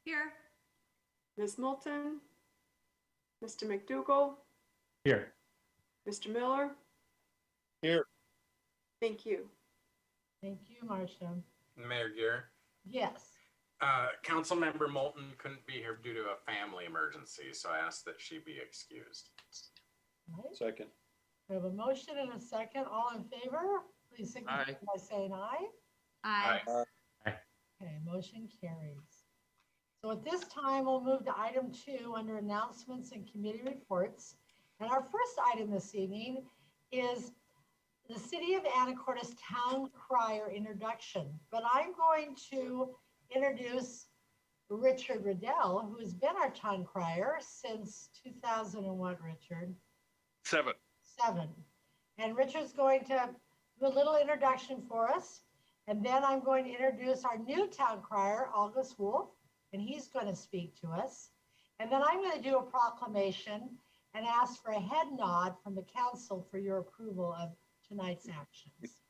Here. Ms. Moulton, Mr. McDougall, Here. Mr. Miller. Here. Thank you. Thank you, Marcia. Mayor Gear. Yes. Councilmember Moulton couldn't be here due to a family emergency, so I asked that she be excused. Right. Second. We have a motion and a second. All in favor, please signify by saying aye. Aye. Okay, motion carries. So at this time, we'll move to item 2 under announcements and committee reports. And our first item this evening is the City of Anacortes Town Crier introduction. But I'm going to introduce Richard Riddell, who has been our town crier since 2001, Richard? 7. And Richard's going to do a little introduction for us. And then I'm going to introduce our new town crier, August Wolf, and he's going to speak to us. And then I'm going to do a proclamation and ask for a head nod from the council for your approval of tonight's actions.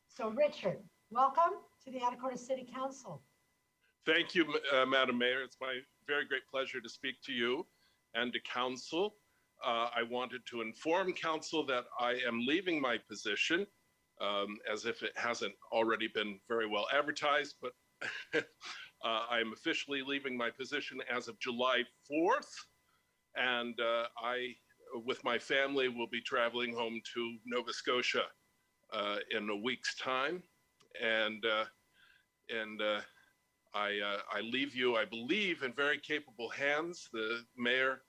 So Richard, welcome to the Anacortes City Council. Thank you, Madam Mayor. It's my very great pleasure to speak to you and to council. I wanted to inform council that I am leaving my position, as if it hasn't already been very well advertised, but I'm officially leaving my position as of July 4th. And I, with my family, will be traveling home to Nova Scotia in a week's time. And I leave you, I believe, in very capable hands. The mayor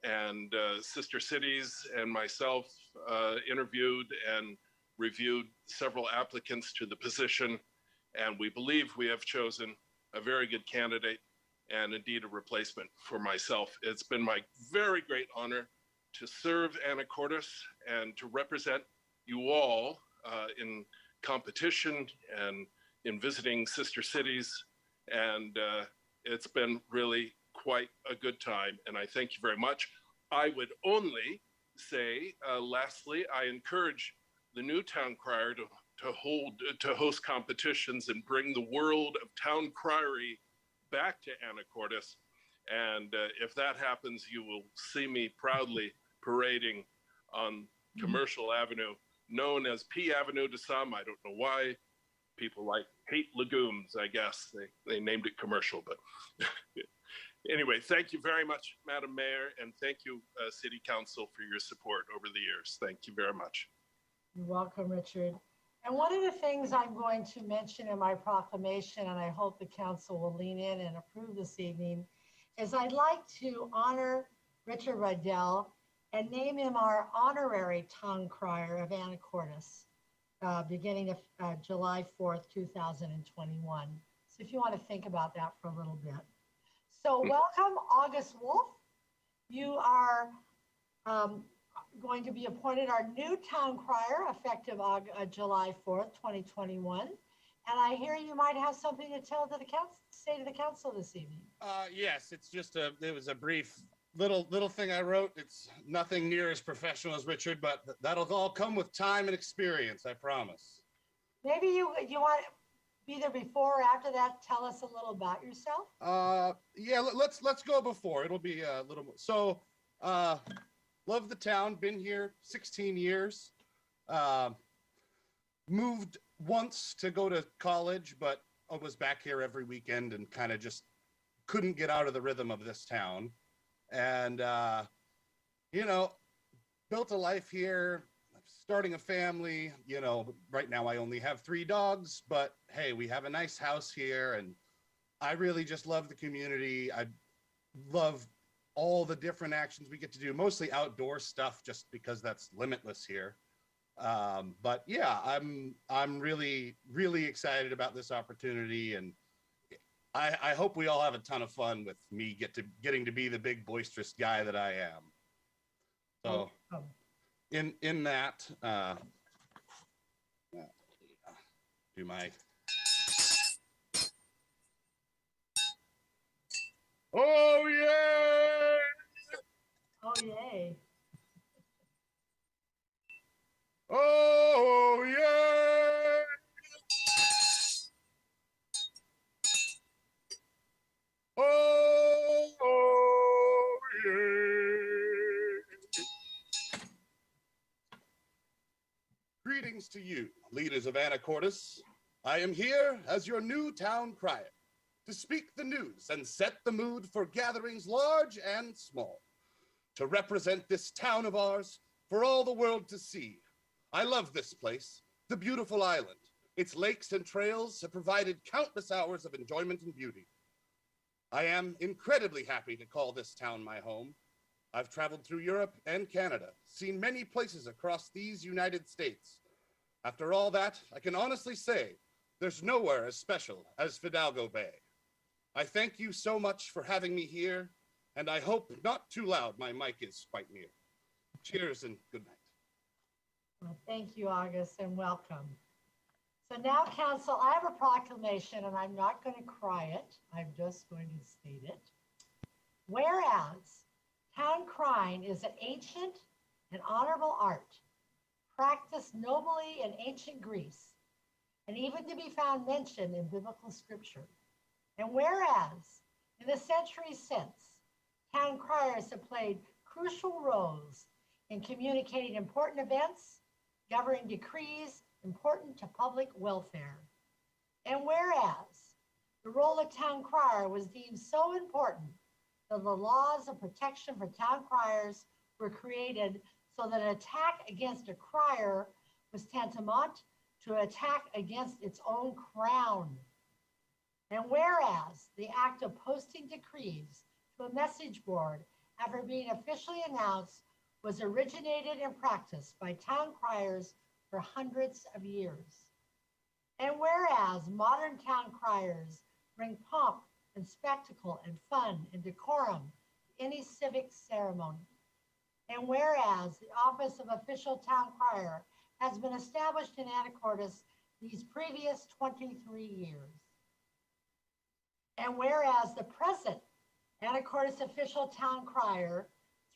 and sister cities and myself interviewed and reviewed several applicants to the position, and we believe we have chosen a very good candidate and indeed a replacement for myself. It's been my very great honor to serve Anacortes and to represent you all in competition and in visiting sister cities. And it's been really quite a good time, and I thank you very much. I would only say, lastly, I encourage the new town crier to host competitions and bring the world of town criery back to Anacortes. And if that happens, you will see me proudly parading on Commercial Avenue, known as P Avenue to some. I don't know why. People hate legumes, I guess. They named it Commercial, but anyway, thank you very much, Madam Mayor, and thank you, City Council, for your support over the years. Thank you very much. You're welcome, Richard. And one of the things I'm going to mention in my proclamation, and I hope the council will lean in and approve this evening, is I'd like to honor Richard Riddell and name him our honorary town crier of Anacortes, beginning of July 4th, 2021. So if you want to think about that for a little bit. So welcome, August Wolf. You are going to be appointed our new town crier effective July 4th, 2021. And I hear you might have something to tell to the council, say to the council this evening. Yes, it's just it was a brief little thing I wrote. It's nothing near as professional as Richard, but that'll all come with time and experience, I promise. Maybe you want to be there before or after that. Tell us a little about yourself. Yeah, let's go before. It'll be a little more. So, love the town, been here 16 years. Moved once to go to college, but I was back here every weekend and kind of just couldn't get out of the rhythm of this town. And, you know, built a life here, starting a family. You know, right now I only have 3 dogs, but hey, we have a nice house here, and I really just love the community. I love all the different actions we get to do, mostly outdoor stuff, just because that's limitless here. But yeah, I'm really excited about this opportunity, and I hope we all have a ton of fun with me getting to be the big boisterous guy that I am. So in that, do my. Oh yeah! Oh yay! Oh yeah! Oh to you, leaders of Anacortes. I am here as your new town crier to speak the news and set the mood for gatherings large and small, to represent this town of ours for all the world to see. I love this place, the beautiful island. Its lakes and trails have provided countless hours of enjoyment and beauty. I am incredibly happy to call this town my home. I've traveled through Europe and Canada, seen many places across these United States. After all that, I can honestly say there's nowhere as special as Fidalgo Bay. I thank you so much for having me here, and I hope not too loud my mic is quite near. Cheers and good night. Well, thank you, August, and welcome. So now, Council, I have a proclamation, and I'm not going to cry it. I'm just going to state it. Whereas town crying is an ancient and honorable art, practiced nobly in ancient Greece, and even to be found mentioned in biblical scripture. And whereas in the centuries since, town criers have played crucial roles in communicating important events, governing decrees important to public welfare. And whereas the role of town crier was deemed so important that the laws of protection for town criers were created so that an attack against a crier was tantamount to an attack against its own crown. And whereas the act of posting decrees to a message board after being officially announced was originated and practiced by town criers for hundreds of years. And whereas modern town criers bring pomp and spectacle and fun and decorum to any civic ceremony. And whereas the office of official town crier has been established in Anacortes these previous 23 years. And whereas the present Anacortes official town crier,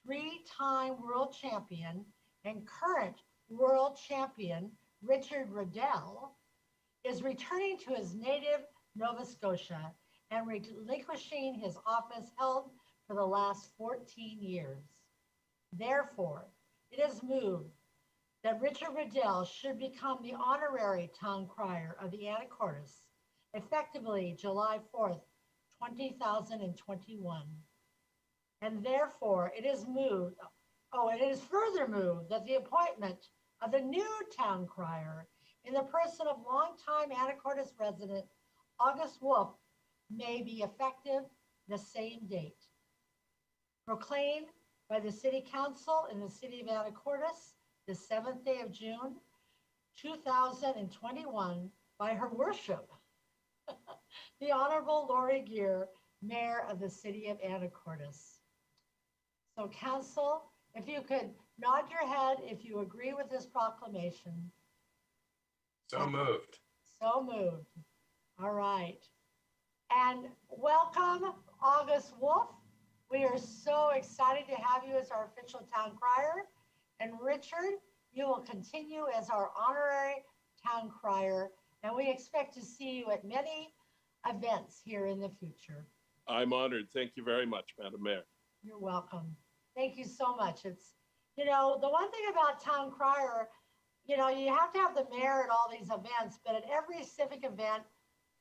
3-time world champion and current world champion Richard Riddell, is returning to his native Nova Scotia and relinquishing his office held for the last 14 years. Therefore, it is moved that Richard Riddell should become the honorary town crier of the Anacortes, effectively July 4th, 2021. And therefore, it is further moved that the appointment of the new town crier in the person of longtime Anacortes resident August Wolf may be effective the same date. Proclaimed by the City Council in the City of Anacortes the 7th day of June, 2021, by Her Worship, the Honorable Lori Gear, Mayor of the City of Anacortes. So Council, if you could nod your head if you agree with this proclamation. So moved. So moved. All right. And welcome, August Wolf. We are so excited to have you as our official town crier. And Richard, you will continue as our honorary town crier. And we expect to see you at many events here in the future. I'm honored. Thank you very much, Madam Mayor. You're welcome. Thank you so much. It's, you know, the one thing about town crier, you know, you have to have the mayor at all these events, but at every civic event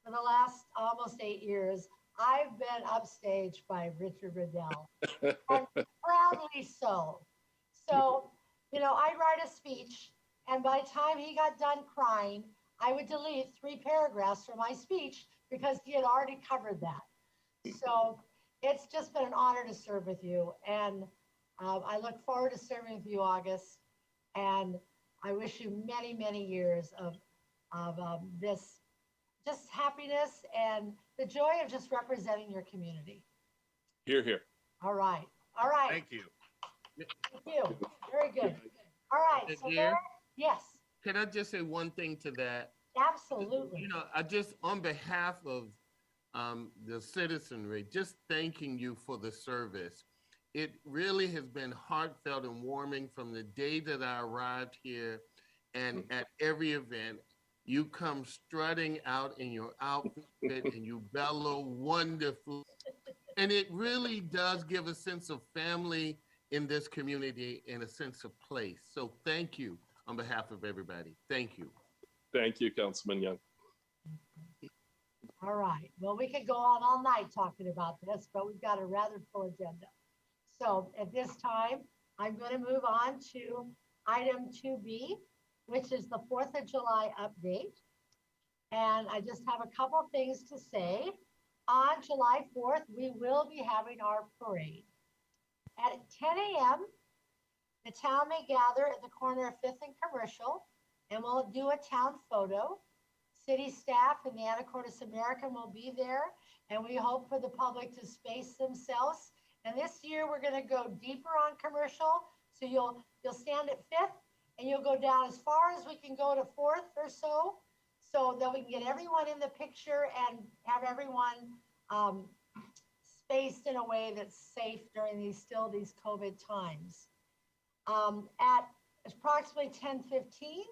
for the last almost 8 years, I've been upstaged by Richard Riddell, and proudly so. So, you know, I'd write a speech, and by the time he got done crying, I would delete 3 paragraphs from my speech because he had already covered that. So it's just been an honor to serve with you, and I look forward to serving with you, August, and I wish you many, many years of this just happiness and the joy of just representing your community. Hear, hear. All right. All right. Thank you. Thank you. Very good. All right. So there, yes, Can I just say one thing to that? absolutely. You know, I just, on behalf of the citizenry, just thanking you for the service. It really has been heartfelt and warming from the day that I arrived here, and at every event, you come strutting out in your outfit and you bellow wonderfully. And it really does give a sense of family in this community and a sense of place. So thank you. on behalf of everybody. Thank you. Thank you, Councilman Young. All right. Well, we could go on all night talking about this, but we've got a rather full agenda. So at this time, I'm going to move on to item 2B, which is the 4th of July update. And I just have a couple of things to say. On July 4th, we will be having our parade. At 10 a.m., the town may gather at the corner of 5th and Commercial, and we'll do a town photo. City staff and the Anacortes American will be there, and we hope for the public to space themselves. And this year, we're going to go deeper on Commercial, so you'll stand at 5th, and you'll go down as far as we can go to 4th or so that we can get everyone in the picture and have everyone spaced in a way that's safe during these COVID times. At approximately 10:15,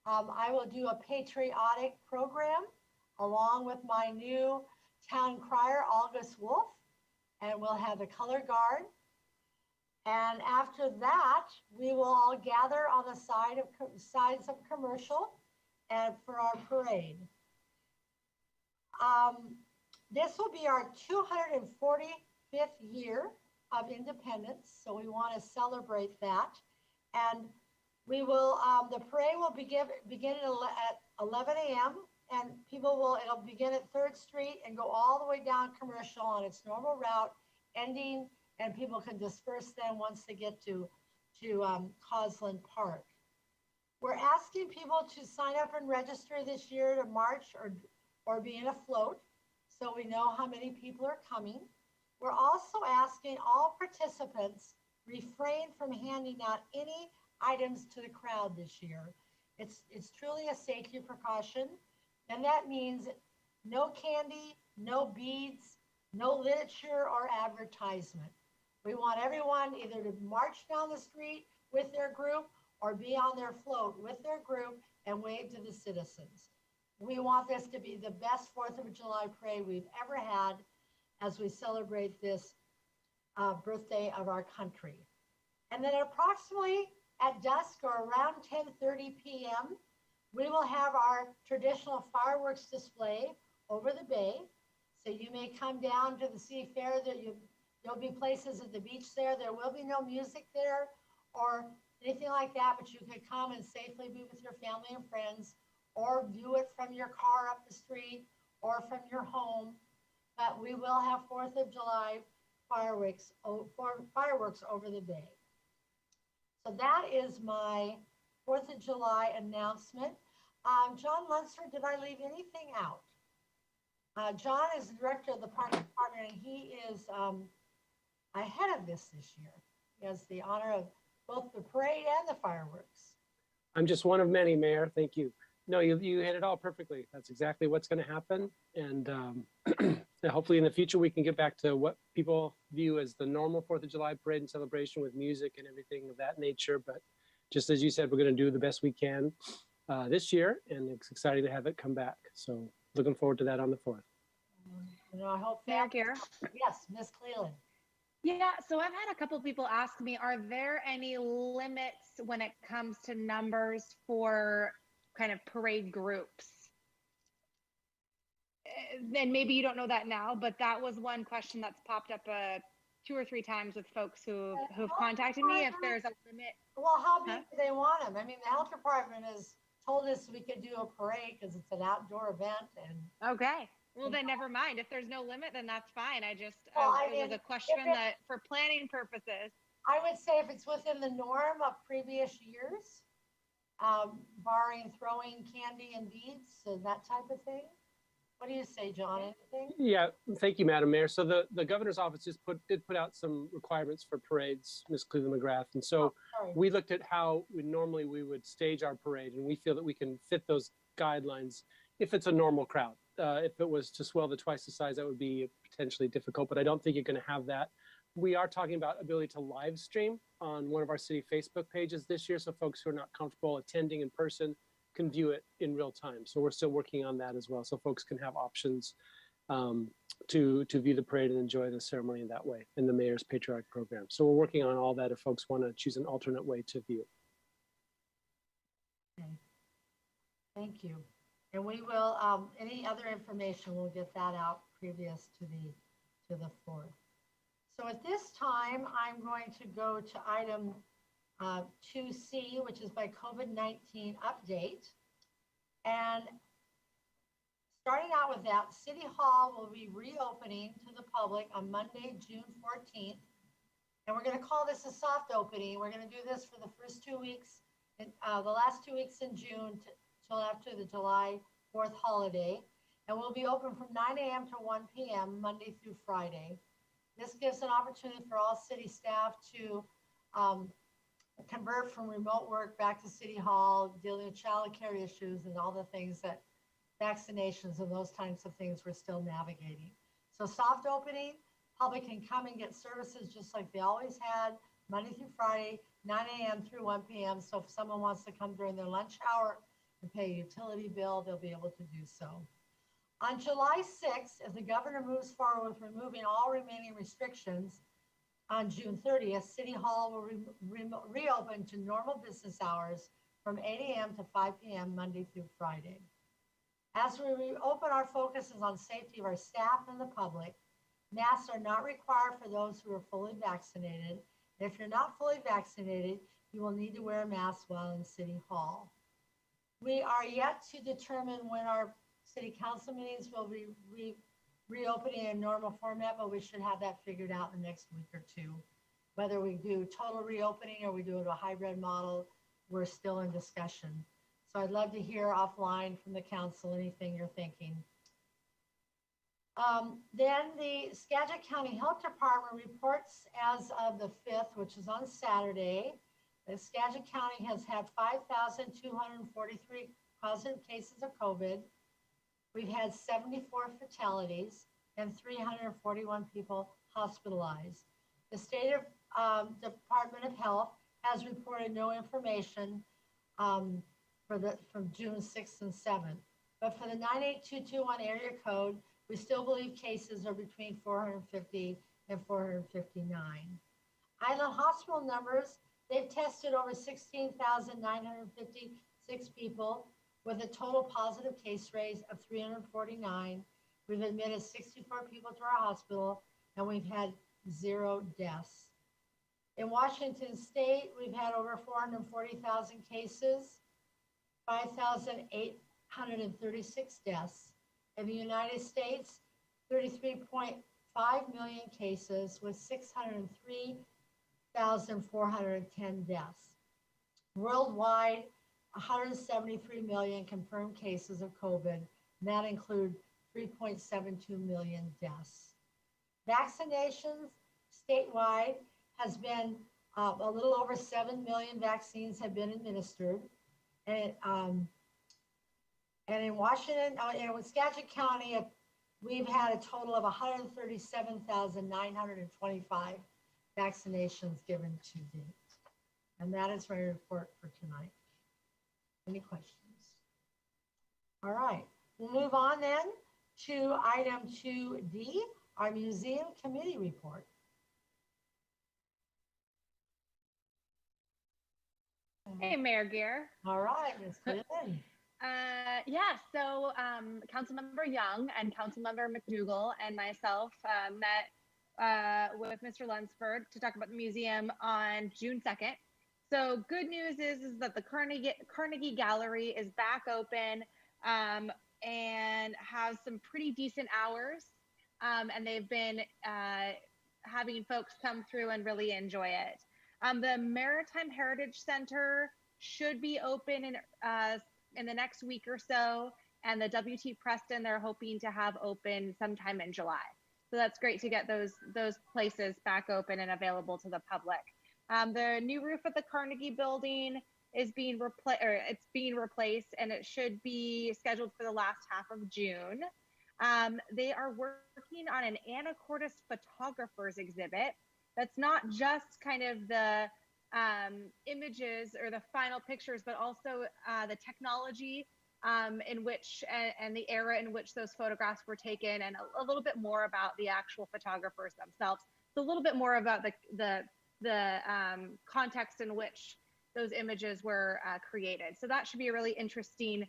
I will do a patriotic program along with my new town crier, August Wolf, and we'll have the color guard. And after that, we will all gather on the sides of Commercial and for our parade. This will be our 245th year of independence, so we want to celebrate that. And we will, the parade will begin at 11 a.m. and it'll begin at 3rd Street and go all the way down Commercial on its normal route, ending, and people can disperse then once they get to Cosland Park. We're asking people to sign up and register this year to march or be in a float, so we know how many people are coming. We're also asking all participants refrain from handing out any items to the crowd this year. It's truly a safety precaution, and that means no candy, no beads, no literature or advertisement. We want everyone either to march down the street with their group or be on their float with their group and wave to the citizens. We want this to be the best 4th of July parade we've ever had as we celebrate this birthday of our country. And then approximately at dusk or around 10:30 p.m., we will have our traditional fireworks display over the bay. So you may come down to the City Fair. There'll be places at the beach there. There will be no music there or anything like that, but you can come and safely be with your family and friends, or view it from your car up the street or from your home. But we will have 4th of July fireworks over the bay. So that is my 4th of July announcement. John Lunsford, did I leave anything out? John is the director of the Park Department, and he is ahead of this year. He has the honor of both the parade and the fireworks. I'm just one of many, Mayor. Thank you. No, you hit it all perfectly. That's exactly what's going to happen. And hopefully in the future, we can get back to what people view as the normal 4th of July parade and celebration with music and everything of that nature. But just as you said, we're going to do the best we can this year, and it's exciting to have it come back. So looking forward to that on the 4th. I hope Mayor Gier? Yes, Ms. Cleland. Yeah, so I've had a couple of people ask me, are there any limits when it comes to numbers for kind of parade groups? And maybe you don't know that now, but that was one question that's popped up 2 or 3 times with folks who've contacted me, if there's a limit. Well, how big do they want them? I mean, the health department has told us we could do a parade because it's an outdoor event. And okay. Well, then never mind. If there's no limit, then that's fine. It was a question that for planning purposes. I would say if it's within the norm of previous years, barring throwing candy and beads and that type of thing. What do you say, John? Anything? Yeah, thank you, Madam Mayor. So the governor's office did put out some requirements for parades, Ms. Cleveland McGrath. And so we looked at how we would stage our parade, and we feel that we can fit those guidelines if it's a normal crowd. If it was to swell to twice the size, that would be potentially difficult, but I don't think you're going to have that. We are talking about ability to live stream on one of our city Facebook pages this year, so folks who are not comfortable attending in person can view it in real time. So we're still working on that as well, so folks can have options to view the parade and enjoy the ceremony in that way in the Mayor's Patriotic Program. So we're working on all that if folks want to choose an alternate way to view it. Okay. Thank you. And we will, any other information, we'll get that out previous to the 4th. So at this time, I'm going to go to item 2C, which is my COVID-19 update. And starting out with that, City Hall will be reopening to the public on Monday, June 14th. And we're going to call this a soft opening. We're going to do this for the first 2 weeks, the last 2 weeks in June till after the July 4th holiday. And we'll be open from 9 a.m. to 1 p.m. Monday through Friday. This gives an opportunity for all city staff to convert from remote work back to City Hall, dealing with child care issues and all the things that vaccinations and those kinds of things we're still navigating. So soft opening, public can come and get services just like they always had, Monday through Friday, 9 a.m. through 1 p.m. So if someone wants to come during their lunch hour and pay a utility bill, they'll be able to do so. On July 6th, as the governor moves forward with removing all remaining restrictions, on June 30th, City Hall will reopen to normal business hours from 8 a.m. to 5 p.m. Monday through Friday. As we reopen, our focus is on safety of our staff and the public. Masks are not required for those who are fully vaccinated. If you're not fully vaccinated, you will need to wear a mask while in City Hall. We are yet to determine when our city council meetings will be reopening in normal format, but we should have that figured out in the next week or two. Whether we do total reopening or we do it a hybrid model, we're still in discussion. So I'd love to hear offline from the council anything you're thinking. Then the Skagit County Health Department reports as of the 5th, which is on Saturday, that Skagit County has had 5,243 positive cases of COVID. We've had 74 fatalities and 341 people hospitalized. The state of Department of Health has reported no information from June 6th and 7th. But for the 98221 area code, we still believe cases are between 450 and 459. Island hospital numbers, they've tested over 16,956 people with a total positive case rate of 349. We've admitted 64 people to our hospital, and we've had 0 deaths. In Washington State, we've had over 440,000 cases, 5,836 deaths. In the United States, 33.5 million cases with 603,410 deaths. Worldwide, 173 million confirmed cases of COVID, and that includes 3.72 million deaths. Vaccinations statewide has been a little over 7 million vaccines have been administered. And in Washington, in Skagit County, we've had a total of 137,925 vaccinations given to date. And that is my report for tonight. Any questions? All right, we'll move on then to item 2D, our museum committee report. Hey, Mayor Gear. All right, Ms. Clinton. Yeah, so Councilmember Young and Councilmember McDougall and myself met with Mr. Lunsford to talk about the museum on June 2nd. So good news is that the Carnegie Gallery is back open and has some pretty decent hours. And they've been having folks come through and really enjoy it. The Maritime Heritage Center should be open in the next week or so. And the WT Preston, they're hoping to have open sometime in July. So that's great to get those places back open and available to the public. The new roof at the Carnegie building is being replaced, and it should be scheduled for the last half of June. They are working on an Anacortes photographers exhibit. That's not just kind of the images or the final pictures, but also the technology in which and the era in which those photographs were taken, and a little bit more about the actual photographers themselves. So a little bit more about the context in which those images were created. So that should be a really interesting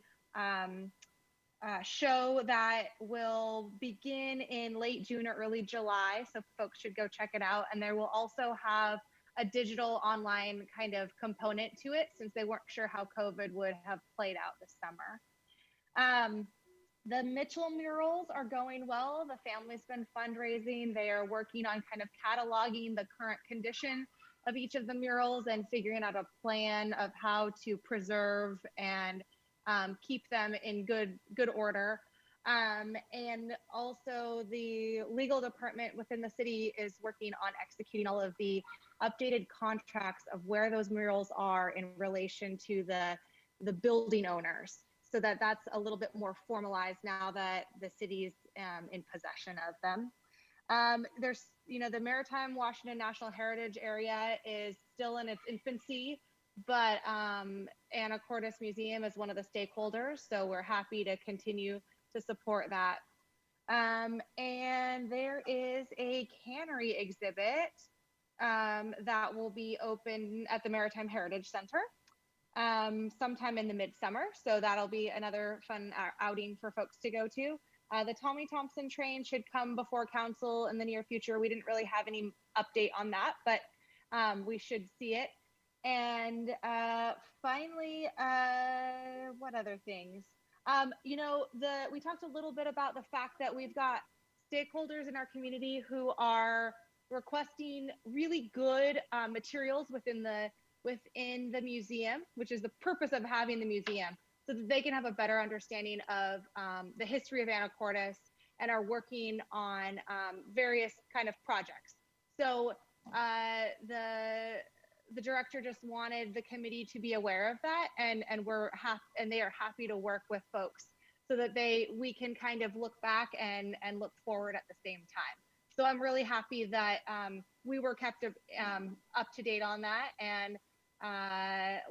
show that will begin in late June or early July. So folks should go check it out. And there will also have a digital online kind of component to it, since they weren't sure how COVID would have played out this summer. The Mitchell murals are going well. The family's been fundraising. They are working on kind of cataloging the current condition of each of the murals and figuring out a plan of how to preserve and keep them in good order. And also the legal department within the city is working on executing all of the updated contracts of where those murals are in relation to the building owners, so that that's a little bit more formalized now that the city's in possession of them. There's, the Maritime Washington National Heritage Area is still in its infancy, but Anacortes Museum is one of the stakeholders, so we're happy to continue to support that. And there is a cannery exhibit that will be open at the Maritime Heritage Center sometime in the midsummer. So that'll be another fun outing for folks to go to. The Tommy Thompson train should come before council in the near future. We didn't really have any update on that, but we should see it. And finally, what other things? We talked a little bit about the fact that we've got stakeholders in our community who are requesting really good materials within the museum, which is the purpose of having the museum, so that they can have a better understanding of the history of Anacortes and are working on various kind of projects. So the director just wanted the committee to be aware of that, and they are happy to work with folks so that we can kind of look back and look forward at the same time. So I'm really happy that we were kept up to date on that, and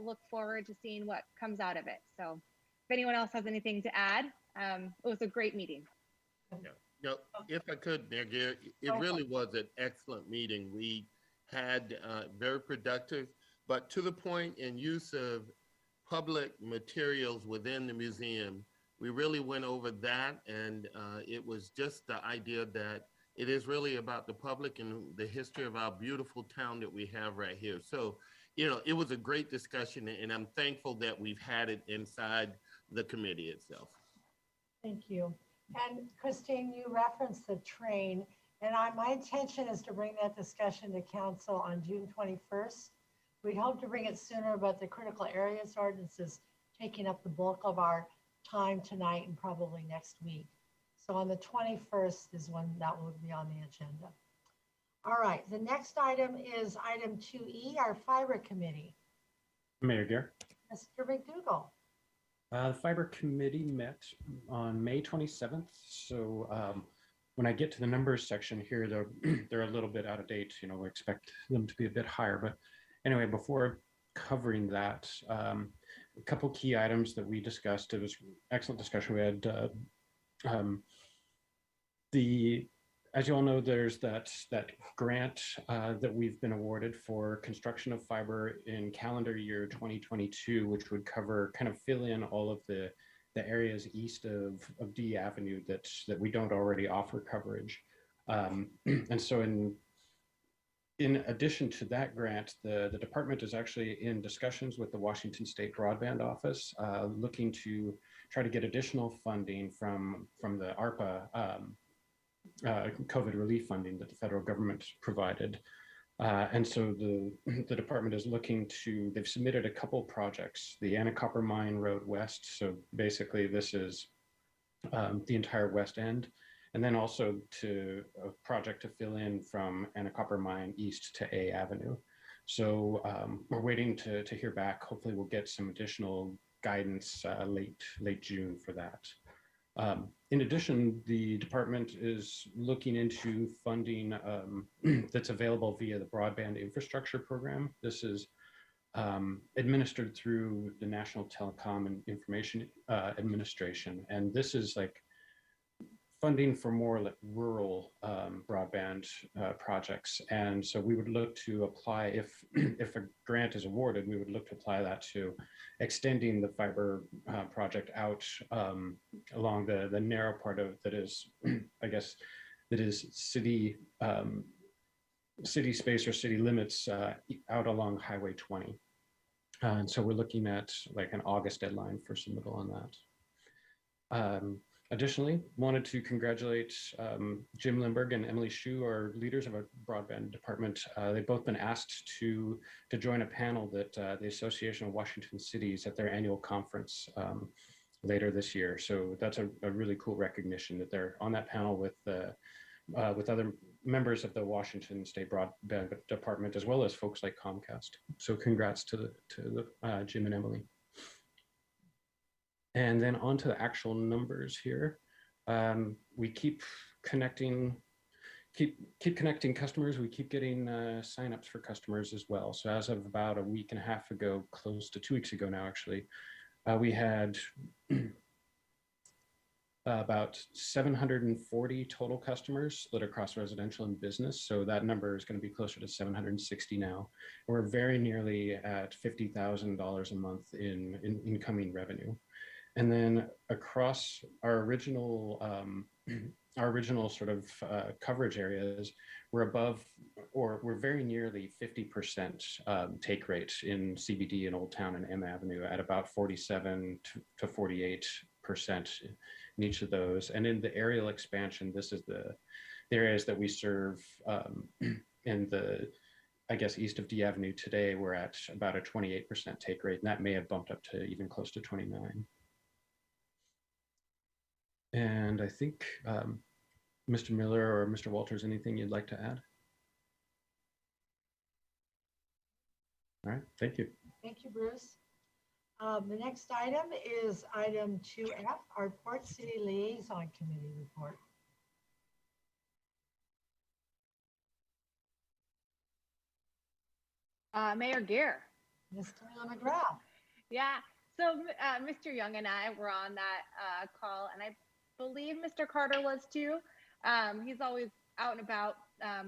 look forward to seeing what comes out of it. So if anyone else has anything to add, it was a great meeting. Yeah. If I could, Mayor Gary, it really was an excellent meeting. We had very productive, but to the point in use of public materials within the museum, we really went over that, and it was just the idea that it is really about the public and the history of our beautiful town that we have right here. So, it was a great discussion, and I'm thankful that we've had it inside the committee itself. Thank you. And Christine, you referenced the train, and my intention is to bring that discussion to council on June 21st. We'd hope to bring it sooner, but the critical areas ordinance is taking up the bulk of our time tonight and probably next week. So on the 21st is when that will be on the agenda. All right, the next item is item 2E, our fiber committee. Mayor Gare. Mr. McDougall. The fiber committee met on May 27th. So when I get to the numbers section here, they're a little bit out of date. We expect them to be a bit higher. But anyway, before covering that, a couple key items that we discussed. It was excellent discussion. We had as you all know, there's that grant that we've been awarded for construction of fiber in calendar year 2022, which would kind of fill in all of the areas east of D Avenue that we don't already offer coverage. And so in addition to that grant, the department is actually in discussions with the Washington State Broadband Office, looking to try to get additional funding from the ARPA COVID relief funding that the federal government provided. And so the department is they've submitted a couple projects, the Anacortes Mine Road West. So basically this is the entire west end. And then also to a project to fill in from Anacortes Mine East to A Avenue. So we're waiting to hear back. Hopefully we'll get some additional guidance late June for that. In addition, the department is looking into funding that's available via the Broadband Infrastructure program. This is administered through the National Telecom and Information Administration. And this is like funding for more like rural broadband projects. And so we would look to apply, if a grant is awarded, we would look to apply that to extending the fiber project out along the narrow part of that is, I guess, that is city space or city limits out along Highway 20. And so we're looking at like an August deadline for submittal on that. Additionally, wanted to congratulate Jim Lindbergh and Emily Shu, our leaders of our broadband department. They've both been asked to join a panel that the Association of Washington Cities at their annual conference later this year. So that's a really cool recognition that they're on that panel with other members of the Washington State Broadband Department, as well as folks like Comcast. So congrats to Jim and Emily. And then on to the actual numbers here. We keep connecting customers. We keep getting signups for customers as well. So as of about a week and a half ago, close to 2 weeks ago now, actually, we had about 740 total customers split across residential and business. So that number is going to be closer to 760 now. We're very nearly at $50,000 a month in incoming revenue. And then across our original sort of coverage areas, we're above, or we're very nearly 50% take rate in CBD and Old Town and M Avenue at about 47 to 48% in each of those. And in the aerial expansion, this is the areas that we serve in the, I guess, east of D Avenue today. We're at about a 28% take rate, and that may have bumped up to even close to 29. And I think Mr. Miller or Mr. Walters, anything you'd like to add? All right, thank you. Thank you, Bruce. The next item is item 2F, our Port City Liaison Committee report. Mayor Gear. Mr. McGrath. Yeah, so Mr. Young and I were on that call, and I believe Mr. Carter was too. He's always out and about,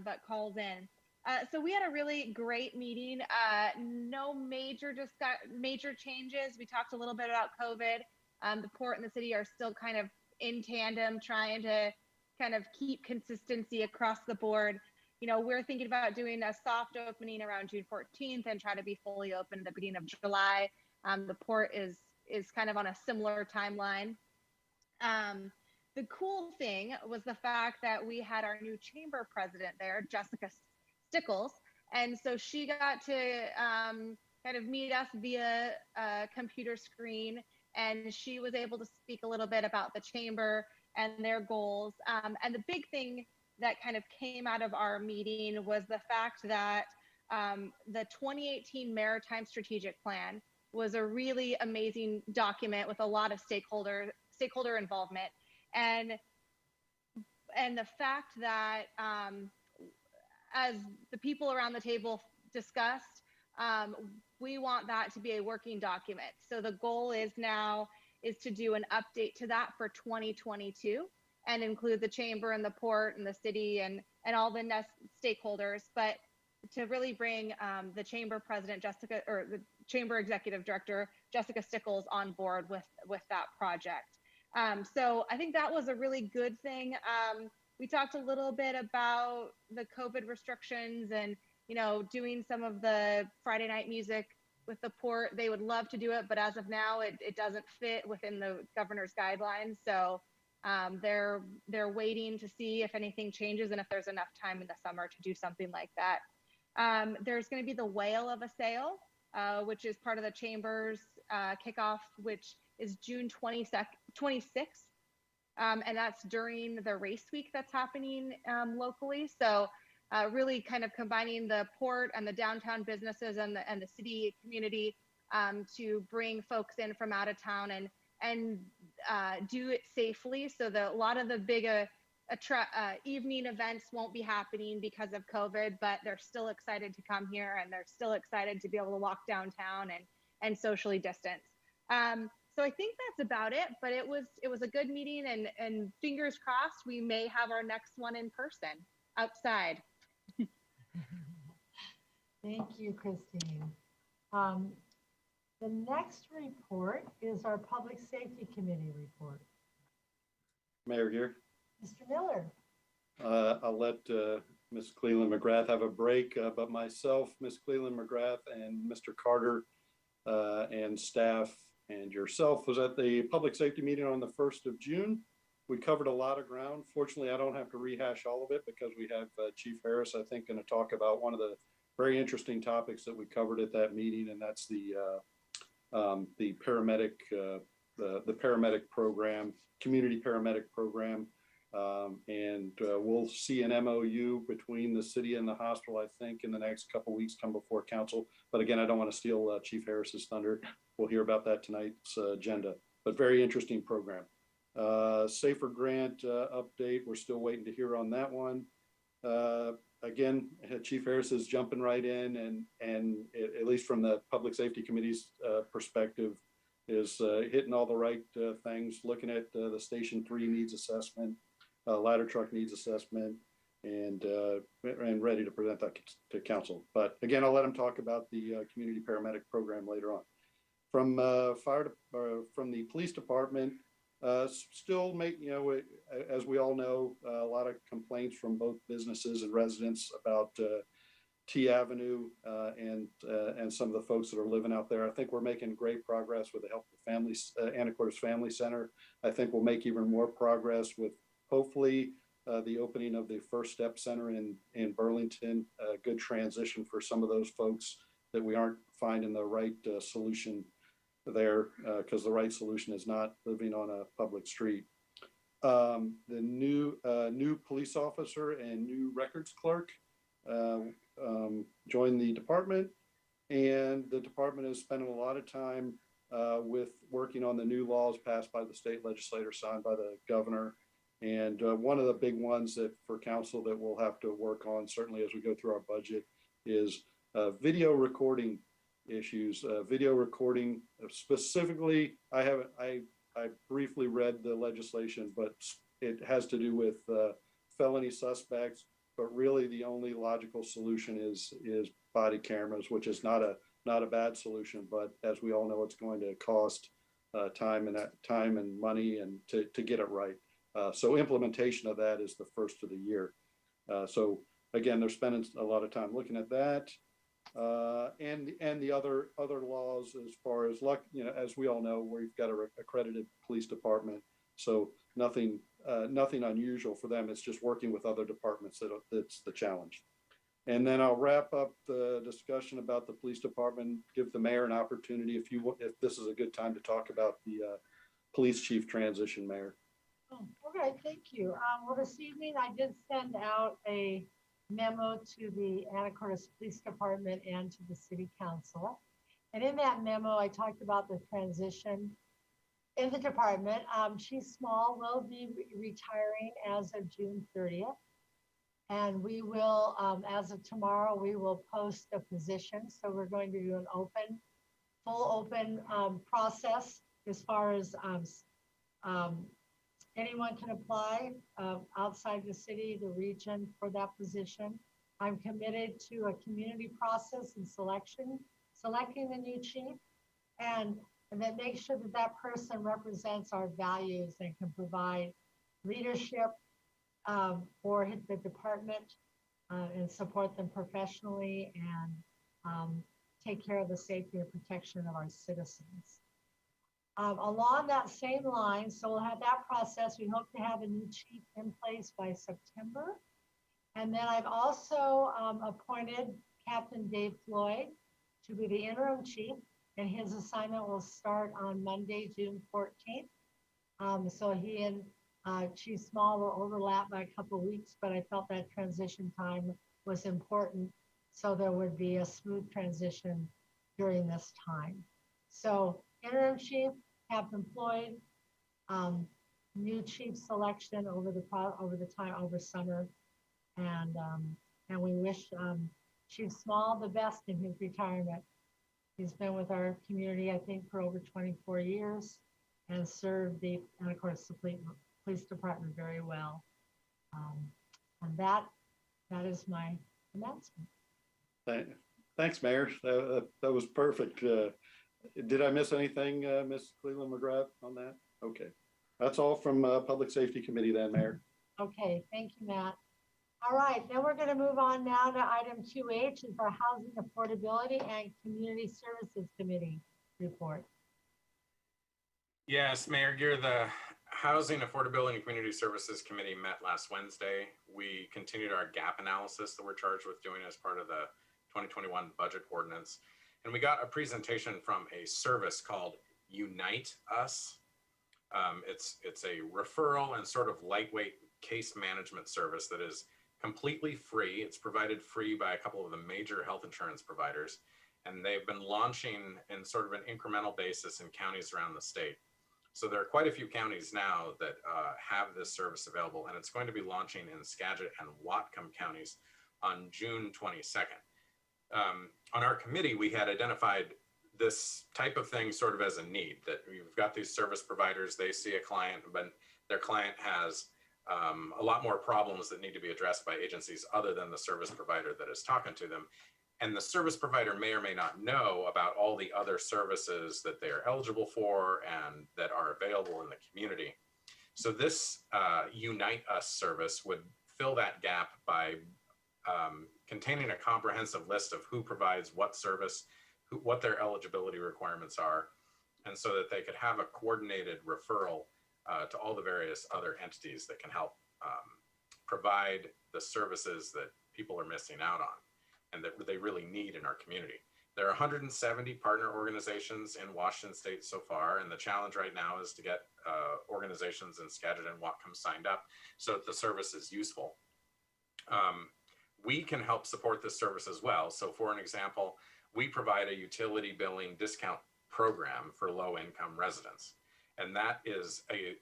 but calls in. So we had a really great meeting. No major changes. We talked a little bit about COVID. The port and the city are still kind of in tandem, trying to kind of keep consistency across the board. You know, we're thinking about doing a soft opening around June 14th and try to be fully open at the beginning of July. The port is kind of on a similar timeline. The cool thing was the fact that we had our new chamber president there, Jessica Stickles. And so she got to kind of meet us via a computer screen. And she was able to speak a little bit about the chamber and their goals. And the big thing that kind of came out of our meeting was the fact that the 2018 Maritime Strategic Plan was a really amazing document with a lot of stakeholder involvement. And the fact that, as the people around the table discussed, we want that to be a working document. So the goal is to do an update to that for 2022 and include the chamber and the port and the city and all the stakeholders, but to really bring the chamber president, Jessica, or the chamber executive director, Jessica Stickles, on board with that project. So I think that was a really good thing. We talked a little bit about the COVID restrictions and, you know, doing some of the Friday night music with the port. They would love to do it, but as of now, it doesn't fit within the governor's guidelines. So they're waiting to see if anything changes and if there's enough time in the summer to do something like that. There's going to be the Whale of a Sail, which is part of the chamber's kickoff, which is June 26th. And that's during the race week that's happening locally. So really kind of combining the port and the downtown businesses and the city community to bring folks in from out of town and do it safely. So that a lot of the big evening events won't be happening because of COVID, but they're still excited to come here and they're still excited to be able to walk downtown and socially distance. So I think that's about it, but it was a good meeting, and fingers crossed we may have our next one in person outside. Thank you, Christine. The next report is our Public Safety Committee report. Mayor here. Mr. Miller. I'll let Ms. Cleland McGrath have a break, but myself, Ms. Cleland McGrath, and Mr. Carter and staff and yourself was at the public safety meeting on the 1st of June. We covered a lot of ground. Fortunately, I don't have to rehash all of it because we have Chief Harris, I think, going to talk about one of the very interesting topics that we covered at that meeting, and that's the paramedic, the paramedic program, community paramedic program. We'll see an MOU between the city and the hospital, I think, in the next couple of weeks come before council. But again, I don't want to steal Chief Harris's thunder. We'll hear about that tonight's agenda, but very interesting program. Safer grant update. We're still waiting to hear on that one. Again, Chief Harris is jumping right in and at least from the Public Safety Committee's perspective, is hitting all the right things, looking at the Station 3 needs assessment, ladder truck needs assessment, and ready to present that to council. But again, I'll let him talk about the community paramedic program later on. From from the police department, still as we all know, a lot of complaints from both businesses and residents about T Avenue and some of the folks that are living out there. I think we're making great progress with the help of families, Anacortes Family Center. I think we'll make even more progress with hopefully the opening of the First Step Center in Burlington. A good transition for some of those folks that we aren't finding the right solution there, because the right solution is not living on a public street. The new police officer and new records clerk joined the department, and the department is spending a lot of time with working on the new laws passed by the state legislature, signed by the governor. And one of the big ones that for council that we'll have to work on, certainly as we go through our budget, is video recording issues. Video recording specifically, I briefly read the legislation, but it has to do with felony suspects. But really, the only logical solution is body cameras, which is not a bad solution. But as we all know, it's going to cost time and money and to get it right. So implementation of that is the first of the year. So again, they're spending a lot of time looking at that, and the other laws as far as as we all know, we've got an accredited police department. So nothing unusual for them. It's just working with other departments that's the challenge. And then I'll wrap up the discussion about the police department, give the mayor an opportunity if this is a good time to talk about the police chief transition, Mayor. Oh, okay, thank you. Well, this evening I did send out a memo to the Anacortes Police Department and to the City Council. And in that memo, I talked about the transition in the department. Chief Small will be retiring as of June 30th. And we will, as of tomorrow, we will post a position. So we're going to do an full open process as far as anyone can apply outside the city, the region for that position. I'm committed to a community process and selecting the new chief, and then make sure that that person represents our values and can provide leadership for the department and support them professionally and take care of the safety and protection of our citizens. Along that same line, so we'll have that process. We hope to have a new chief in place by September. And then I've also appointed Captain Dave Floyd to be the interim chief, and his assignment will start on Monday, June 14th. So he and Chief Small will overlap by a couple of weeks, but I felt that transition time was important, so there would be a smooth transition during this time. So interim chief, Captain Floyd, new chief selection over summer, and we wish Chief Small the best in his retirement. He's been with our community, I think, for over 24 years, and serve the Anacortes Police Department very well. And that is my announcement. Thanks, Mayor. That was perfect. Did I miss anything, Ms. Cleveland McGrath, on that? Okay. That's all from Public Safety Committee then, Mayor. Okay, thank you, Matt. All right, then we're going to move on now to item 2H, is our Housing Affordability and Community Services Committee report. Yes, Mayor Gear, the Housing Affordability and Community Services Committee met last Wednesday. We continued our gap analysis that we're charged with doing as part of the 2021 budget ordinance. And we got a presentation from a service called Unite Us. It's a referral and sort of lightweight case management service that is completely free. It's provided free by a couple of the major health insurance providers. And they've been launching in sort of an incremental basis in counties around the state. So there are quite a few counties now that have this service available, and it's going to be launching in Skagit and Whatcom counties on June 22nd. On our committee, we had identified this type of thing sort of as a need, that we've got these service providers, they see a client, but their client has a lot more problems that need to be addressed by agencies other than the service provider that is talking to them. And the service provider may or may not know about all the other services that they are eligible for and that are available in the community. So this Unite Us service would fill that gap by containing a comprehensive list of who provides what service, what their eligibility requirements are, and so that they could have a coordinated referral to all the various other entities that can help provide the services that people are missing out on and that they really need in our community. There are 170 partner organizations in Washington State so far, and the challenge right now is to get organizations in Skagit and Whatcom signed up so that the service is useful. We can help support this service as well. So for an example, we provide a utility billing discount program for low-income residents. And that is a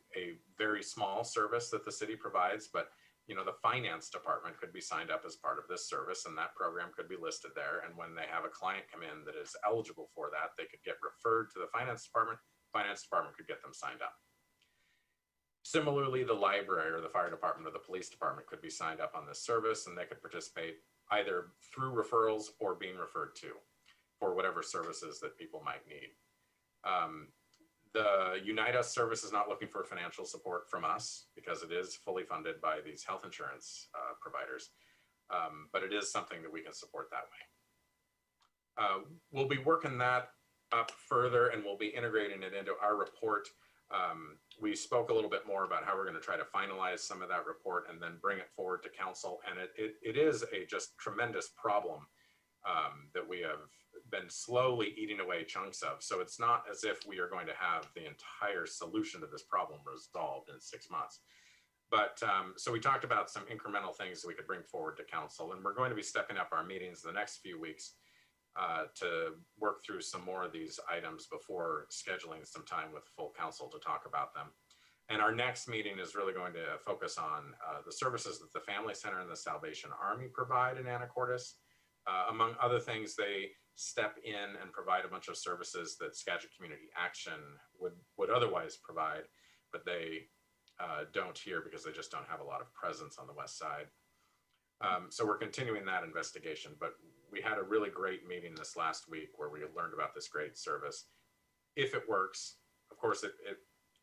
very small service that the city provides, but the finance department could be signed up as part of this service, and that program could be listed there. And when they have a client come in that is eligible for that, they could get referred to the finance department could get them signed up. Similarly, the library or the fire department or the police department could be signed up on this service, and they could participate either through referrals or being referred to for whatever services that people might need. The Unite Us service is not looking for financial support from us because it is fully funded by these health insurance providers, but it is something that we can support that way. We'll be working that up further, and we'll be integrating it into our report. We spoke a little bit more about how we're going to try to finalize some of that report and then bring it forward to council. And it is a just tremendous problem that we have been slowly eating away chunks of. So it's not as if we are going to have the entire solution to this problem resolved in 6 months. But so we talked about some incremental things that we could bring forward to council, and we're going to be stepping up our meetings in the next few weeks to work through some more of these items before scheduling some time with full council to talk about them. And our next meeting is really going to focus on the services that the Family Center and the Salvation Army provide in Anacortes. Among other things, they step in and provide a bunch of services that Skagit Community Action would otherwise provide, but they don't here because they just don't have a lot of presence on the west side. So we're continuing that investigation, but we had a really great meeting this last week where we learned about this great service. If it works, of course, it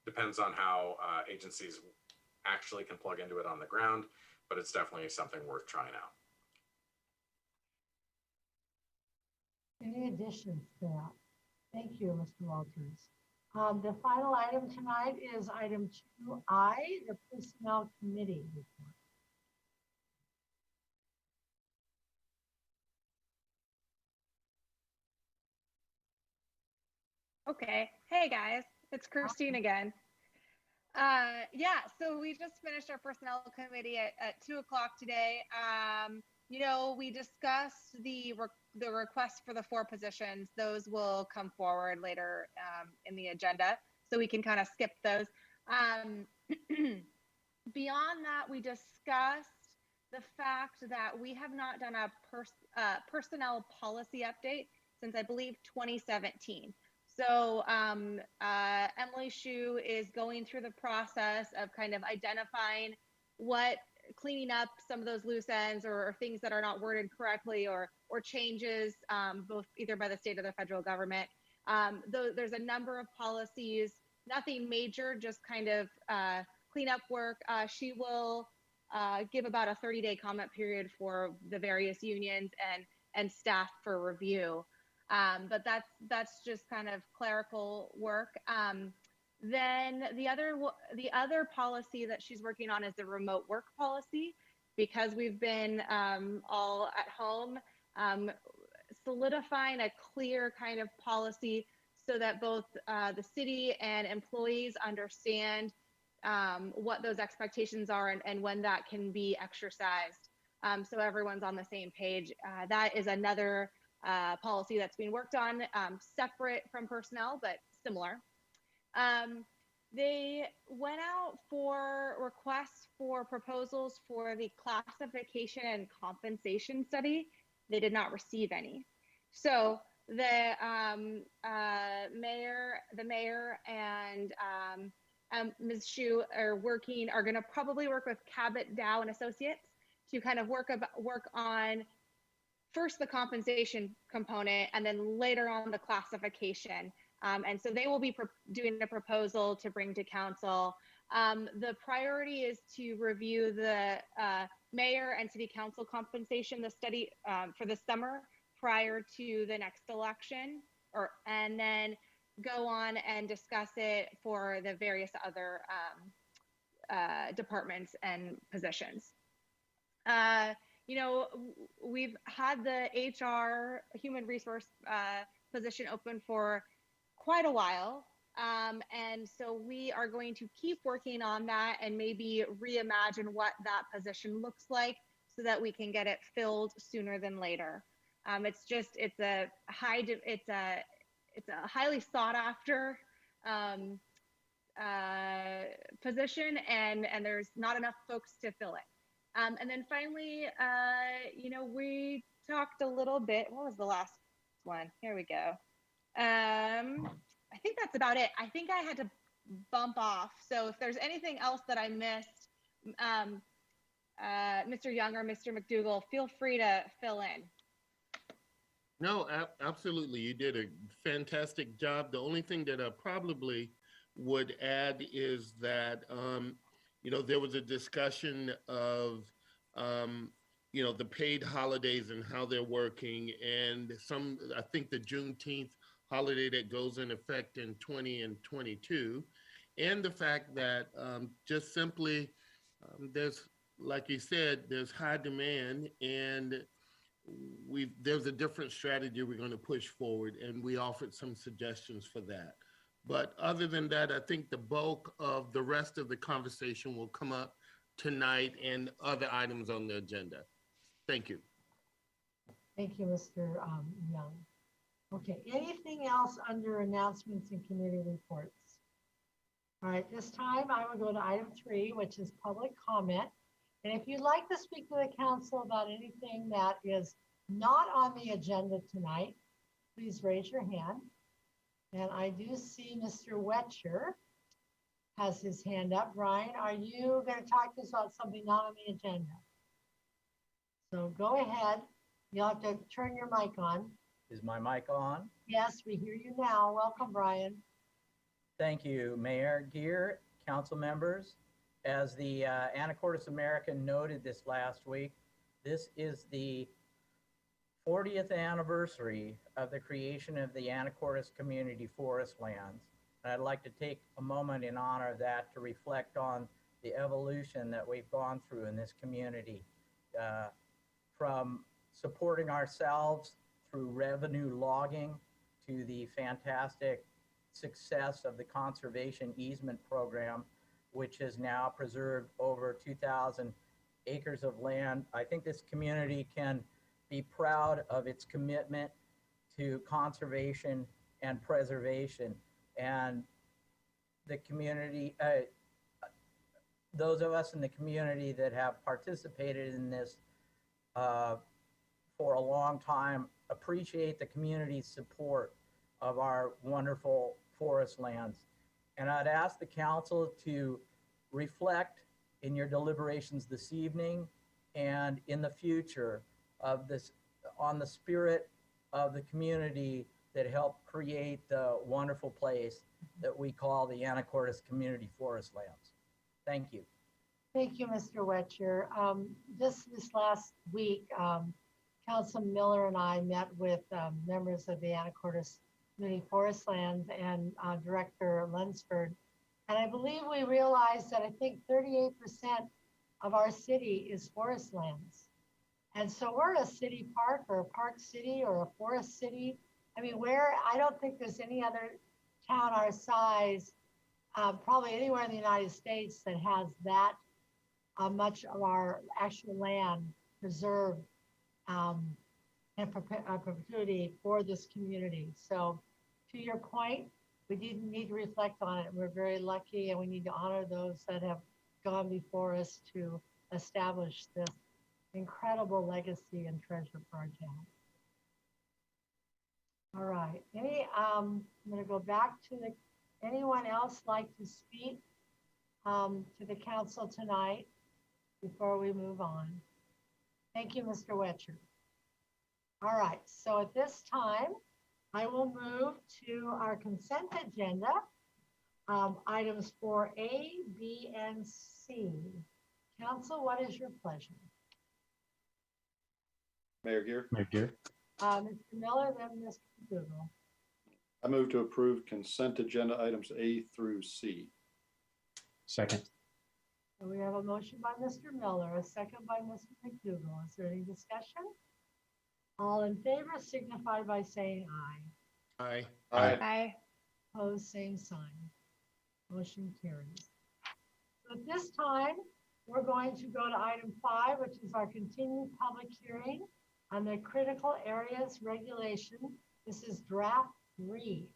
depends on how agencies actually can plug into it on the ground, but it's definitely something worth trying out. Any additions to that? Thank you, Mr. Walters. The final item tonight is item 2I, the Personnel Committee report. Okay. Hey guys, it's Christine again. Yeah, so we just finished our personnel committee at 2 o'clock today. We discussed the request for the 4 positions. Those will come forward later in the agenda, so we can kind of skip those. Beyond that, we discussed the fact that we have not done a personnel policy update since I believe 2017. So Emily Shue is going through the process of kind of identifying cleaning up some of those loose ends or things that are not worded correctly or changes, both either by the state or the federal government. There's a number of policies, nothing major, just kind of cleanup work. She will give about a 30-day comment period for the various unions and staff for review. But that's just kind of clerical work. Then the other policy that she's working on is the remote work policy, because we've been all at home, solidifying a clear kind of policy so that both the city and employees understand what those expectations are and when that can be exercised. So everyone's on the same page. That is another policy that's being worked on, separate from personnel, but similar. They went out for requests for proposals for the classification and compensation study. They did not receive any. So the mayor and Ms. Shue are going to probably work with Cabot, Dow and Associates to kind of work on first the compensation component and then later on the classification. And so they will be doing a proposal to bring to council. The priority is to review the mayor and city council compensation, the study for the summer prior to the next election, and then go on and discuss it for the various other departments and positions. You know, we've had the HR human resource position open for quite a while. And so we are going to keep working on that and maybe reimagine what that position looks like so that we can get it filled sooner than later. It's a highly sought after position, and there's not enough folks to fill it. And then finally, you know, we talked a little bit. What was the last one? Here we go. I think that's about it. I think I had to bump off. So if there's anything else that I missed, Mr. Young or Mr. McDougall, feel free to fill in. No, absolutely. You did a fantastic job. The only thing that I probably would add is that, you know, there was a discussion of, you know, the paid holidays and how they're working, and I think the Juneteenth holiday that goes in effect in 20 and 22, and the fact that just simply there's, like you said, there's high demand, and there's a different strategy we're going to push forward, and we offered some suggestions for that. But other than that, I think the bulk of the rest of the conversation will come up tonight and other items on the agenda. Thank you. Thank you, Mr. Young. Okay, anything else under announcements and committee reports? All right, this time I will go to item 3, which is public comment. And if you'd like to speak to the council about anything that is not on the agenda tonight, please raise your hand. And I do see Mr. Wetcher has his hand up. Brian, are you going to talk to us about something not on the agenda? So go ahead. You'll have to turn your mic on. Is my mic on? Yes, we hear you now. Welcome, Brian. Thank you, Mayor Geer, council members. As the Anacortes American noted this last week, this is the 40th anniversary of the creation of the Anacortes Community Forest Lands. And I'd like to take a moment in honor of that to reflect on the evolution that we've gone through in this community, from supporting ourselves through revenue logging to the fantastic success of the conservation easement program, which has now preserved over 2,000 acres of land. I think this community can be proud of its commitment to conservation and preservation. And the community, those of us in the community that have participated in this for a long time appreciate the community's support of our wonderful forest lands. And I'd ask the council to reflect in your deliberations this evening and in the future of this, on the spirit of the community that helped create the wonderful place that we call the Anacortes Community Forest Lands. Thank you. Thank you, Mr. Wetcher. Just this last week, Councilman Miller and I met with members of the Anacortes Community Forest Lands and Director Lunsford. And I believe we realized that I think 38% of our city is forest lands. And so we're a city park or a park city or a forest city. I mean, I don't think there's any other town our size, probably anywhere in the United States, that has that much of our actual land preserved in perpetuity for this community. So to your point, we need to reflect on it. We're very lucky, and we need to honor those that have gone before us to establish this incredible legacy and treasure for our town. All right, I'm gonna go back to anyone else like to speak to the council tonight before we move on? Thank you, Mr. Wetcher. All right, so at this time, I will move to our consent agenda, items 4A, B, and C. Council, what is your pleasure? Mayor Gear. Mayor Gear. Mr. Miller, then Mr. Google. I move to approve consent agenda items A through C. Second. So we have a motion by Mr. Miller, a second by Mr. McDougall. Is there any discussion? All in favor signify by saying aye. Aye. Aye. Aye. Opposed, same sign. Motion carries. So at this time, we're going to go to item 5, which is our continued public hearing on the critical areas regulation. This is draft 3.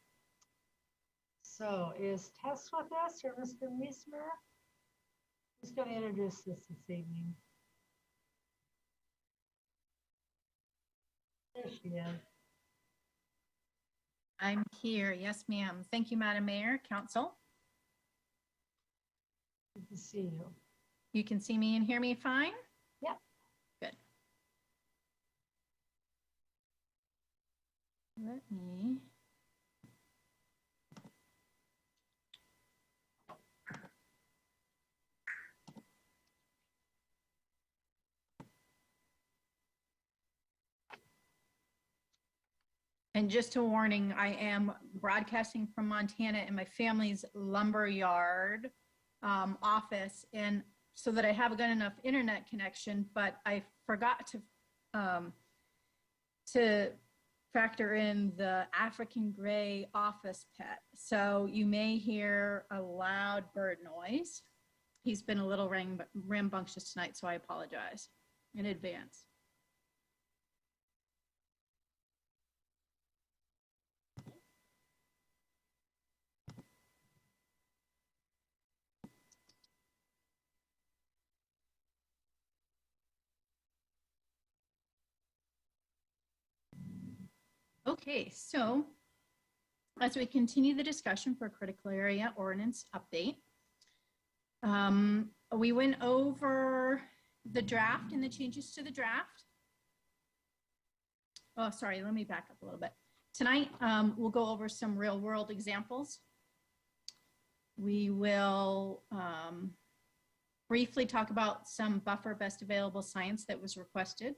So is Tess with us or Mr. Meismer? Who's going to introduce this evening? There she is. I'm here. Yes, ma'am. Thank you, Madam Mayor, Council. Good to see you. You can see me and hear me fine? Yep. Good. Let me. And just a warning, I am broadcasting from Montana in my family's lumber yard office, and so that I have a good enough internet connection, but I forgot to factor in the African gray office pet. So you may hear a loud bird noise. He's been a little rambunctious tonight, so I apologize in advance. Okay, so as we continue the discussion for critical area ordinance update, we went over the draft and the changes to the draft. Oh, sorry, let me back up a little bit. Tonight, we'll go over some real world examples. We will briefly talk about some buffer best available science that was requested.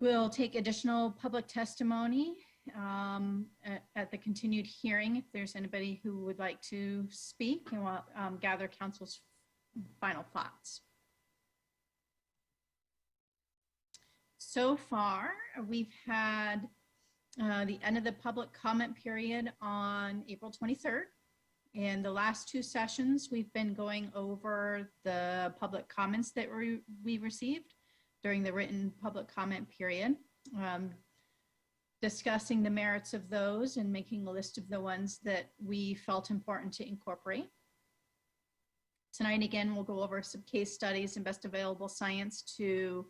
We'll take additional public testimony at the continued hearing if there's anybody who would like to speak, and we'll gather council's final thoughts. So far, we've had the end of the public comment period on April 23rd. In the last 2 sessions, we've been going over the public comments that we received during the written public comment period, discussing the merits of those and making a list of the ones that we felt important to incorporate. Tonight, again, we'll go over some case studies and best available science to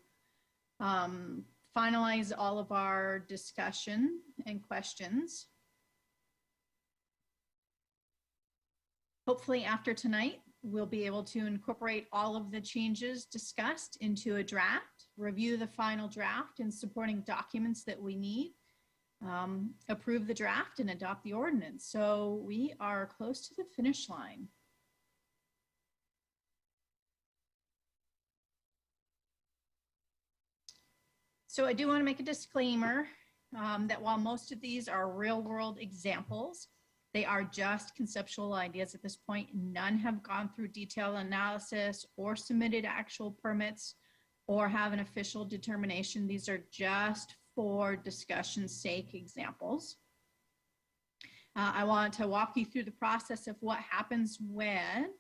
finalize all of our discussion and questions. Hopefully after tonight, we'll be able to incorporate all of the changes discussed into a draft, review the final draft and supporting documents that we need, approve the draft and adopt the ordinance. So we are close to the finish line. So I do want to make a disclaimer that while most of these are real world examples, they are just conceptual ideas at this point. None have gone through detailed analysis or submitted actual permits or have an official determination. These are just for discussion's sake examples. I want to walk you through the process of what happens when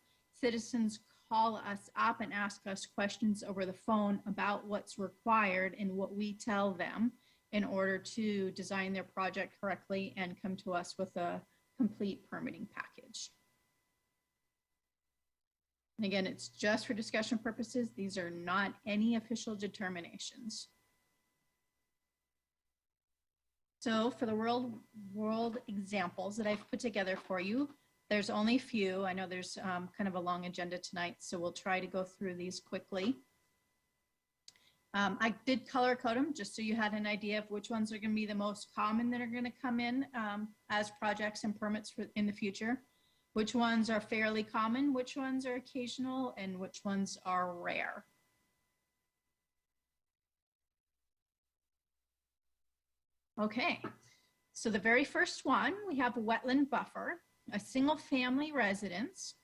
citizens call us up and ask us questions over the phone about what's required and what we tell them in order to design their project correctly and come to us with a complete permitting package. And again, it's just for discussion purposes. These are not any official determinations. So for the real world examples that I've put together for you, there's only a few. I know there's kind of a long agenda tonight, so we'll try to go through these quickly. I did color code them just so you had an idea of which ones are going to be the most common that are going to come in as projects and permits for in the future, which ones are fairly common, which ones are occasional, and which ones are rare. Okay, so the very first one, we have a wetland buffer, a single family residence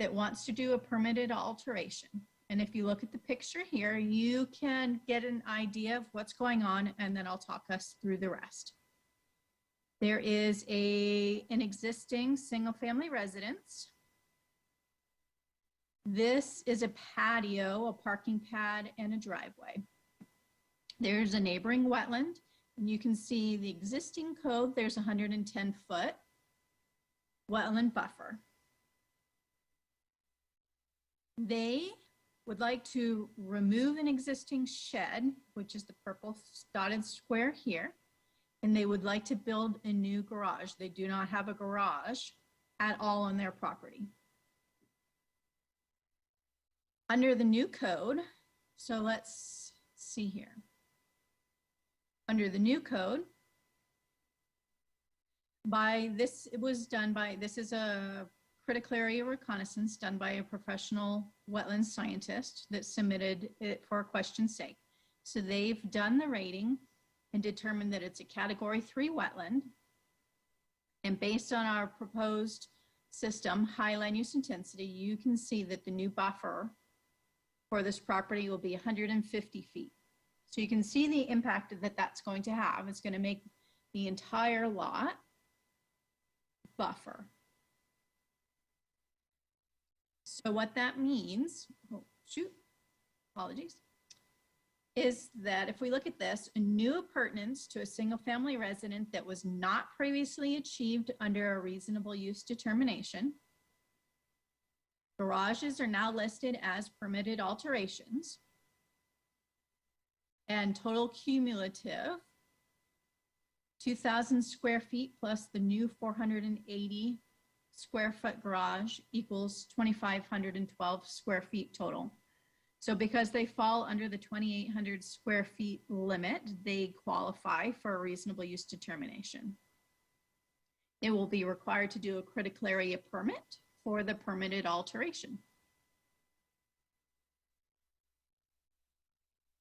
that wants to do a permitted alteration. And if you look at the picture here, you can get an idea of what's going on, and then I'll talk us through the rest. There is an existing single family residence. This is a patio, a parking pad, and a driveway. There's a neighboring wetland, and you can see the existing code, there's 110-foot wetland buffer. They would like to remove an existing shed, which is the purple dotted square here, and they would like to build a new garage. They do not have a garage at all on their property. Under the new code, so let's see here. Under the new code, this is a critical area reconnaissance done by a professional wetland scientist that submitted it for question's sake. So they've done the rating and determined that it's a category 3 wetland. And based on our proposed system, high land use intensity, you can see that the new buffer for this property will be 150 feet. So you can see the impact that that's going to have. It's going to make the entire lot buffer. So what that means, apologies, is that if we look at this, a new appurtenance to a single family resident that was not previously achieved under a reasonable use determination. Garages are now listed as permitted alterations. And total cumulative, 2,000 square feet plus the new 480 square foot garage equals 2,512 square feet total. So because they fall under the 2,800 square feet limit, they qualify for a reasonable use determination. They will be required to do a critical area permit for the permitted alteration.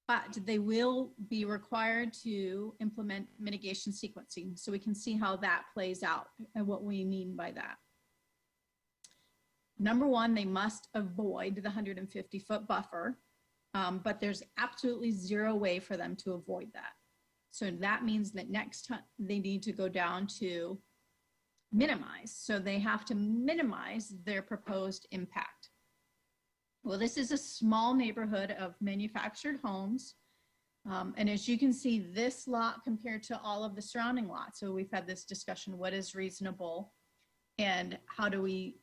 But they will be required to implement mitigation sequencing, so we can see how that plays out and what we mean by that. Number one, they must avoid the 150-foot buffer, but there's absolutely zero way for them to avoid that. So that means that next time they need to go down to minimize. So they have to minimize their proposed impact. Well, this is a small neighborhood of manufactured homes. And as you can see, this lot compared to all of the surrounding lots. So we've had this discussion, what is reasonable and how do we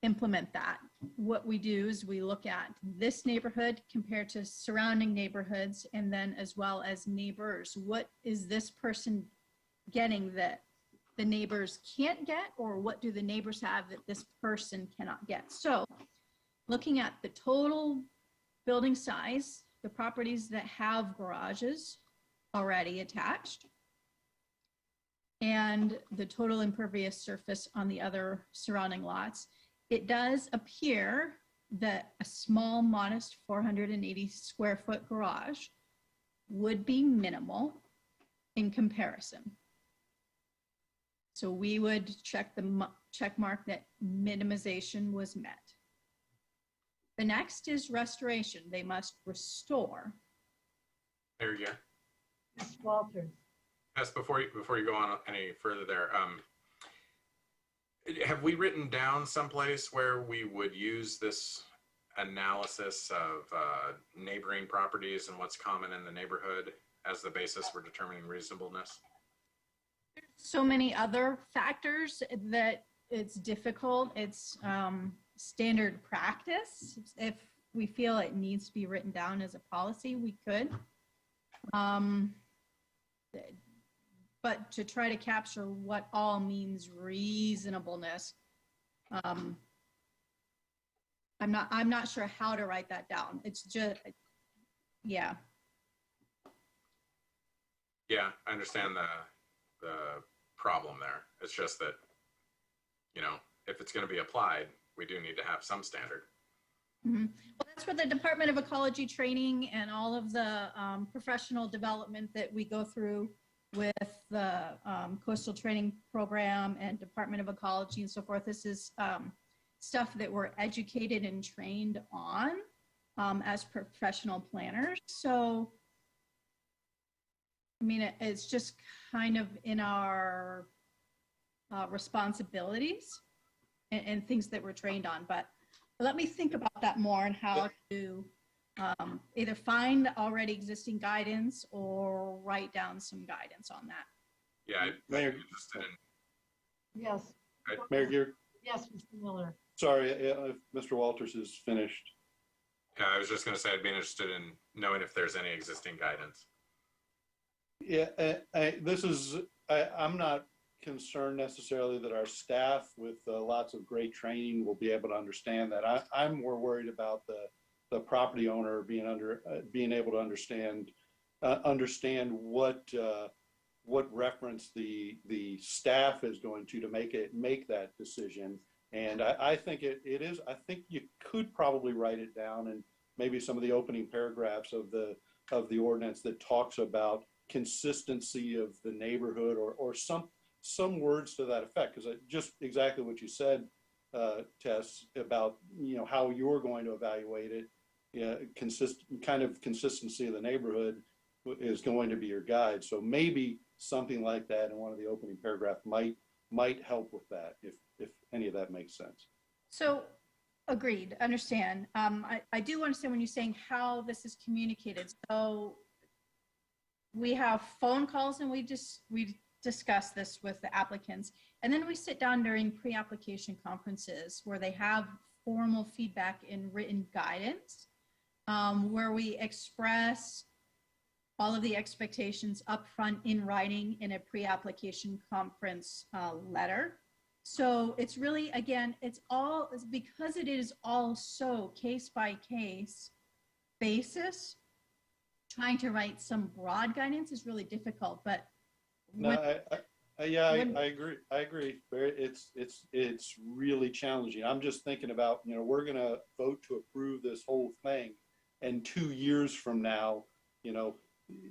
implement that? What we do is we look at this neighborhood compared to surrounding neighborhoods, and then as well as neighbors. What is this person getting that the neighbors can't get, or what do the neighbors have that this person cannot get? So looking at the total building size, the properties that have garages already attached, and the total impervious surface on the other surrounding lots, it does appear that a small, modest 480 square foot garage would be minimal in comparison. So we would check the check mark that minimization was met. The next is restoration. They must restore. There you go. Mr. Walters. Yes, before you go on any further there, have we written down someplace where we would use this analysis of neighboring properties and what's common in the neighborhood as the basis for determining reasonableness? So many other factors that it's difficult. It's standard practice. If we feel it needs to be written down as a policy, we could. But to try to capture what all means reasonableness, I'm not sure how to write that down. It's just, yeah. Yeah, I understand the problem there. It's just that, you know, if it's going to be applied, we do need to have some standard. Mm-hmm. Well, that's where the Department of Ecology training and all of the professional development that we go through with the coastal training program and Department of Ecology and so forth. This is stuff that we're educated and trained on as professional planners. So, I mean, it's just kind of in our responsibilities and things that we're trained on. But let me think about that more and how to either find already existing guidance or write down some guidance on that. Yeah, Mayor, interested in. Yes. Mayor Gear. Yes, Mr. Miller. Sorry, if Mr. Walters is finished. Yeah, I was just going to say I'd be interested in knowing if there's any existing guidance. Yeah, I'm not concerned necessarily that our staff with lots of great training will be able to understand that. I'm more worried about the property owner being able to understand what reference the staff is going to make that decision. And I think it is. I think you could probably write it down, and maybe some of the opening paragraphs of the ordinance that talks about consistency of the neighborhood, or some words to that effect. Because just exactly what you said, Tess, about how you're going to evaluate it. Yeah, consistency of the neighborhood is going to be your guide. So maybe something like that in one of the opening paragraphs might help with that, if any of that makes sense. So agreed, understand. I do understand when you're saying how this is communicated. So we have phone calls and we discuss this with the applicants. And then we sit down during pre-application conferences where they have formal feedback in written guidance, where we express all of the expectations up front in writing in a pre-application conference letter. So it's really, again, it's because it is all so case by case basis, trying to write some broad guidance is really difficult, but I agree. It's really challenging. I'm just thinking about, we're going to vote to approve this whole thing, and 2 years from now,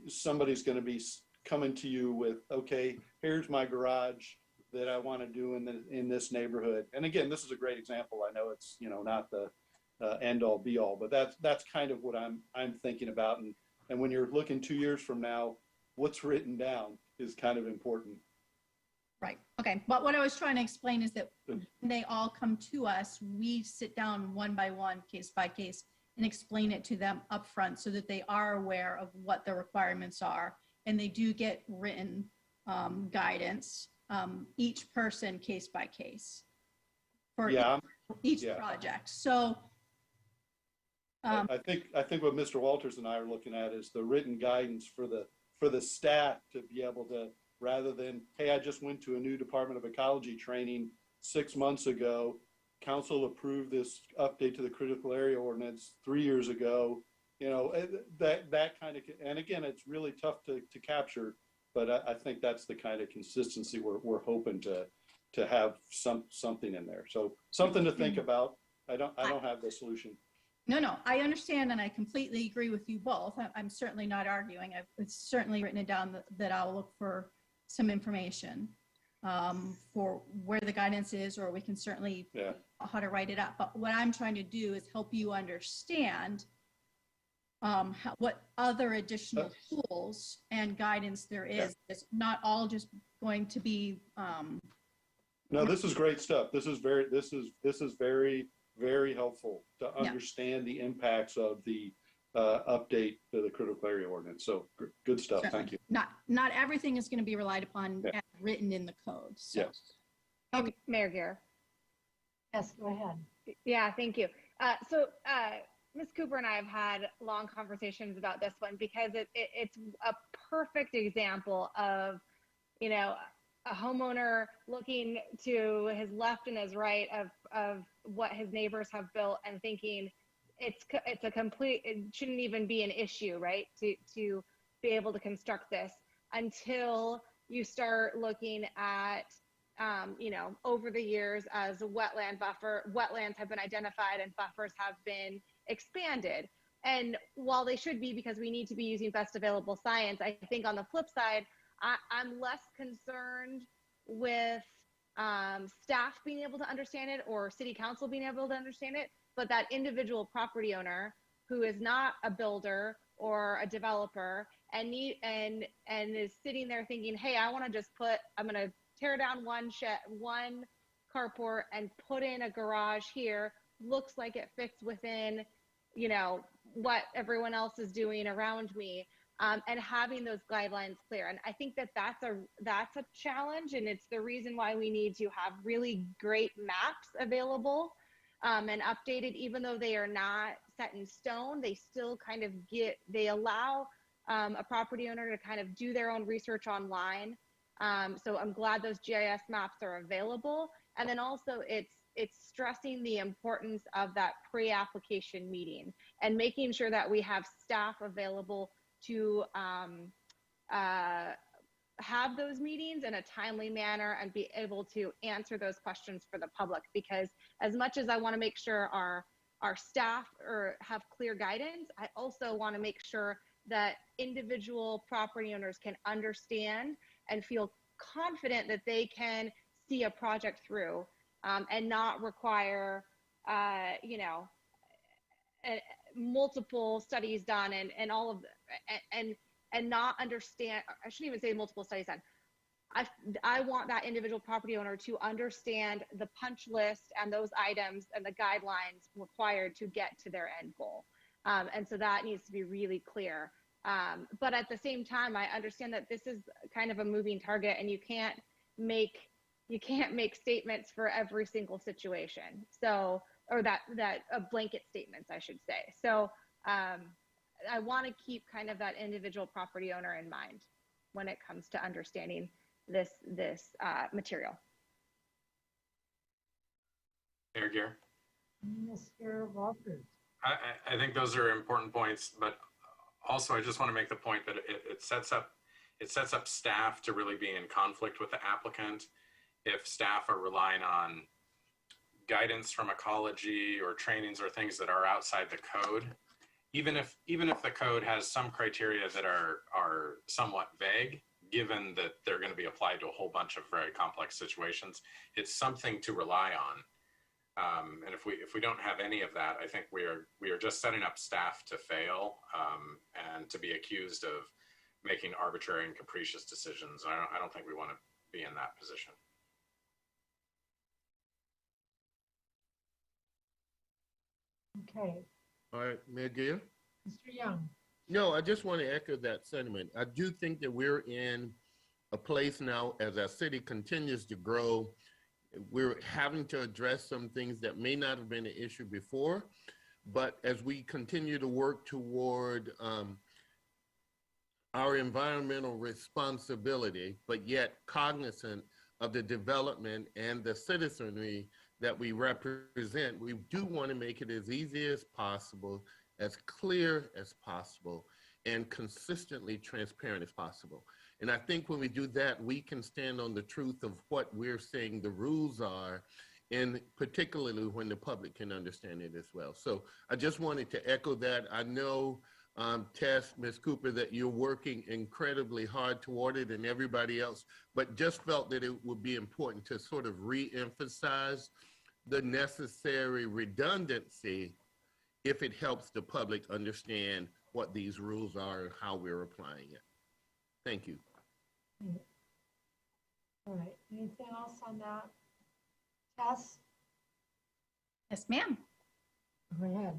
somebody's going to be coming to you with, okay, here's my garage that I want to do in this neighborhood. And again, this is a great example. I know it's not the end all be all, but that's kind of what I'm thinking about. And when you're looking 2 years from now, what's written down is kind of important. Right. Okay. But what I was trying to explain is that when they all come to us, we sit down one by one, case by case, and explain it to them up front so that they are aware of what the requirements are, and they do get written guidance, each person case by case for each project. So I think what Mr. Walters and I are looking at is the written guidance for the staff to be able rather than, hey, I just went to a new Department of Ecology training 6 months ago. Council approved this update to the critical area ordinance 3 years ago. You know, that kind of, and again, it's really tough to capture, but I think that's the kind of consistency we're hoping to have something in there. So something to think about. I don't have the solution. No, I understand, and I completely agree with you both. I'm certainly not arguing. I've certainly written it down that I'll look for some information for where the guidance is, or we can certainly how to write it up. But what I'm trying to do is help you understand what other additional tools and guidance there is. It's not all just going to be. No, this is great stuff. This is very, very helpful to understand the impacts of the update to the critical area ordinance. So good stuff. Certainly. Thank you. Not everything is going to be relied upon and written in the code. So. Yes. Okay, Mayor Gear. Yes, go ahead. Yeah, thank you. Ms. Cooper and I have had long conversations about this one because it's a perfect example of, you know, a homeowner looking to his left and his right of what his neighbors have built and thinking it shouldn't even be an issue, right? To be able to construct this until you start looking at, you know, over the years as wetlands have been identified and buffers have been expanded. And while they should be, because we need to be using best available science, I think on the flip side, I'm less concerned with staff being able to understand it or city council being able to understand it, but that individual property owner who is not a builder or a developer and is sitting there thinking, hey, I'm going to tear down one carport and put in a garage here. Looks like it fits within, you know, what everyone else is doing around me. And having those guidelines clear. And I think that's a challenge, and it's the reason why we need to have really great maps available and updated, even though they are not set in stone. They still kind of they allow a property owner to kind of do their own research online. So I'm glad those GIS maps are available. And then also it's stressing the importance of that pre-application meeting and making sure that we have staff available to have those meetings in a timely manner and be able to answer those questions for the public. Because as much as I want to make sure our staff have clear guidance, I also want to make sure that individual property owners can understand and feel confident that they can see a project through and not require, you know, multiple studies done and all of and not understand. I shouldn't even say multiple studies done. I want that individual property owner to understand the punch list and those items and the guidelines required to get to their end goal. And so that needs to be really clear. But at the same time, I understand that this is kind of a moving target, and you can't make statements for every single situation. So, or that blanket statements, I should say. So I want to keep kind of that individual property owner in mind when it comes to understanding this material. Mayor Gear? Mr. Walters. I think those are important points, but also I just want to make the point that it sets up staff to really be in conflict with the applicant if staff are relying on guidance from ecology or trainings or things that are outside the code. Even if the code has some criteria that are somewhat vague, given that they're going to be applied to a whole bunch of very complex situations, it's something to rely on. And if we don't have any of that, I think we are just setting up staff to fail and to be accused of making arbitrary and capricious decisions. I don't think we want to be in that position. Okay. All right, Mayor Gill? Mr. Young. No, I just want to echo that sentiment. I do think that we're in a place now as our city continues to grow. We're having to address some things that may not have been an issue before, but as we continue to work toward our environmental responsibility, but yet cognizant of the development and the citizenry that we represent, we do want to make it as easy as possible, as clear as possible, and consistently transparent as possible. And I think when we do that, we can stand on the truth of what we're saying the rules are, and particularly when the public can understand it as well. So I just wanted to echo that. I know, Tess, Ms. Cooper, that you're working incredibly hard toward it, and everybody else, but just felt that it would be important to sort of re-emphasize the necessary redundancy if it helps the public understand what these rules are and how we're applying it. Thank you. All right, anything else on that? Tess? Yes, ma'am. Go ahead.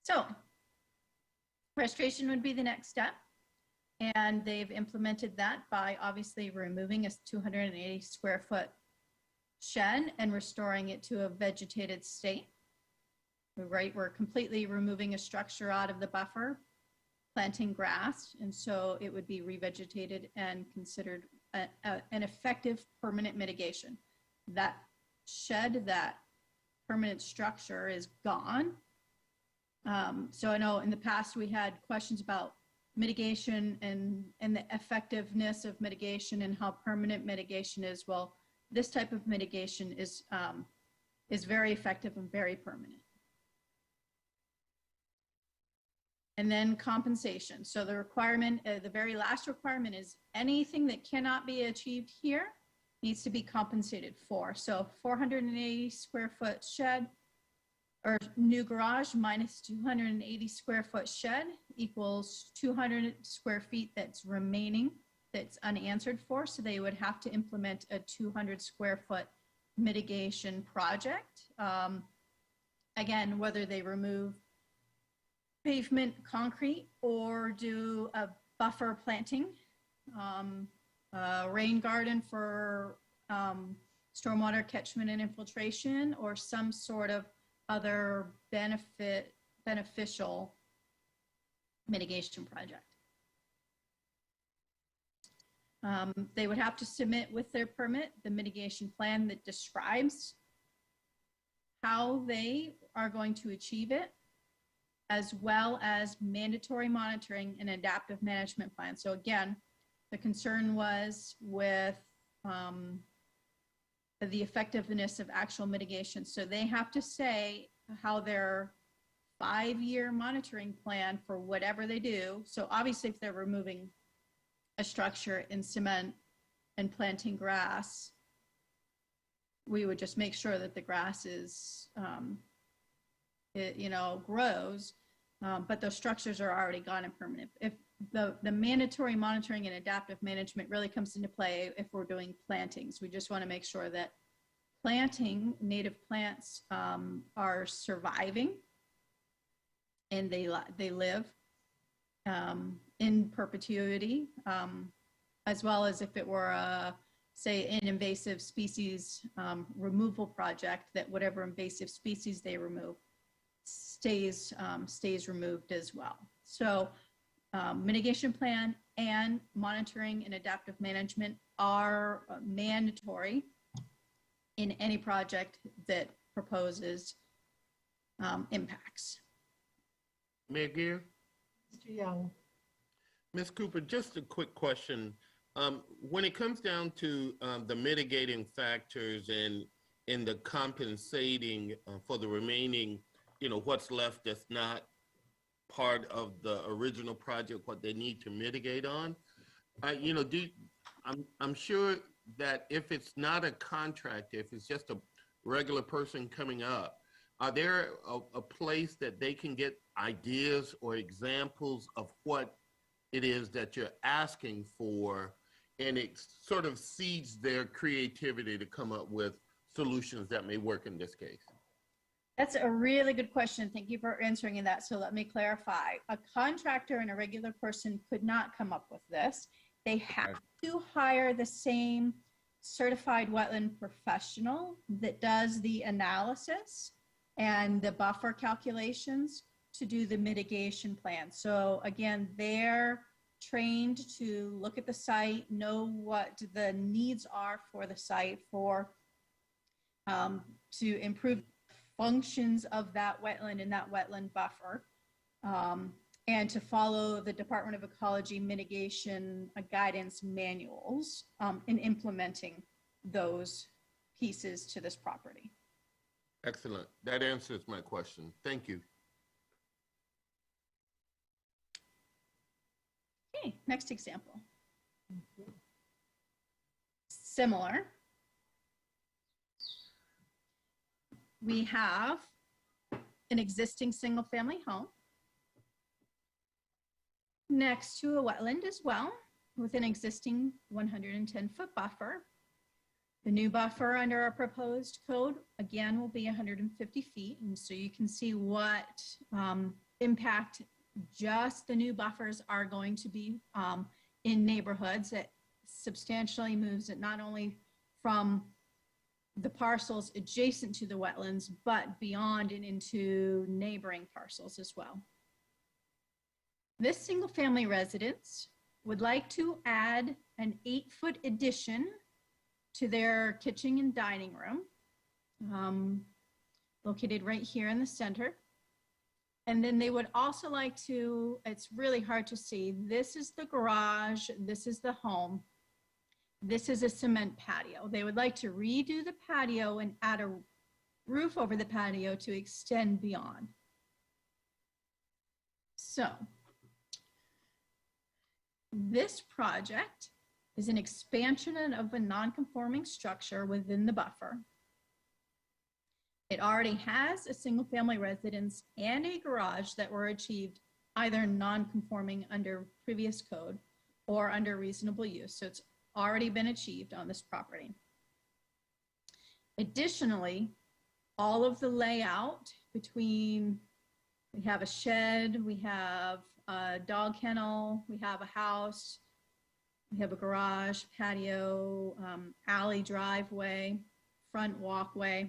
So registration would be the next step. And they've implemented that by obviously removing a 280 square foot shed and restoring it to a vegetated state. Right, we're completely removing a structure out of the buffer, planting grass, and so it would be revegetated and considered an effective permanent mitigation. That shed, that permanent structure is gone. So I know in the past we had questions about mitigation and the effectiveness of mitigation and how permanent mitigation is. Well, this type of mitigation is very effective and very permanent. And then compensation. So the requirement, the very last requirement is anything that cannot be achieved here needs to be compensated for. So 480 square foot shed or new garage minus 280 square foot shed equals 200 square feet that's remaining, that's unanswered for. So they would have to implement a 200 square foot mitigation project. Again, whether they remove pavement, concrete, or do a buffer planting, rain garden for stormwater catchment and infiltration, or some sort of other beneficial mitigation project. They would have to submit with their permit the mitigation plan that describes how they are going to achieve it, as well as mandatory monitoring and adaptive management plan. So again, the concern was with the effectiveness of actual mitigation. So they have to say how their 5-year monitoring plan for whatever they do. So obviously if they're removing a structure in cement and planting grass, we would just make sure that the grass is, grows. But those structures are already gone and permanent. If the mandatory monitoring and adaptive management really comes into play if we're doing plantings, we just want to make sure that planting native plants are surviving and they live in perpetuity, as well as if it were say an invasive species removal project, that whatever invasive species they remove stays removed as well. So mitigation plan and monitoring and adaptive management are mandatory in any project that proposes impacts. Mayor Gear? Mr. Young. Ms. Cooper, just a quick question. When it comes down to the mitigating factors and the compensating for the remaining, what's left that's not part of the original project, what they need to mitigate on, I'm sure that if it's not a contractor, if it's just a regular person coming up, are there a place that they can get ideas or examples of what it is that you're asking for, and it sort of seeds their creativity to come up with solutions that may work in this case? That's a really good question. Thank you for answering that. So let me clarify. A contractor and a regular person could not come up with this. They have to hire the same certified wetland professional that does the analysis and the buffer calculations to do the mitigation plan. So again, they're trained to look at the site, know what the needs are for the site for to improve functions of that wetland and that wetland buffer, and to follow the Department of Ecology mitigation guidance manuals in implementing those pieces to this property. Excellent. That answers my question. Thank you. Okay, next example. Similar. We have an existing single-family home next to a wetland as well, with an existing 110-foot buffer. The new buffer under our proposed code, again, will be 150 feet. And so you can see what impact just the new buffers are going to be in neighborhoods. It substantially moves it not only from the parcels adjacent to the wetlands, but beyond and into neighboring parcels as well. This single family residence would like to add an 8-foot addition to their kitchen and dining room, located right here in the center. And then they would also like to, it's really hard to see, this is the garage, this is the home, this is a cement patio. They would like to redo the patio and add a roof over the patio to extend beyond. So this project is an expansion of a non-conforming structure within the buffer. It already has a single-family residence and a garage that were achieved either non-conforming under previous code or under reasonable use. So it's already been achieved on this property. Additionally, all of the layout between, we have a shed, we have a dog kennel, we have a house, we have a garage, patio, alley, driveway, front walkway.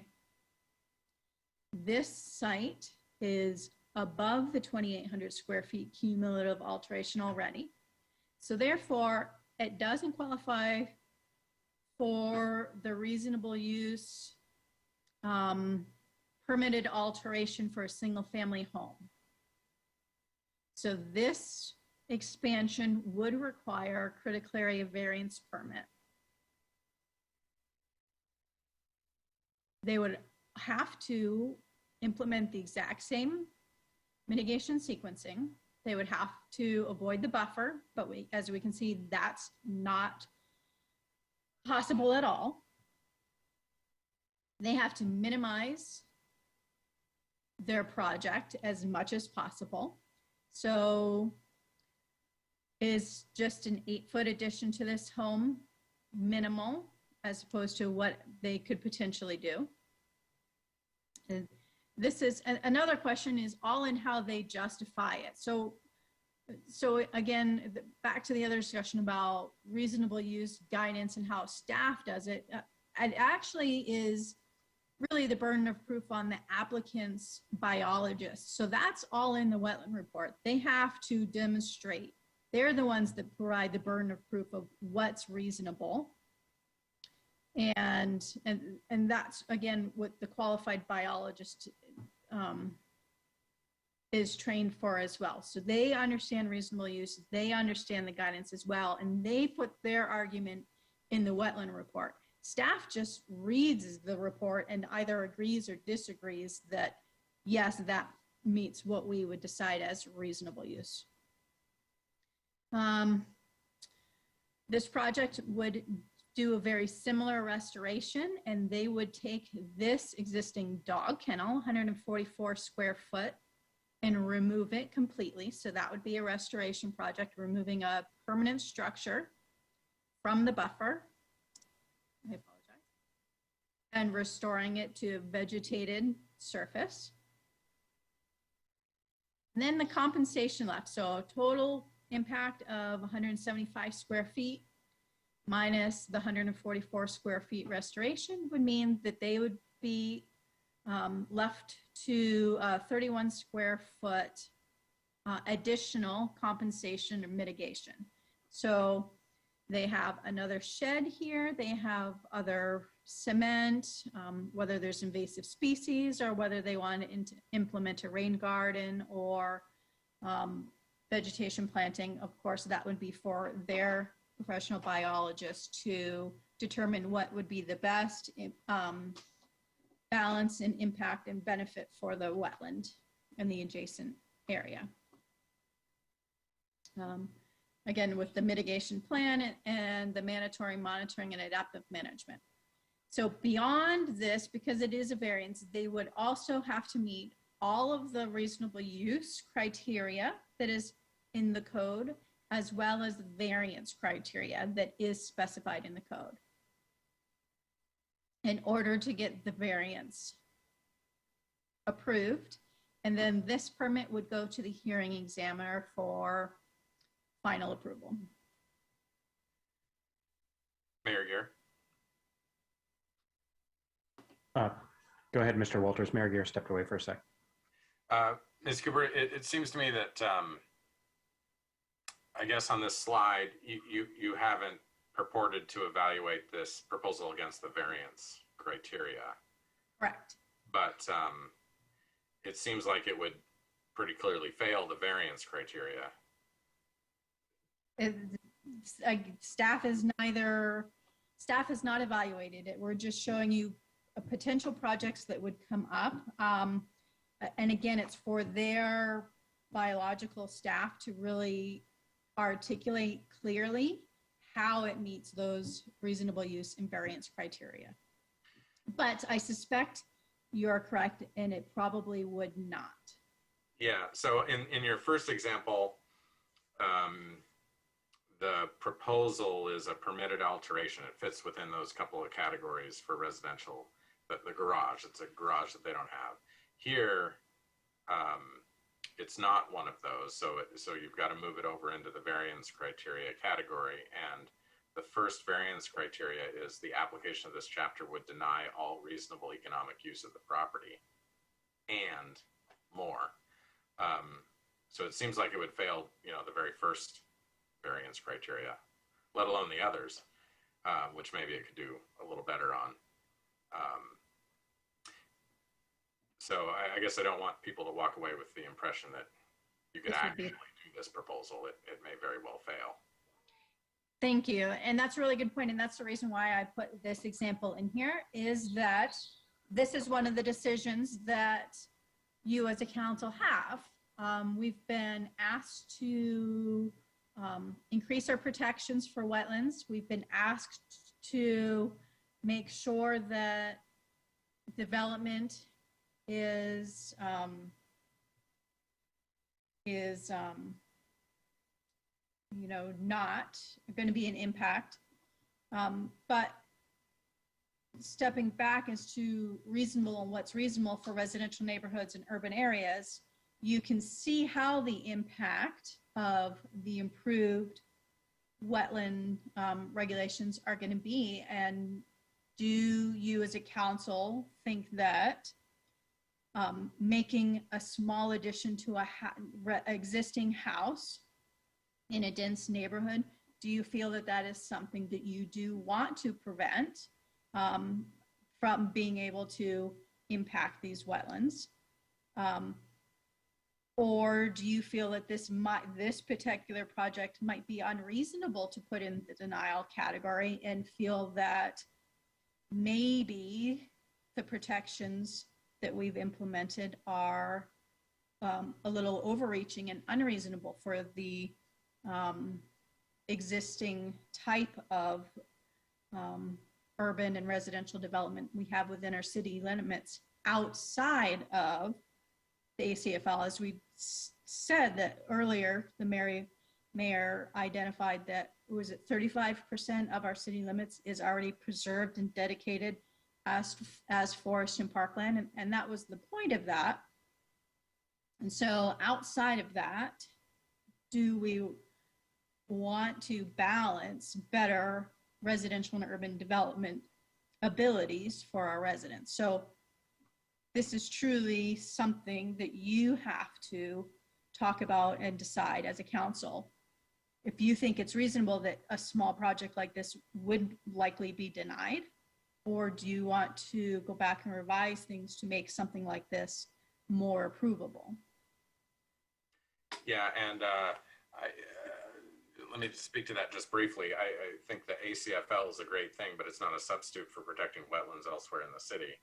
This site is above the 2,800 square feet cumulative alteration already. So therefore, it doesn't qualify for the reasonable use permitted alteration for a single family home. So this expansion would require a critical area variance permit. They would have to implement the exact same mitigation sequencing. They would have to avoid the buffer, but as we can see, that's not possible at all. They have to minimize their project as much as possible. So is just an 8-foot addition to this home minimal as opposed to what they could potentially do? And this is another question, is all in how they justify it. So again, back to the other discussion about reasonable use guidance and how staff does it. It actually is really the burden of proof on the applicant's biologists. So that's all in the wetland report. They have to demonstrate. They're the ones that provide the burden of proof of what's reasonable. And that's, again, what the qualified biologist is trained for as well. So they understand reasonable use, they understand the guidance as well, and they put their argument in the wetland report. Staff just reads the report and either agrees or disagrees that, yes, that meets what we would decide as reasonable use. This project would do a very similar restoration, and they would take this existing dog kennel, 144 square foot, and remove it completely. So that would be a restoration project, removing a permanent structure from the buffer. I apologize. And restoring it to a vegetated surface. And then the compensation left. So a total impact of 175 square feet minus the 144 square feet restoration would mean that they would be left to 31 square foot additional compensation or mitigation. So they have another shed here. They have other cement, whether there's invasive species or whether they want to implement a rain garden or vegetation planting. Of course, that would be for their professional biologist to determine what would be the best balance and impact and benefit for the wetland and the adjacent area. Again, with the mitigation plan and the mandatory monitoring and adaptive management. So beyond this, because it is a variance, they would also have to meet all of the reasonable use criteria that is in the code, as well as variance criteria that is specified in the code in order to get the variance approved. And then this permit would go to the hearing examiner for final approval. Mayor Gear. Go ahead, Mr. Walters. Mayor Gear stepped away for a sec. Ms. Cooper, it seems to me that I guess on this slide, you haven't purported to evaluate this proposal against the variance criteria. Correct. But it seems like it would pretty clearly fail the variance criteria. Staff has not evaluated it. We're just showing you potential projects that would come up. And again, it's for their biological staff to really articulate clearly how it meets those reasonable use and variance criteria. But I suspect you're correct, and it probably would not. Yeah, so in your first example, the proposal is a permitted alteration. It fits within those couple of categories for residential, the garage. It's a garage that they don't have. Here, it's not one of those, so you've got to move it over into the variance criteria category. And the first variance criteria is the application of this chapter would deny all reasonable economic use of the property and more. So it seems like it would fail, the very first variance criteria, let alone the others, which maybe it could do a little better on. So I guess I don't want people to walk away with the impression that you could actually do this proposal. It may very well fail. Thank you. And that's a really good point. And that's the reason why I put this example in here, is that this is one of the decisions that you as a council have. We've been asked to increase our protections for wetlands. We've been asked to make sure that development is not going to be an impact. But stepping back as to reasonable and what's reasonable for residential neighborhoods and urban areas, you can see how the impact of the improved wetland regulations are going to be. And do you as a council think that making a small addition to a existing house in a dense neighborhood, do you feel that that is something that you do want to prevent from being able to impact these wetlands? Or do you feel that this particular project might be unreasonable to put in the denial category and feel that maybe the protections that we've implemented are a little overreaching and unreasonable for the existing type of urban and residential development we have within our city limits outside of the ACFL? As we said that earlier, the mayor identified that, was it 35% of our city limits is already preserved and dedicated as forest and parkland, and that was the point of that. And so outside of that, do we want to balance better residential and urban development abilities for our residents? So this is truly something that you have to talk about and decide as a council. If you think it's reasonable that a small project like this would likely be denied, or do you want to go back and revise things to make something like this more approvable? Yeah, and let me speak to that just briefly. I think the ACFL is a great thing, but it's not a substitute for protecting wetlands elsewhere in the city.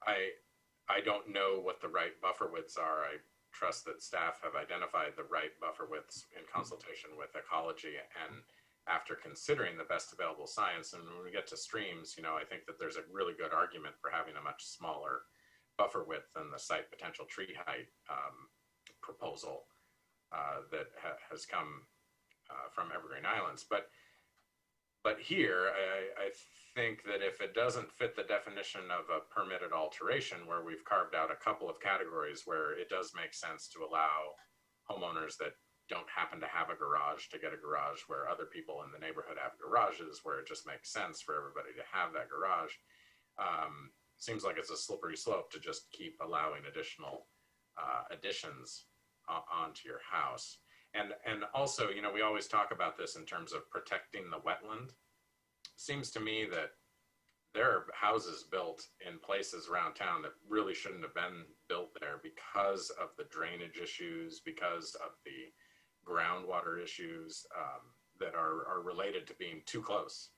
I don't know what the right buffer widths are. I trust that staff have identified the right buffer widths in consultation with ecology and after considering the best available science. And when we get to streams, you know, I think that there's a really good argument for having a much smaller buffer width than the site potential tree height proposal that has come from Evergreen Islands. But here, I think that if it doesn't fit the definition of a permitted alteration, where we've carved out a couple of categories where it does make sense to allow homeowners that don't happen to have a garage to get a garage, where other people in the neighborhood have garages, where it just makes sense for everybody to have that garage, seems like it's a slippery slope to just keep allowing additional additions onto your house. And also, you know, we always talk about this in terms of protecting the wetland. Seems to me that there are houses built in places around town that really shouldn't have been built there because of the drainage issues, because of the groundwater issues that are related to being too close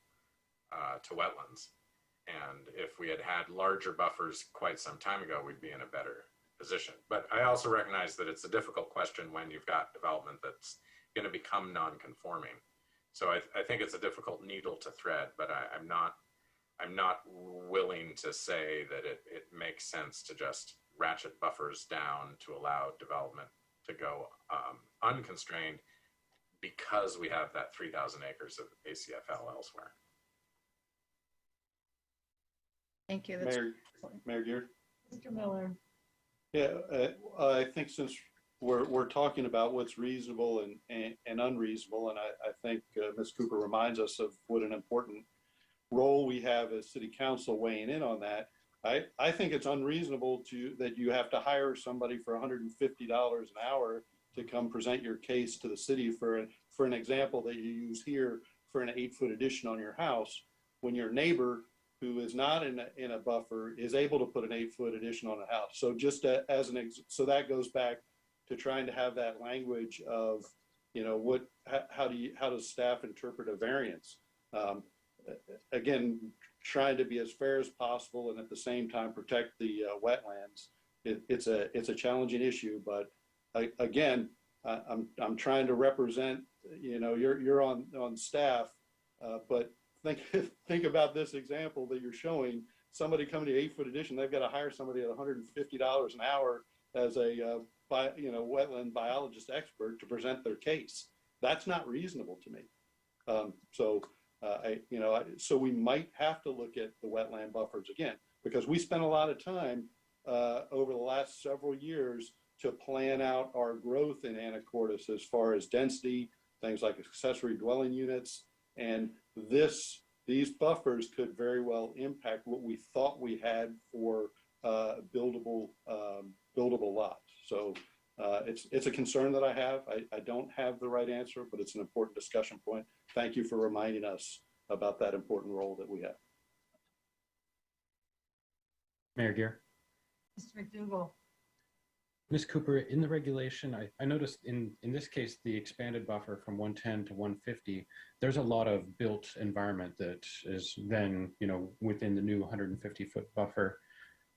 to wetlands. And if we had had larger buffers quite some time ago, we'd be in a better position. But I also recognize that it's a difficult question when you've got development that's going to become non-conforming. So I think it's a difficult needle to thread, but I'm not willing to say that it makes sense to just ratchet buffers down to allow development to go unconstrained because we have that 3,000 acres of ACFL elsewhere. Thank you. Mayor Gear. Mr. Miller. Yeah, I think since we're talking about what's reasonable and unreasonable, and I think Ms. Cooper reminds us of what an important role we have as city council weighing in on that. I think it's unreasonable that you have to hire somebody for $150 an hour to come present your case to the city for an example that you use here for an 8-foot addition on your house, when your neighbor who is not in a buffer is able to put an 8-foot addition on a house. So just so that goes back to trying to have that language of, you know, how does staff interpret a variance? Again, trying to be as fair as possible and at the same time protect the wetlands. It's a challenging issue, but again, I'm trying to represent, you know, you're on staff, but think about this example that you're showing. Somebody coming to 8-foot addition, they've got to hire somebody at $150 an hour as a wetland biologist expert to present their case. That's not reasonable to me. So we might have to look at the wetland buffers again, because we spent a lot of time over the last several years to plan out our growth in Anacortes as far as density, things like accessory dwelling units, and these buffers could very well impact what we thought we had for buildable lots. So it's a concern that I have. I don't have the right answer, but it's an important discussion point. Thank you for reminding us about that important role that we have. Mayor Gear. Mr. McDougall. Ms. Cooper, in the regulation, I noticed in this case, the expanded buffer from 110 to 150, there's a lot of built environment that is then, you know, within the new 150-foot buffer.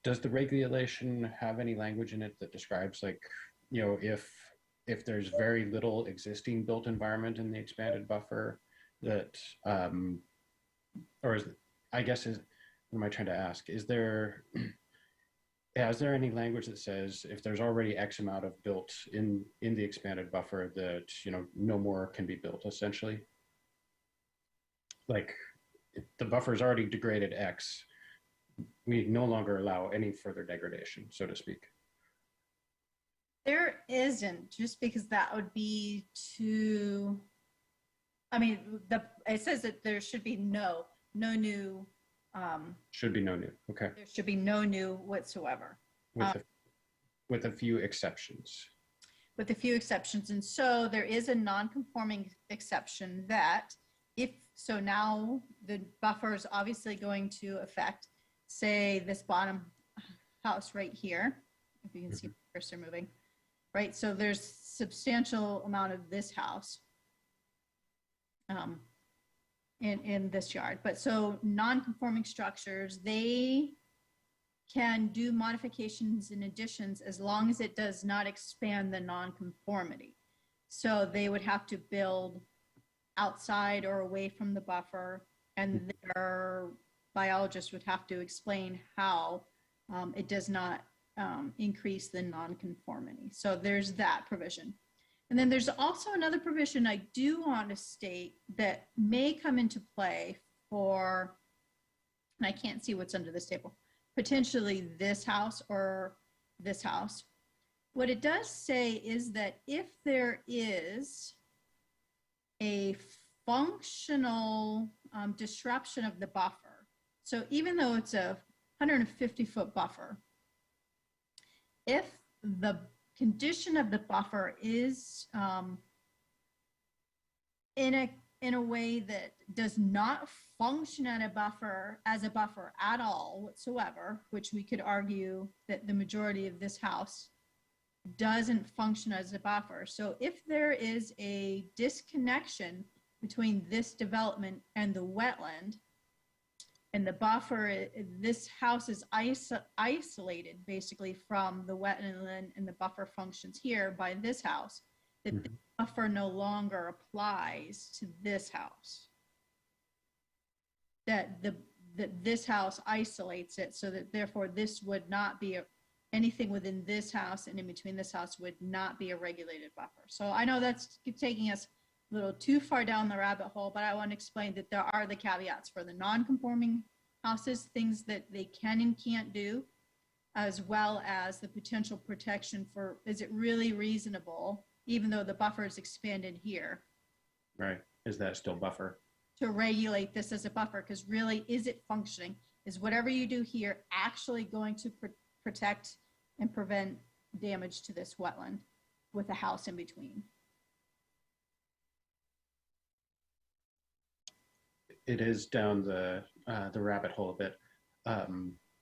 Does the regulation have any language in it that describes, like, you know, if there's very little existing built environment in the expanded buffer that, or is, I guess, what am I trying to ask? Is there any language that says if there's already X amount of built in the expanded buffer that, you know, no more can be built, essentially? Like, if the buffer is already degraded X, we no longer allow any further degradation, so to speak. There isn't, just because that would be too, I mean, it says that there should be no new Should be no new. Okay. There should be no new whatsoever. With a few exceptions. With a few exceptions. And so there is a non-conforming exception that so now the buffer is obviously going to affect, say, this bottom house right here, if you can see the cursor moving, right? So there's substantial amount of this house in this yard. But so non-conforming structures, they can do modifications and additions as long as it does not expand the non-conformity. So they would have to build outside or away from the buffer, and their biologist would have to explain how it does not increase the non-conformity. So there's that provision. And then there's also another provision I do want to state that may come into play for, and I can't see what's under this table, potentially this house or this house. What it does say is that if there is a functional disruption of the buffer, so even though it's a 150-foot buffer, if the condition of the buffer is in a way that does not function as a buffer at all whatsoever, which we could argue that the majority of this house doesn't function as a buffer. So if there is a disconnection between this development and the wetland, and the buffer, this house is isolated basically from the wetland, and the buffer functions here by this house, that the buffer no longer applies to this house. That this house isolates it, so that therefore this would not be anything within this house and in between this house would not be a regulated buffer. So I know that's taking us a little too far down the rabbit hole, but I want to explain that there are the caveats for the non-conforming houses, things that they can and can't do, as well as the potential protection for, is it really reasonable, even though the buffer is expanded here? Right. Is that still buffer? To regulate this as a buffer, because really, is it functioning? Is whatever you do here actually going to protect and prevent damage to this wetland with a house in between? It is down the rabbit hole a bit.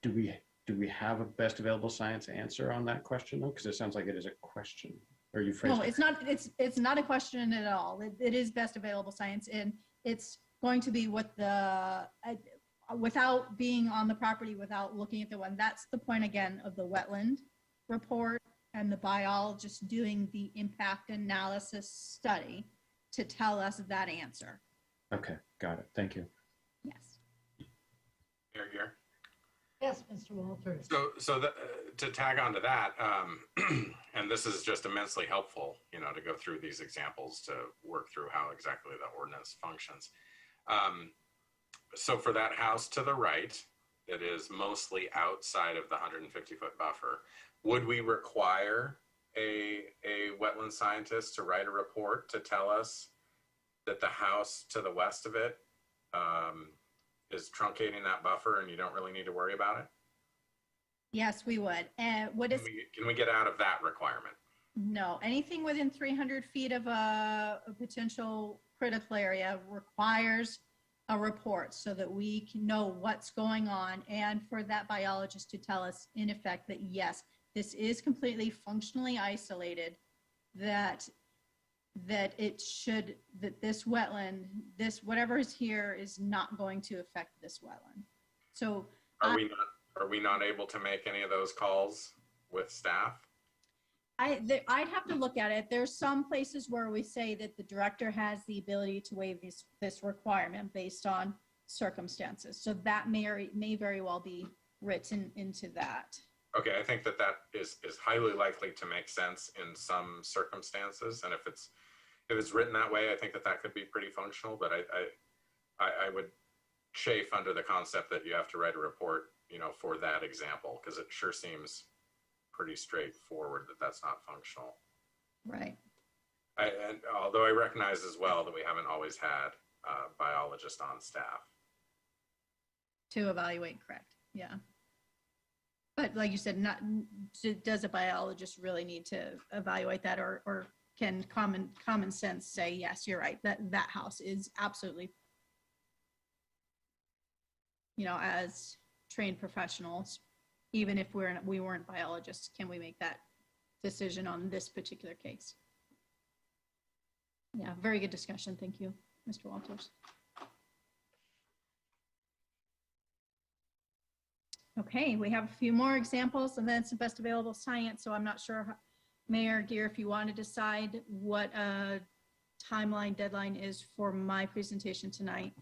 Do we have a best available science answer on that question though? Because it sounds like it is a question. Or you phrased No, it's not. It's not a question at all. It is best available science, and it's going to be what the without being on the property, without looking at the one. That's the point again of the wetland report and the biologist doing the impact analysis study to tell us that answer. Okay, got it. Thank you. Yes. Here. Yes, Mr. Walters. So to tag on to that, and this is just immensely helpful, to go through these examples to work through how exactly the ordinance functions. So for that house to the right, that is mostly outside of the 150-foot buffer, would we require a wetland scientist to write a report to tell us that the house to the west of it is truncating that buffer and you don't really need to worry about it? Yes, we would. And can we get out of that requirement? No, anything within 300 feet of a potential critical area requires a report so that we can know what's going on, and for that biologist to tell us in effect that yes, this is completely functionally isolated, that this wetland, whatever is here is not going to affect this wetland. So are we not able to make any of those calls with staff? I'd have to look at it. There's some places where we say that the director has the ability to waive this requirement based on circumstances. So that may very well be written into that. Okay, I think that is highly likely to make sense in some circumstances, and if it's written that way, I think that could be pretty functional. But I would chafe under the concept that you have to write a report, for that example, because it sure seems pretty straightforward that that's not functional. Right. And although I recognize as well that we haven't always had biologists on staff. To evaluate, correct, yeah. But like you said, does a biologist really need to evaluate that, or can common sense say, yes, you're right, that house is absolutely, as trained professionals, even if we weren't biologists, can we make that decision on this particular case? Yeah, very good discussion. Thank you, Mr. Walters. Okay, we have a few more examples, and then it's the best available science. So I'm not sure, Mayor Gear, if you want to decide what a timeline deadline is for my presentation tonight.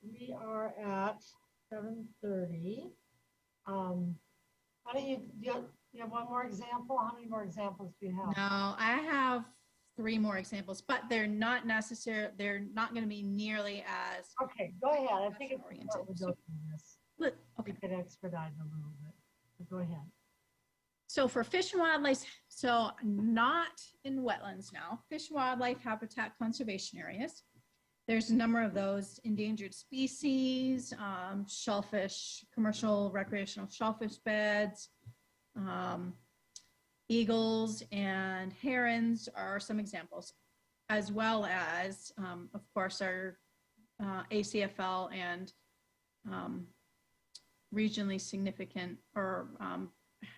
We are at 7:30. How do you have one more example? How many more examples do you have? No, I have 3 more examples, but they're not necessary. They're not going to be nearly as okay. Go ahead. I think it's oriented. we go through this. Okay. We could expedite a little bit. But go ahead. So for fish and wildlife, so not in wetlands now, fish and wildlife habitat conservation areas. There's a number of those: endangered species, shellfish, commercial recreational shellfish beds, eagles and herons are some examples, as well as, of course, our ACFL and regionally significant or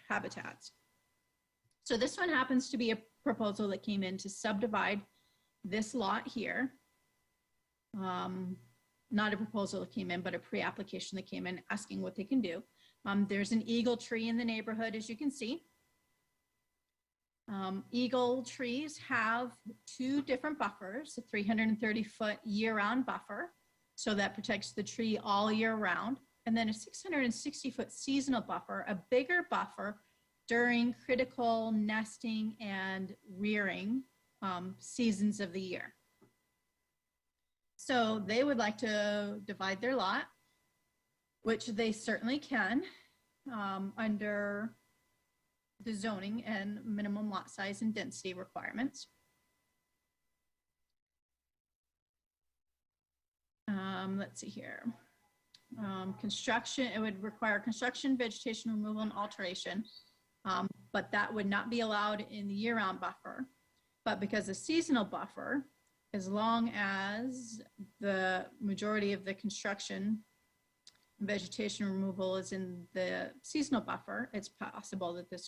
habitats. So this one happens to be a proposal that came in to subdivide this lot here. Not a proposal that came in, but a pre-application that came in asking what they can do. There's an eagle tree in the neighborhood, as you can see. Eagle trees have 2 different buffers, a 330-foot year-round buffer, so that protects the tree all year round, and then a 660-foot seasonal buffer, a bigger buffer during critical nesting and rearing seasons of the year. So they would like to divide their lot, which they certainly can under the zoning and minimum lot size and density requirements. Let's see here. Construction, it would require construction, vegetation removal, and alteration, but that would not be allowed in the year-round buffer. But because the seasonal buffer, as long as the majority of the construction vegetation removal is in the seasonal buffer, it's possible that this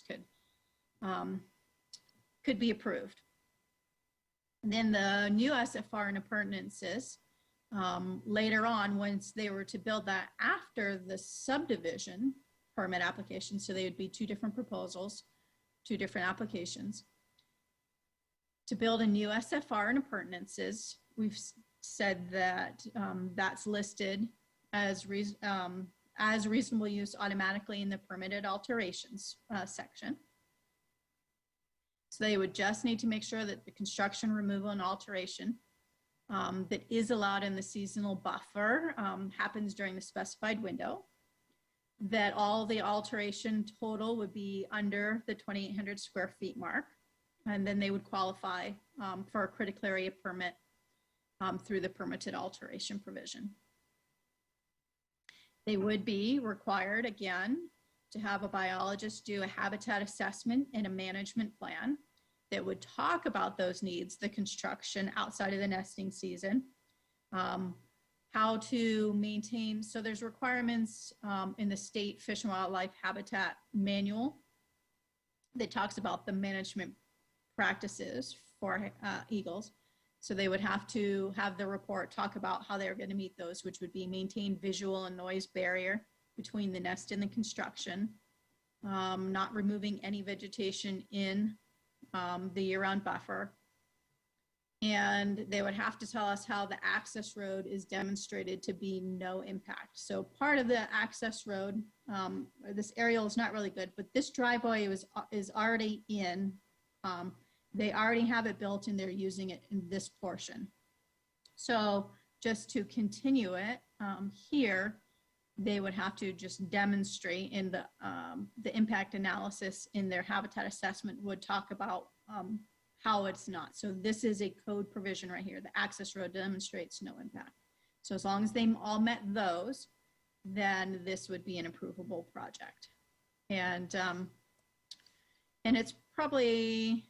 could be approved. And then the new SFR and appurtenances, later on, once they were to build that after the subdivision permit application, so they would be 2 different proposals, 2 different applications. To build a new SFR and appurtenances, we've said that that's listed as reasonable use automatically in the permitted alterations section. So they would just need to make sure that the construction, removal, and alteration that is allowed in the seasonal buffer happens during the specified window, that all the alteration total would be under the 2,800 square feet mark, and then they would qualify for a critical area permit through the permitted alteration provision. They would be required, again, to have a biologist do a habitat assessment and a management plan that would talk about those needs, the construction outside of the nesting season, how to maintain, so there's requirements in the state Fish and Wildlife Habitat Manual that talks about the management practices for eagles. So they would have to have the report talk about how they're going to meet those, which would be maintain visual and noise barrier between the nest and the construction, not removing any vegetation in the year-round buffer. And they would have to tell us how the access road is demonstrated to be no impact. So part of the access road, this aerial is not really good, but this driveway is already in. They already have it built and they're using it in this portion. So just to continue it here, they would have to just demonstrate in the impact analysis in their habitat assessment would talk about how it's not. So this is a code provision right here. The access road demonstrates no impact. So as long as they all met those, then this would be an approvable project. And it's probably,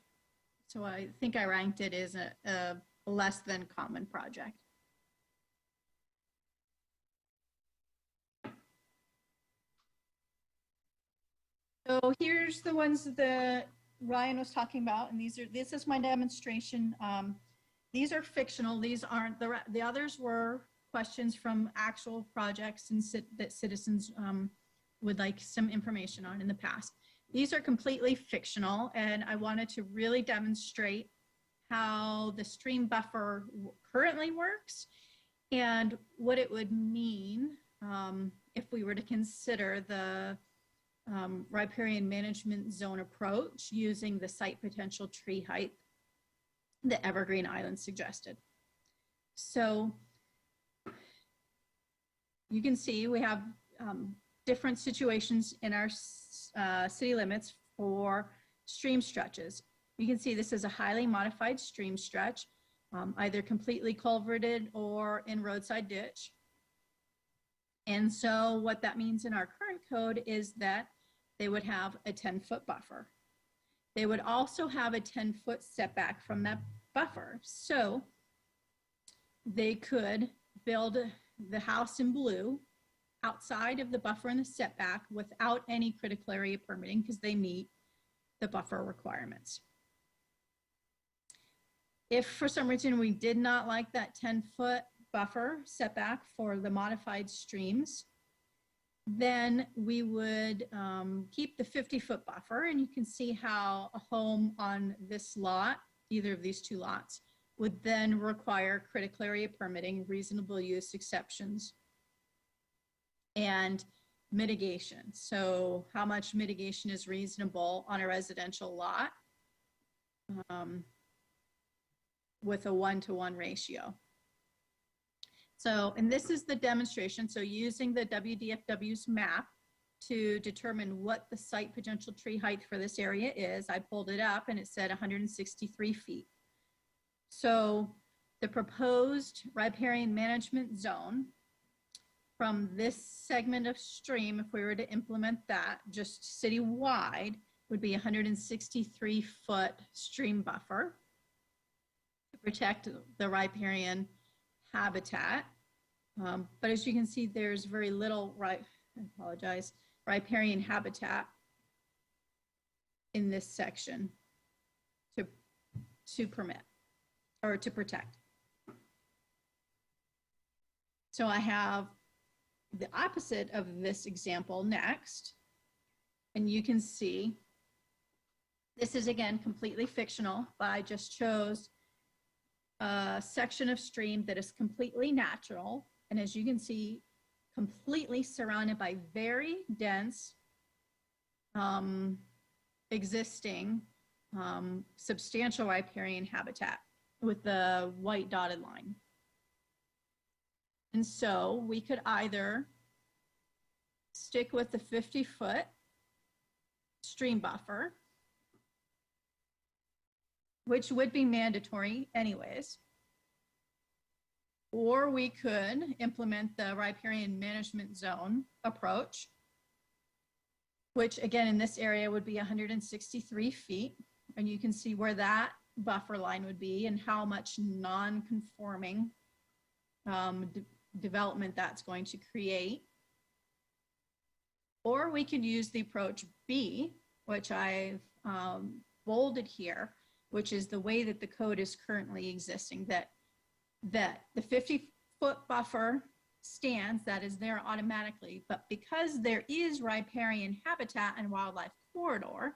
so I think I ranked it as a less than common project. So here's the ones that Ryan was talking about, and this is my demonstration. These are fictional. These aren't, the others were questions from actual projects and that citizens would like some information on in the past. These are completely fictional, and I wanted to really demonstrate how the stream buffer currently works and what it would mean if we were to consider the riparian management zone approach using the site potential tree height that Evergreen Island suggested. So you can see we have different situations in our city limits for stream stretches. You can see this is a highly modified stream stretch, either completely culverted or in roadside ditch. And so what that means in our current code is that they would have a 10-foot buffer. They would also have a 10-foot setback from that buffer. So they could build the house in blue outside of the buffer and the setback without any critical area permitting because they meet the buffer requirements. If for some reason we did not like that 10-foot buffer setback for the modified streams, then we would keep the 50-foot buffer, and you can see how a home on this lot, either of these two lots, would then require critical area permitting, reasonable use exceptions, and mitigation. So how much mitigation is reasonable on a residential lot with a 1-to-1 ratio. So, and this is the demonstration. So using the WDFW's map to determine what the site potential tree height for this area is, I pulled it up and it said 163 feet. So the proposed riparian management zone from this segment of stream, if we were to implement that just citywide, would be 163-foot stream buffer to protect the riparian habitat. But as you can see, there's very little riparian habitat in this section to permit or to protect. So I have the opposite of this example next, and you can see this is again completely fictional, but I just chose a section of stream that is completely natural, and as you can see, completely surrounded by very dense existing substantial riparian habitat with the white dotted line. And so we could either stick with the 50-foot stream buffer, which would be mandatory anyways, or we could implement the riparian management zone approach, which again in this area would be 163 feet. And you can see where that buffer line would be and how much non-conforming development that's going to create. Or we could use the approach B, which I've bolded here, which is the way that the code is currently existing, that the 50-foot buffer stands, that is there automatically, but because there is riparian habitat and wildlife corridor,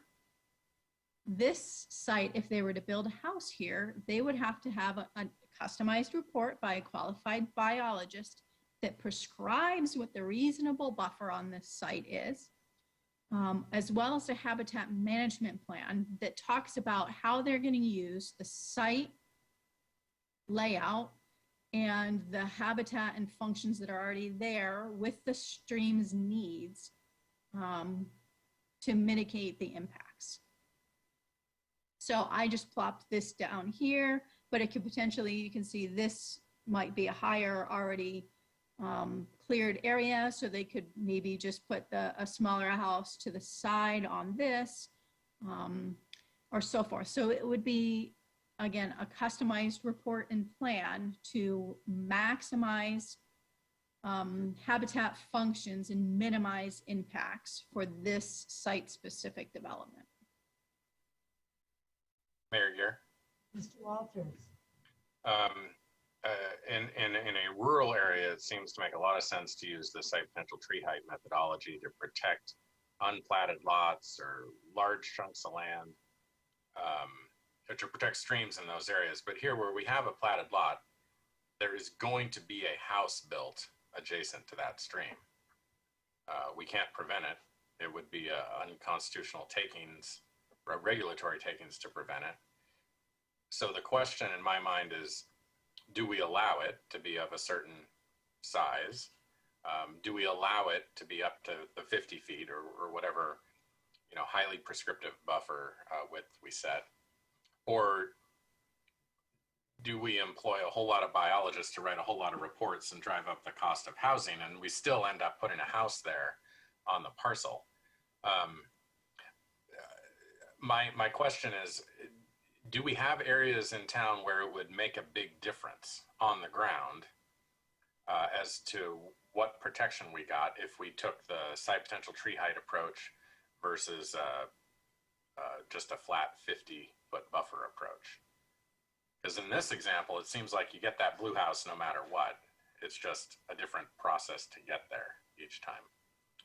this site, if they were to build a house here, they would have to have a customized report by a qualified biologist that prescribes what the reasonable buffer on this site is, as well as a habitat management plan that talks about how they're going to use the site layout and the habitat and functions that are already there with the stream's needs to mitigate the impacts. So I just plopped this down here, but it could potentially, you can see this might be a higher already cleared area, so they could maybe just put a smaller house to the side on this, or so forth. So it would be, again, a customized report and plan to maximize habitat functions and minimize impacts for this site-specific development. Mayor Gear? Mr. Walters. In a rural area, it seems to make a lot of sense to use the site potential tree height methodology to protect unplatted lots or large chunks of land, or to protect streams in those areas. But here where we have a platted lot, there is going to be a house built adjacent to that stream. We can't prevent it. It would be unconstitutional takings, or regulatory takings to prevent it. So the question in my mind is, do we allow it to be of a certain size? Do we allow it to be up to the 50 feet or whatever, highly prescriptive buffer width we set? Or do we employ a whole lot of biologists to write a whole lot of reports and drive up the cost of housing, and we still end up putting a house there on the parcel? My question is, do we have areas in town where it would make a big difference on the ground as to what protection we got if we took the site potential tree height approach versus just a flat 50-foot buffer approach? Because in this example, it seems like you get that blue house no matter what. It's just a different process to get there each time.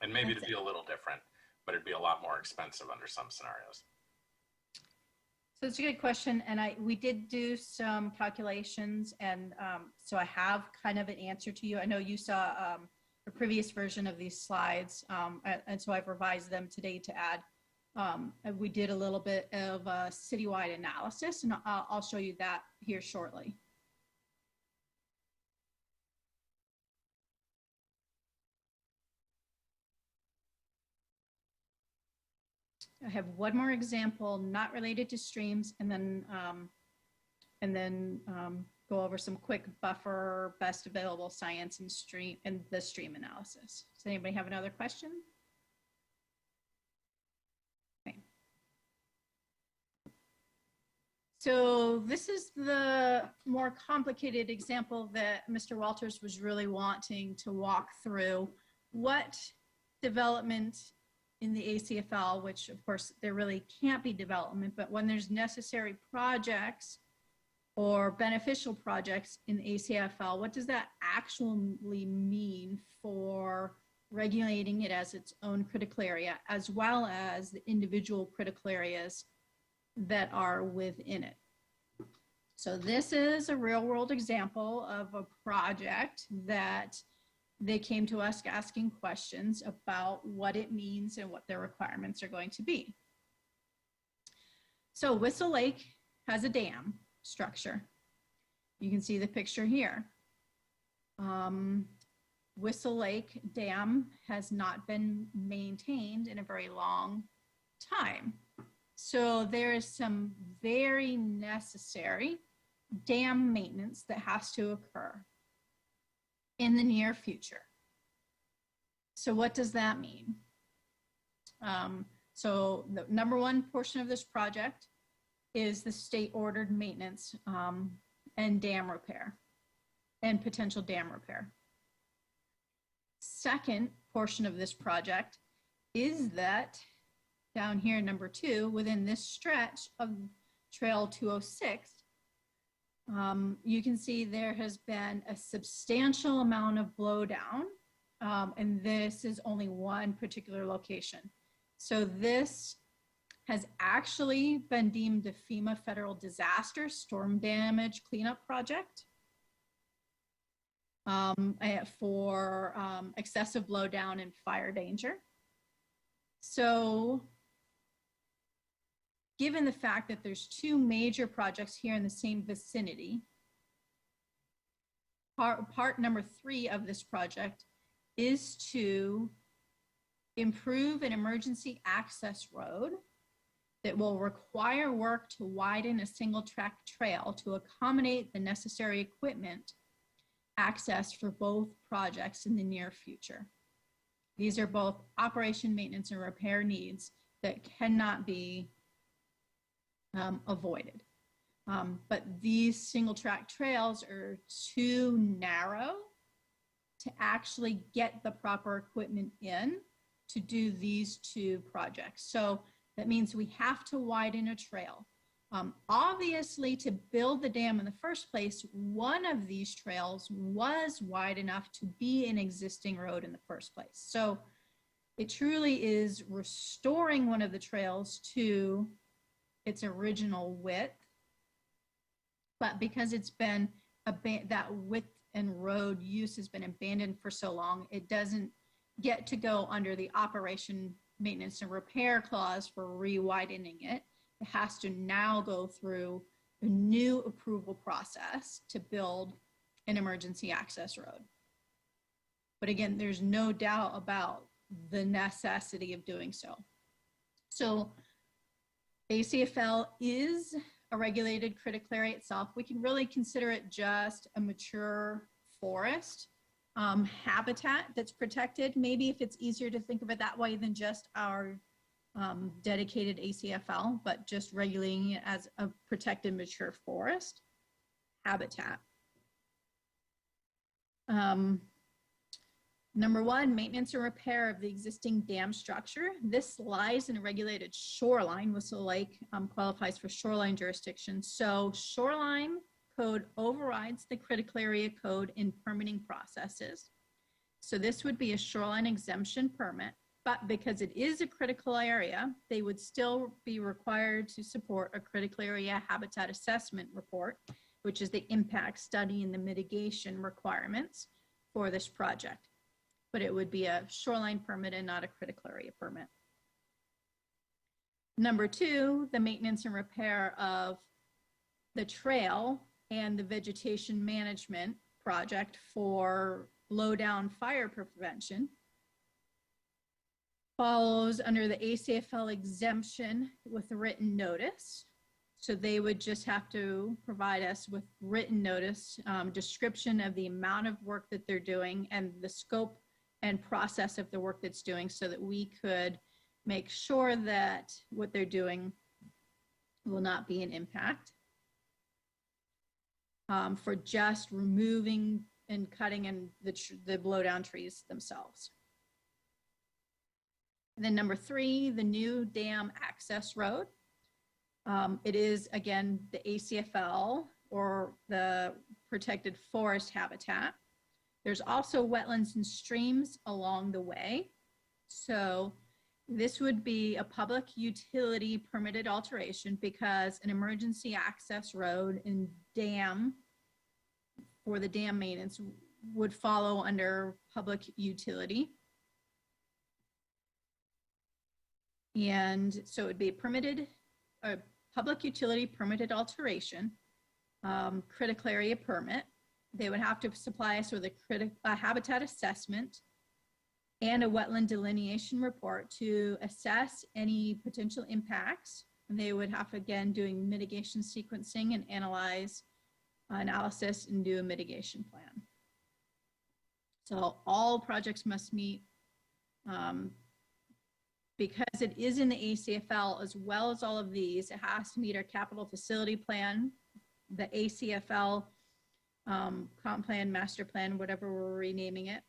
And maybe it'd be a little different, but it'd be a lot more expensive under some scenarios. So it's a good question, and we did do some calculations, and so I have kind of an answer to you. I know you saw a previous version of these slides, and so I've revised them today to add. We did a little bit of a citywide analysis, and I'll show you that here shortly. I have one more example, not related to streams, and then go over some quick buffer, best available science and the stream analysis. Does anybody have another question? Okay. So this is the more complicated example that Mr. Walters was really wanting to walk through. What development in the ACFL, which of course there really can't be development, but when there's necessary projects or beneficial projects in the ACFL, what does that actually mean for regulating it as its own critical area, as well as the individual critical areas that are within it? So this is a real world example of a project that they came to us asking questions about what it means and what their requirements are going to be. So Whistle Lake has a dam structure. You can see the picture here. Whistle Lake Dam has not been maintained in a very long time. So there is some very necessary dam maintenance that has to occur in the near future. So what does that mean? So the number one portion of this project is the state ordered maintenance and dam repair and potential dam repair. Second portion of this project is that down here, number 2, within this stretch of Trail 206, you can see there has been a substantial amount of blowdown, and this is only one particular location. So this has actually been deemed a FEMA federal disaster storm damage cleanup project for excessive blowdown and fire danger. So given the fact that there's 2 major projects here in the same vicinity, part number 3 of this project is to improve an emergency access road that will require work to widen a single track trail to accommodate the necessary equipment access for both projects in the near future. These are both operation, maintenance, and repair needs that cannot be avoided. But these single track trails are too narrow to actually get the proper equipment in to do these two projects. So that means we have to widen a trail. Obviously, to build the dam in the first place, one of these trails was wide enough to be an existing road in the first place. So it truly is restoring one of the trails to its original width. But because it's been that width and road use has been abandoned for so long, it doesn't get to go under the operation, maintenance, and repair clause for re-widening it. It has to now go through a new approval process to build an emergency access road. But again, there's no doubt about the necessity of doing so. So ACFL is a regulated critical area itself. We can really consider it just a mature forest habitat that's protected. Maybe if it's easier to think of it that way than just our dedicated ACFL, but just regulating it as a protected mature forest habitat. Number one, maintenance and repair of the existing dam structure. This lies in a regulated shoreline. Whistle Lake qualifies for shoreline jurisdiction. So shoreline code overrides the critical area code in permitting processes. So this would be a shoreline exemption permit, but because it is a critical area, they would still be required to support a critical area habitat assessment report, which is the impact study and the mitigation requirements for this project. But it would be a shoreline permit and not a critical area permit. Number two, the maintenance and repair of the trail and the vegetation management project for low down fire prevention follows under the ACFL exemption with a written notice. So they would just have to provide us with written notice, description of the amount of work that they're doing and the scope and process of the work that's doing, so that we could make sure that what they're doing will not be an impact for just removing and cutting and the blowdown trees themselves. And then number three, the new dam access road. It is, again, the ACFL or the protected forest habitat. There's also wetlands and streams along the way. So this would be a public utility permitted alteration because an emergency access road and dam for the dam maintenance would follow under public utility. And so it would be a public utility permitted alteration, critical area permit. They would have to supply us with a habitat assessment and a wetland delineation report to assess any potential impacts. And they would have, again, doing mitigation sequencing and analysis and do a mitigation plan. So all projects must meet, because it is in the ACFL as well as all of these, it has to meet our capital facility plan, the ACFL comp plan, master plan, whatever we're renaming it,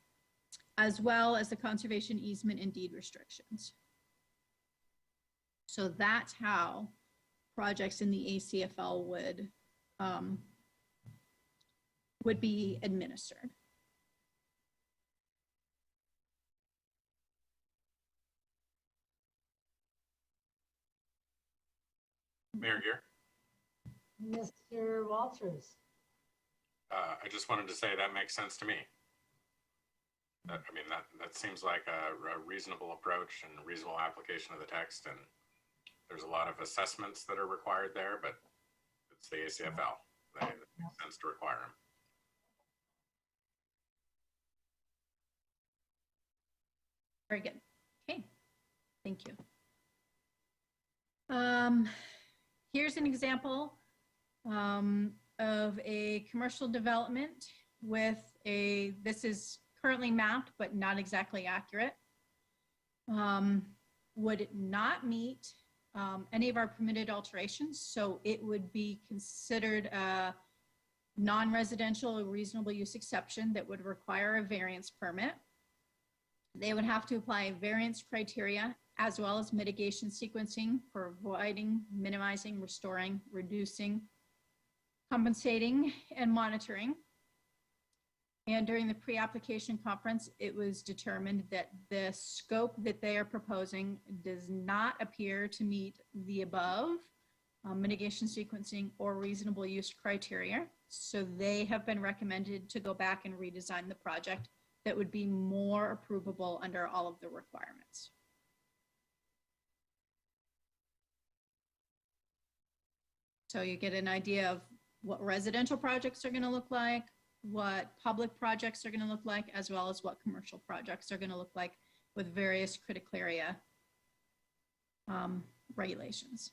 as well as the conservation easement and deed restrictions. So that's how projects in the ACFL would be administered. Mayor Gear? Mr. Walters. I just wanted to say that makes sense to me. I mean, that seems like a reasonable approach and a reasonable application of the text. And there's a lot of assessments that are required there, but it's the ACFL. It makes sense to require them. Very good. Okay, thank you. Here's an example of a commercial development with this is currently mapped, but not exactly accurate. Would not meet any of our permitted alterations. So it would be considered a non-residential reasonable use exception that would require a variance permit. They would have to apply variance criteria as well as mitigation sequencing for avoiding, minimizing, restoring, reducing, compensating, and monitoring. And during the pre-application conference, it was determined that the scope that they are proposing does not appear to meet the above mitigation sequencing or reasonable use criteria. So they have been recommended to go back and redesign the project that would be more approvable under all of the requirements. So you get an idea of what residential projects are going to look like, what public projects are going to look like, as well as what commercial projects are going to look like with various critical area regulations.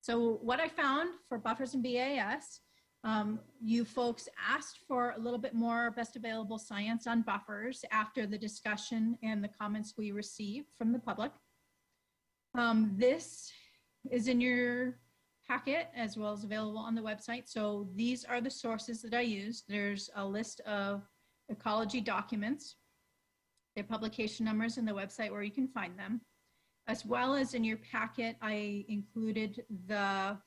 So what I found for buffers and BAS, you folks asked for a little bit more best available science on buffers after the discussion and the comments we received from the public. This is in your packet as well as available on the website. So these are the sources that I used. There's a list of ecology documents, their publication numbers in the website where you can find them. As well as in your packet, I included the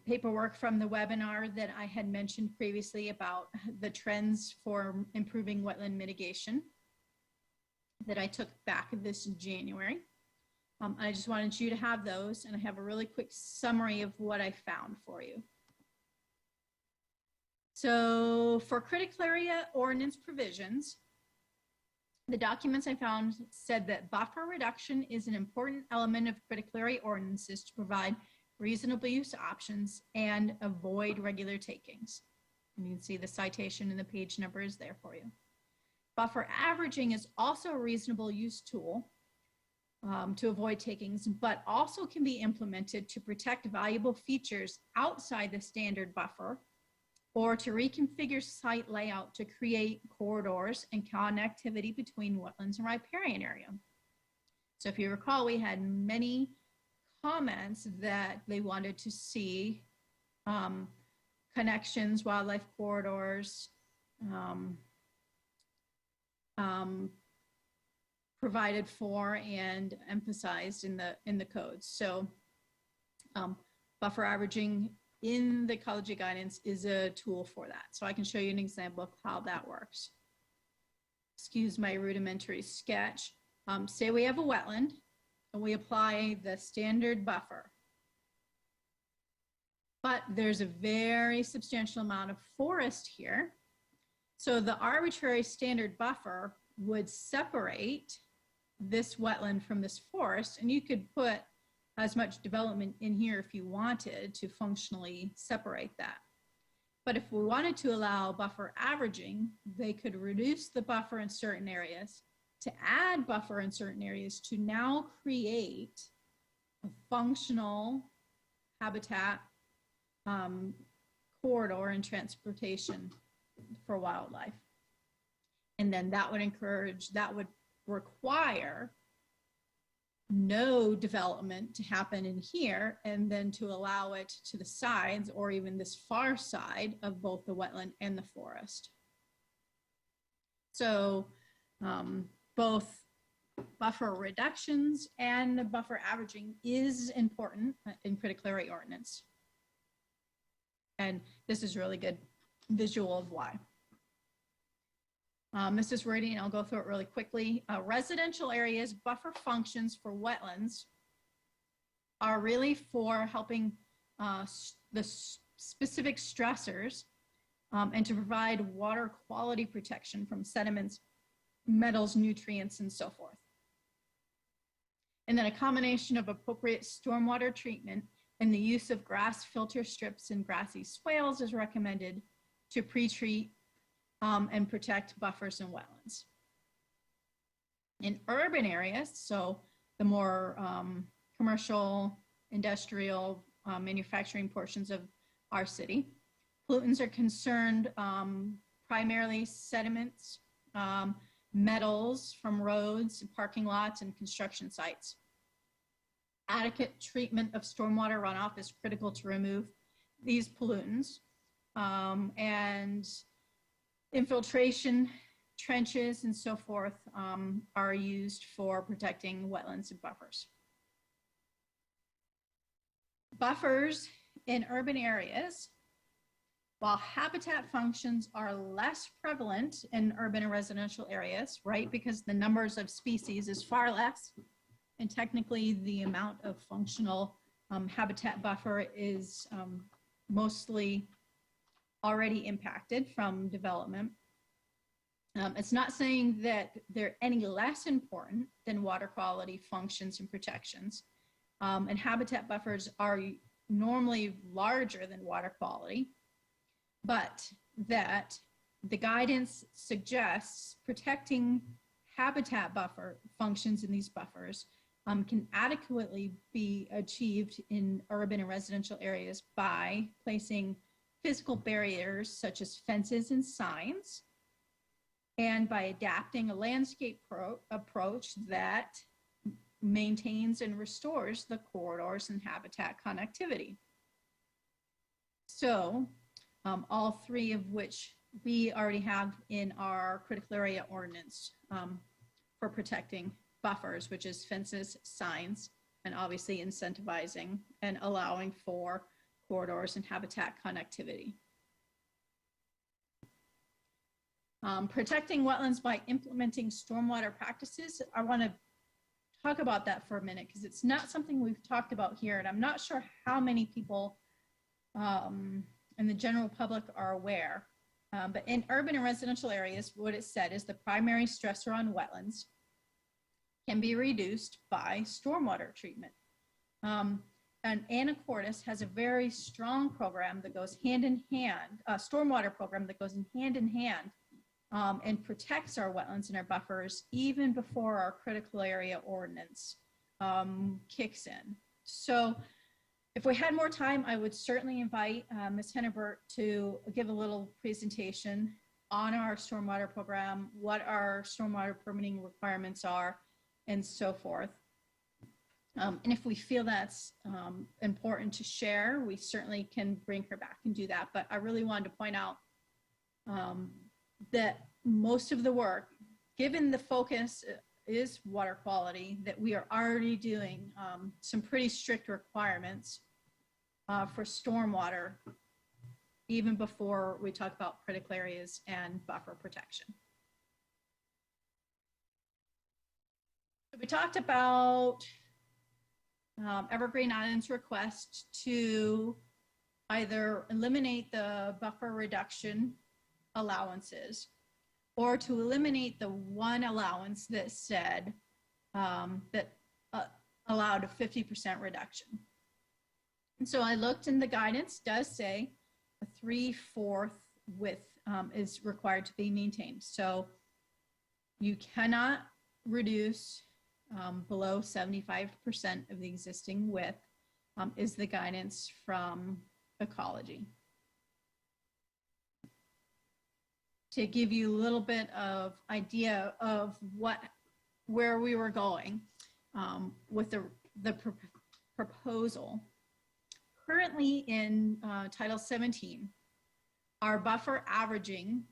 paperwork from the webinar that I had mentioned previously about the trends for improving wetland mitigation that I took back this January. I just wanted you to have those, and I have a really quick summary of what I found for you. So for critical area ordinance provisions, the documents I found said that buffer reduction is an important element of critical area ordinances to provide reasonable use options and avoid regular takings. And you can see the citation and the page number is there for you. Buffer averaging is also a reasonable use tool to avoid takings, but also can be implemented to protect valuable features outside the standard buffer or to reconfigure site layout to create corridors and connectivity between wetlands and riparian area. So if you recall, we had many comments that they wanted to see connections, wildlife corridors, provided for and emphasized in the codes. So buffer averaging in the ecology guidance is a tool for that. So I can show you an example of how that works. Excuse my rudimentary sketch. Say we have a wetland and we apply the standard buffer, but there's a very substantial amount of forest here. So the arbitrary standard buffer would separate this wetland from this forest, and you could put as much development in here if you wanted to functionally separate that. But if we wanted to allow buffer averaging, they could reduce the buffer in certain areas to add buffer in certain areas to now create a functional habitat corridor and transportation for wildlife. And then that would encourage, that would require no development to happen in here, and then to allow it to the sides or even this far side of both the wetland and the forest. So both buffer reductions and buffer averaging is important in critical area ordinance. And this is really good visual of why. This is wording, and I'll go through it really quickly. Residential areas buffer functions for wetlands are really for helping the specific stressors and to provide water quality protection from sediments, metals, nutrients, and so forth. And then a combination of appropriate stormwater treatment and the use of grass filter strips and grassy swales is recommended to pre-treat and protect buffers and wetlands. In urban areas, so the more commercial, industrial, manufacturing portions of our city. Pollutants are concerned primarily sediments, metals from roads, parking lots, and construction sites. Adequate treatment of stormwater runoff is critical to remove these pollutants. And infiltration, trenches, and so forth are used for protecting wetlands and buffers. Buffers in urban areas, while habitat functions are less prevalent in urban and residential areas, right? Because the numbers of species is far less, and technically the amount of functional habitat buffer is mostly already impacted from development. It's not saying that they're any less important than water quality functions and protections. And habitat buffers are normally larger than water quality, but that the guidance suggests protecting habitat buffer functions in these buffers can adequately be achieved in urban and residential areas by placing physical barriers such as fences and signs, and by adapting a landscape approach that maintains and restores the corridors and habitat connectivity. So all three of which we already have in our critical area ordinance for protecting buffers, which is fences, signs, and obviously incentivizing and allowing for corridors and habitat connectivity. Protecting wetlands by implementing stormwater practices. I want to talk about that for a minute because it's not something we've talked about here, and I'm not sure how many people in the general public are aware. But in urban and residential areas, what it said is the primary stressor on wetlands can be reduced by stormwater treatment. And Anacortes has a very strong program that goes hand in hand, a stormwater program that goes hand in hand and protects our wetlands and our buffers even before our critical area ordinance kicks in. So if we had more time, I would certainly invite Ms. Hennebert to give a little presentation on our stormwater program, what our stormwater permitting requirements are, and so forth. And if we feel that's important to share, we certainly can bring her back and do that. But I really wanted to point out that most of the work, given the focus is water quality, that we are already doing some pretty strict requirements for stormwater, even before we talk about critical areas and buffer protection. So we talked about Evergreen Island's request to either eliminate the buffer reduction allowances or to eliminate the one allowance that said that allowed a 50% reduction. And so I looked, and the guidance does say a 3/4 width is required to be maintained. So you cannot reduce below 75% of the existing width is the guidance from ecology. To give you a little bit of idea of where we were going with the proposal. Currently in Title 17, our buffer averaging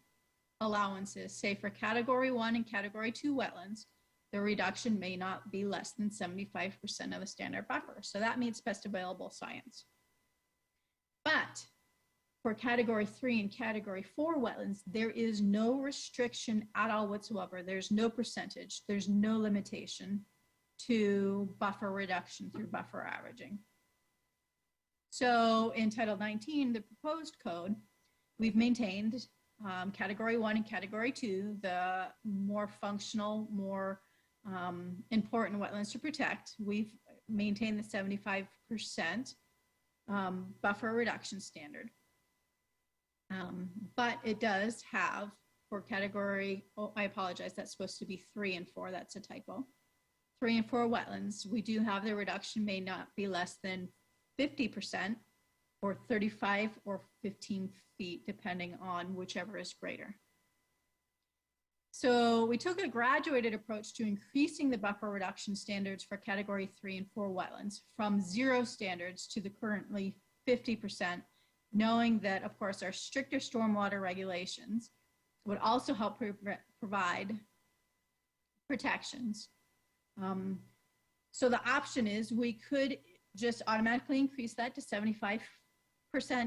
allowances, say for Category 1 and Category 2 wetlands, the reduction may not be less than 75% of the standard buffer. So that means best available science. But for Category 3 and Category 4 wetlands, there is no restriction at all whatsoever. There's no percentage. There's no limitation to buffer reduction through buffer averaging. So in Title 19, the proposed code, we've maintained Category 1 and Category 2, the more functional, more important wetlands to protect. We've maintained the 75% buffer reduction standard. But it does have for category, oh, I apologize, that's supposed to be 3 and 4, that's a typo. 3 and 4 wetlands, we do have the reduction may not be less than 50% or 35 or 15 feet, depending on whichever is greater. So we took a graduated approach to increasing the buffer reduction standards for category 3 and 4 wetlands from 0 standards to the currently 50%, knowing that, of course, our stricter stormwater regulations would also help provide protections. So the option is we could just automatically increase that to 75%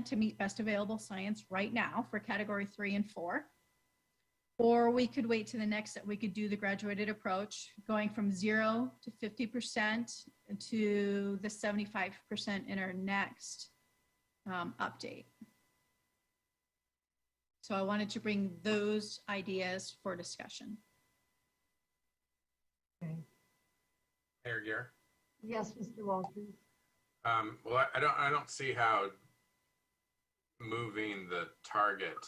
to meet best available science right now for category 3 and 4. Or we could wait to the next that we could do the graduated approach, going from 0 to 50% to the 75% in our next update. So I wanted to bring those ideas for discussion. Okay. Mayor Gear? Yes, Mr. Walters. Well, I don't see how moving the target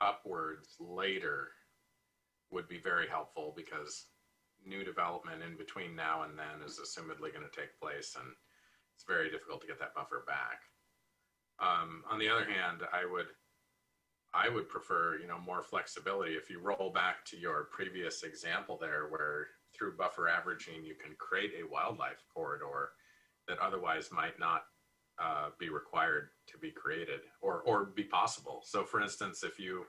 upwards later would be very helpful, because new development in between now and then is assumedly going to take place, and it's very difficult to get that buffer back. On the other hand, I would prefer, you know, more flexibility. If you roll back to your previous example there, where through buffer averaging you can create a wildlife corridor that otherwise might not be required to be created or be possible. So for instance, if you,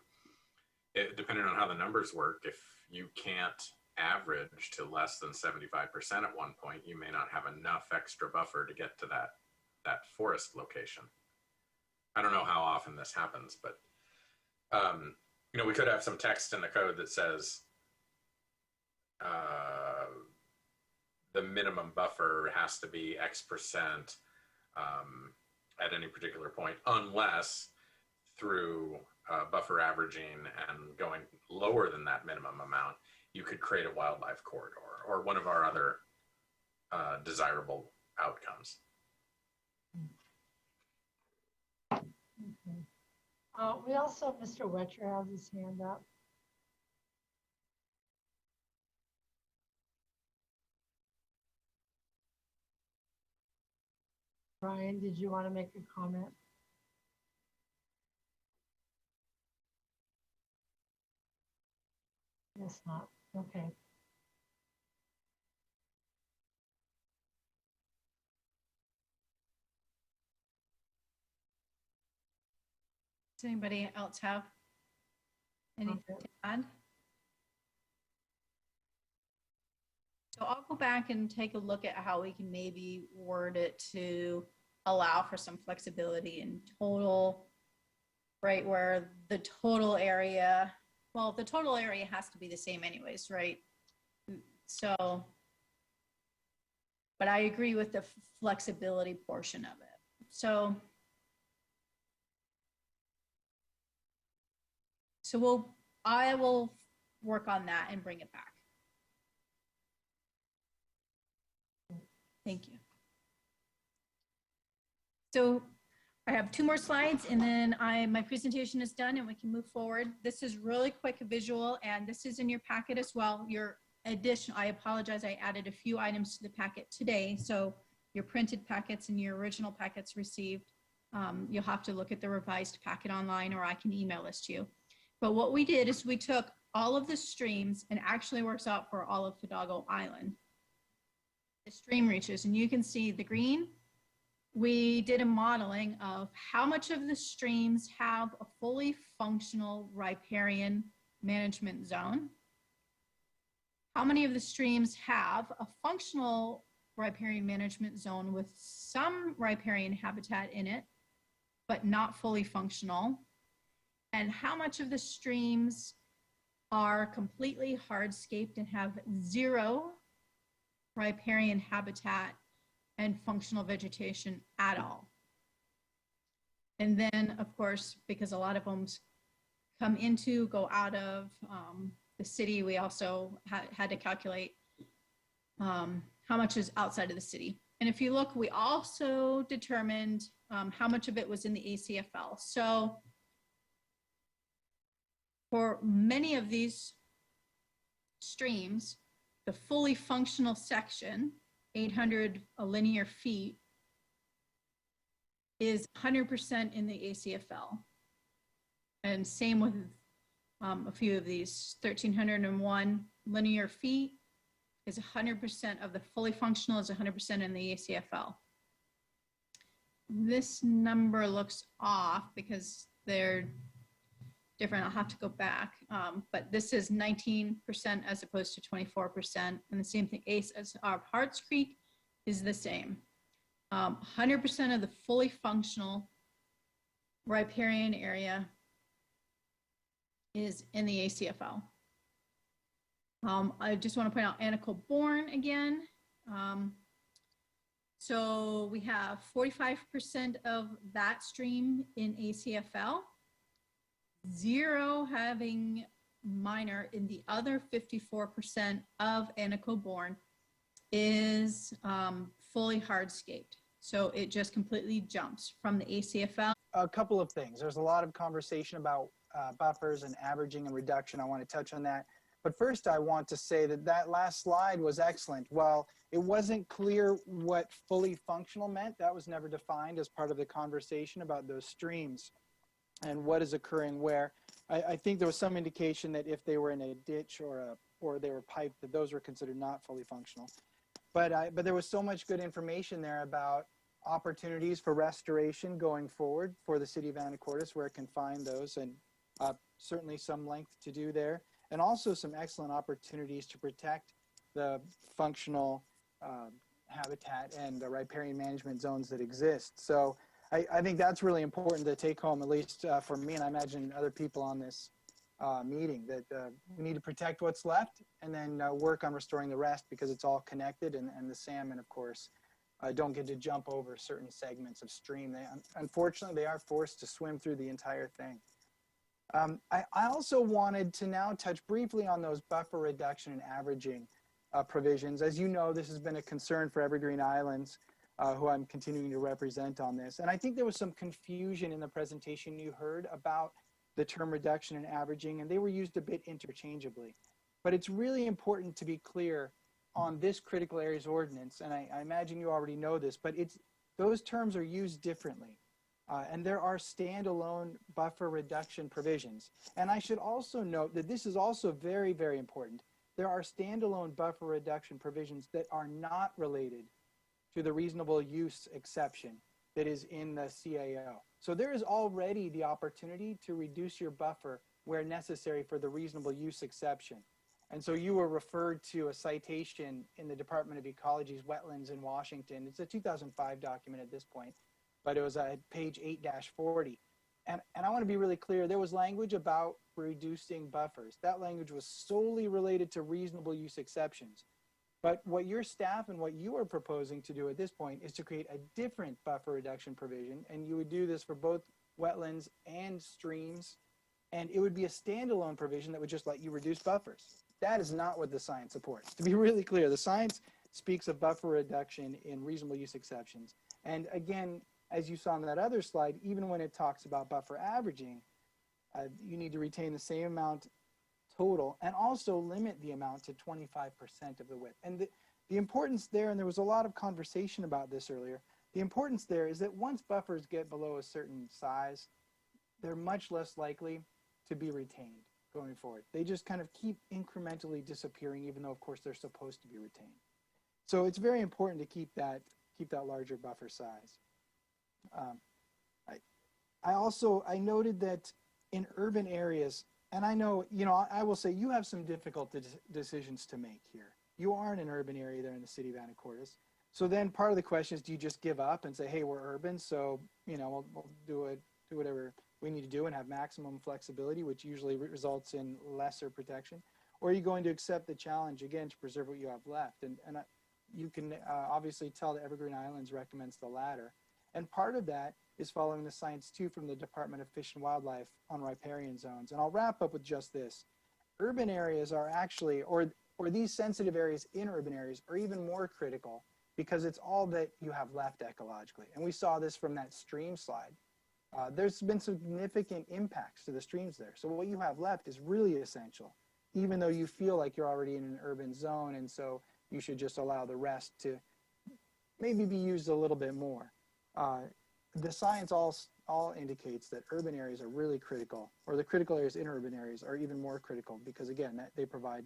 depending on how the numbers work, if you can't average to less than 75% at one point, you may not have enough extra buffer to get to that forest location. I don't know how often this happens, but you know, we could have some text in the code that says the minimum buffer has to be X% at any particular point, unless through buffer averaging and going lower than that minimum amount, you could create a wildlife corridor or one of our other desirable outcomes. Okay. We also, Mr. Wetcher has his hand up. Brian, did you want to make a comment? Yes, not. Okay. Does anybody else have anything to add? So I'll go back and take a look at how we can maybe word it to allow for some flexibility in total, right, where the total area, well, the total area has to be the same anyways, right? So, but I agree with the flexibility portion of it. So I will work on that and bring it back. Thank you. So I have 2 more slides and then my presentation is done and we can move forward. This is really quick visual and this is in your packet as well. Your addition, I apologize, I added a few items to the packet today. So your printed packets and your original packets received. You'll have to look at the revised packet online or I can email this to you. But what we did is we took all of the streams and actually works out for all of Hidalgo Island. The stream reaches, and you can see the green. We did a modeling of how much of the streams have a fully functional riparian management zone. How many of the streams have a functional riparian management zone with some riparian habitat in it, but not fully functional? And how much of the streams are completely hardscaped and have 0 riparian habitat and functional vegetation at all? And then, of course, because a lot of them go out of the city, we also had to calculate how much is outside of the city. And if you look, we also determined how much of it was in the ACFL. So for many of these streams, the fully functional section, 800 linear feet, is 100% in the ACFL. And same with a few of these. 1,301 linear feet is 100% of the fully functional, is 100% in the ACFL. This number looks off because they're different. I'll have to go back. But this is 19% as opposed to 24%. And the same thing, ACE as our Harts Creek is the same. 100% of the fully functional riparian area is in the ACFL. I just want to point out Anacortes again. So we have 45% of that stream in ACFL, 0 having minor in the other 54% of Anacortes is fully hardscaped. So it just completely jumps from the ACFL. A couple of things. There's a lot of conversation about buffers and averaging and reduction. I want to touch on that. But first, I want to say that that last slide was excellent. While it wasn't clear what fully functional meant, that was never defined as part of the conversation about those streams and what is occurring where. I think there was some indication that if they were in a ditch or they were piped, that those were considered not fully functional. But there was so much good information there about opportunities for restoration going forward for the city of Anacortes, where it can find those, and certainly some length to do there, and also some excellent opportunities to protect the functional habitat and the riparian management zones that exist. So I think that's really important to take home, at least for me, and I imagine other people on this meeting, that we need to protect what's left and then work on restoring the rest, because it's all connected, and the salmon, of course, don't get to jump over certain segments of stream. Unfortunately, they are forced to swim through the entire thing. I also wanted to now touch briefly on those buffer reduction and averaging provisions. As you know, this has been a concern for Evergreen Islands, who I'm continuing to represent on this. And I think there was some confusion in the presentation you heard about the term reduction and averaging, and they were used a bit interchangeably. But it's really important to be clear on this critical areas ordinance, and I imagine you already know this, but those terms are used differently. And there are standalone buffer reduction provisions. And I should also note that this is also very, very important. There are standalone buffer reduction provisions that are not related to the reasonable use exception that is in the CAO. So there is already the opportunity to reduce your buffer where necessary for the reasonable use exception. And so you were referred to a citation in the Department of Ecology's Wetlands in Washington. It's a 2005 document at this point, but it was at page 8-40. And I want to be really clear, there was language about reducing buffers. That language was solely related to reasonable use exceptions. But what your staff and what you are proposing to do at this point is to create a different buffer reduction provision, and you would do this for both wetlands and streams, and it would be a standalone provision that would just let you reduce buffers. That is not what the science supports. To be really clear, the science speaks of buffer reduction in reasonable use exceptions. And again, as you saw on that other slide, even when it talks about buffer averaging, you need to retain the same amount total and also limit the amount to 25% of the width. And the importance there, and there was a lot of conversation about this earlier, the importance there is that once buffers get below a certain size, they're much less likely to be retained going forward. They just kind of keep incrementally disappearing, even though of course they're supposed to be retained. So it's very important to keep that larger buffer size. I noted that in urban areas, and I know, I will say you have some difficult decisions to make here. You are in an urban area there in the city of Anacortes. So then part of the question is, do you just give up and say, hey, we're urban, so, we'll do whatever we need to do and have maximum flexibility, which usually results in lesser protection? Or are you going to accept the challenge, again, to preserve what you have left? And you can obviously tell that Evergreen Islands recommends the latter. And part of that is following the science too from the Department of Fish and Wildlife on riparian zones. And I'll wrap up with just this. Urban areas are actually, or these sensitive areas in urban areas are even more critical because it's all that you have left ecologically. And we saw this from that stream slide. There's been significant impacts to the streams there. So what you have left is really essential, even though you feel like you're already in an urban zone. And so you should just allow the rest to maybe be used a little bit more. the science all indicates that urban areas are really critical, or the critical areas in urban areas are even more critical because again, they provide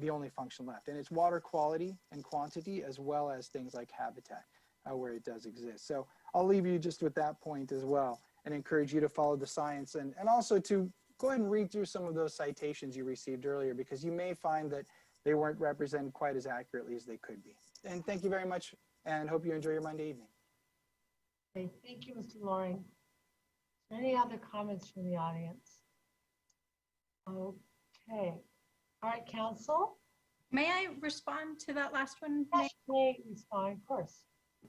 the only function left. And it's water quality and quantity as well as things like habitat where it does exist. So I'll leave you just with that point as well and encourage you to follow the science and also to go ahead and read through some of those citations you received earlier because you may find that they weren't represented quite as accurately as they could be. And thank you very much and hope you enjoy your Monday evening. Okay, thank you, Mr. Loring. Any other comments from the audience? Okay. All right, council. May I respond to that last one? Yes, you may respond, of course.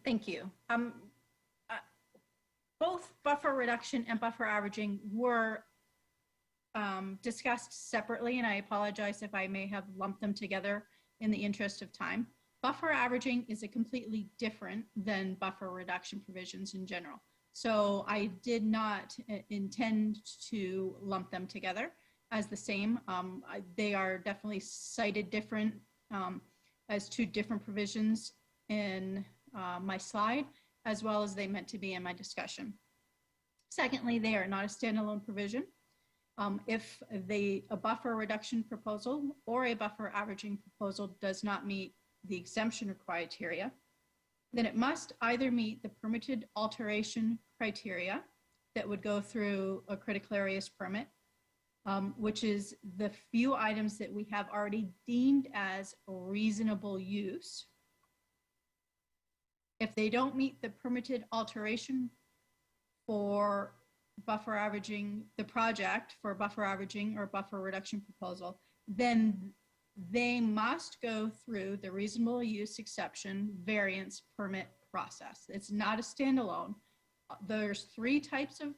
Thank you. Both buffer reduction and buffer averaging were discussed separately, and I apologize if I may have lumped them together in the interest of time. Buffer averaging is a completely different than buffer reduction provisions in general. So I did not intend to lump them together as the same. They are definitely cited different as two different provisions in my slide, as well as they meant to be in my discussion. Secondly, they are not a standalone provision. If a buffer reduction proposal or a buffer averaging proposal does not meet the exemption criteria, then it must either meet the permitted alteration criteria that would go through a critical areas permit, which is the few items that we have already deemed as reasonable use. If they don't meet the permitted alteration for buffer averaging, the project for buffer averaging or buffer reduction proposal, then they must go through the reasonable use exception variance permit process. It's not a standalone. There's 3 types of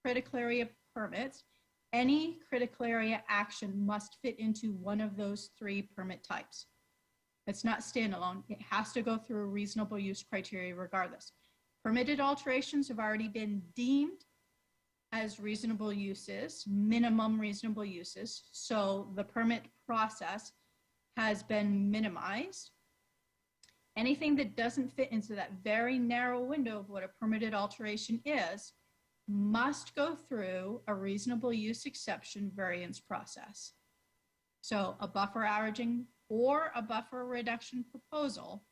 critical area permits. Any critical area action must fit into one of those 3 permit types. It's not standalone. It has to go through a reasonable use criteria regardless. Permitted alterations have already been deemed as reasonable uses, minimum reasonable uses. So the permit process has been minimized. Anything that doesn't fit into that very narrow window of what a permitted alteration is must go through a reasonable use exception variance process. So a buffer averaging or a buffer reduction proposal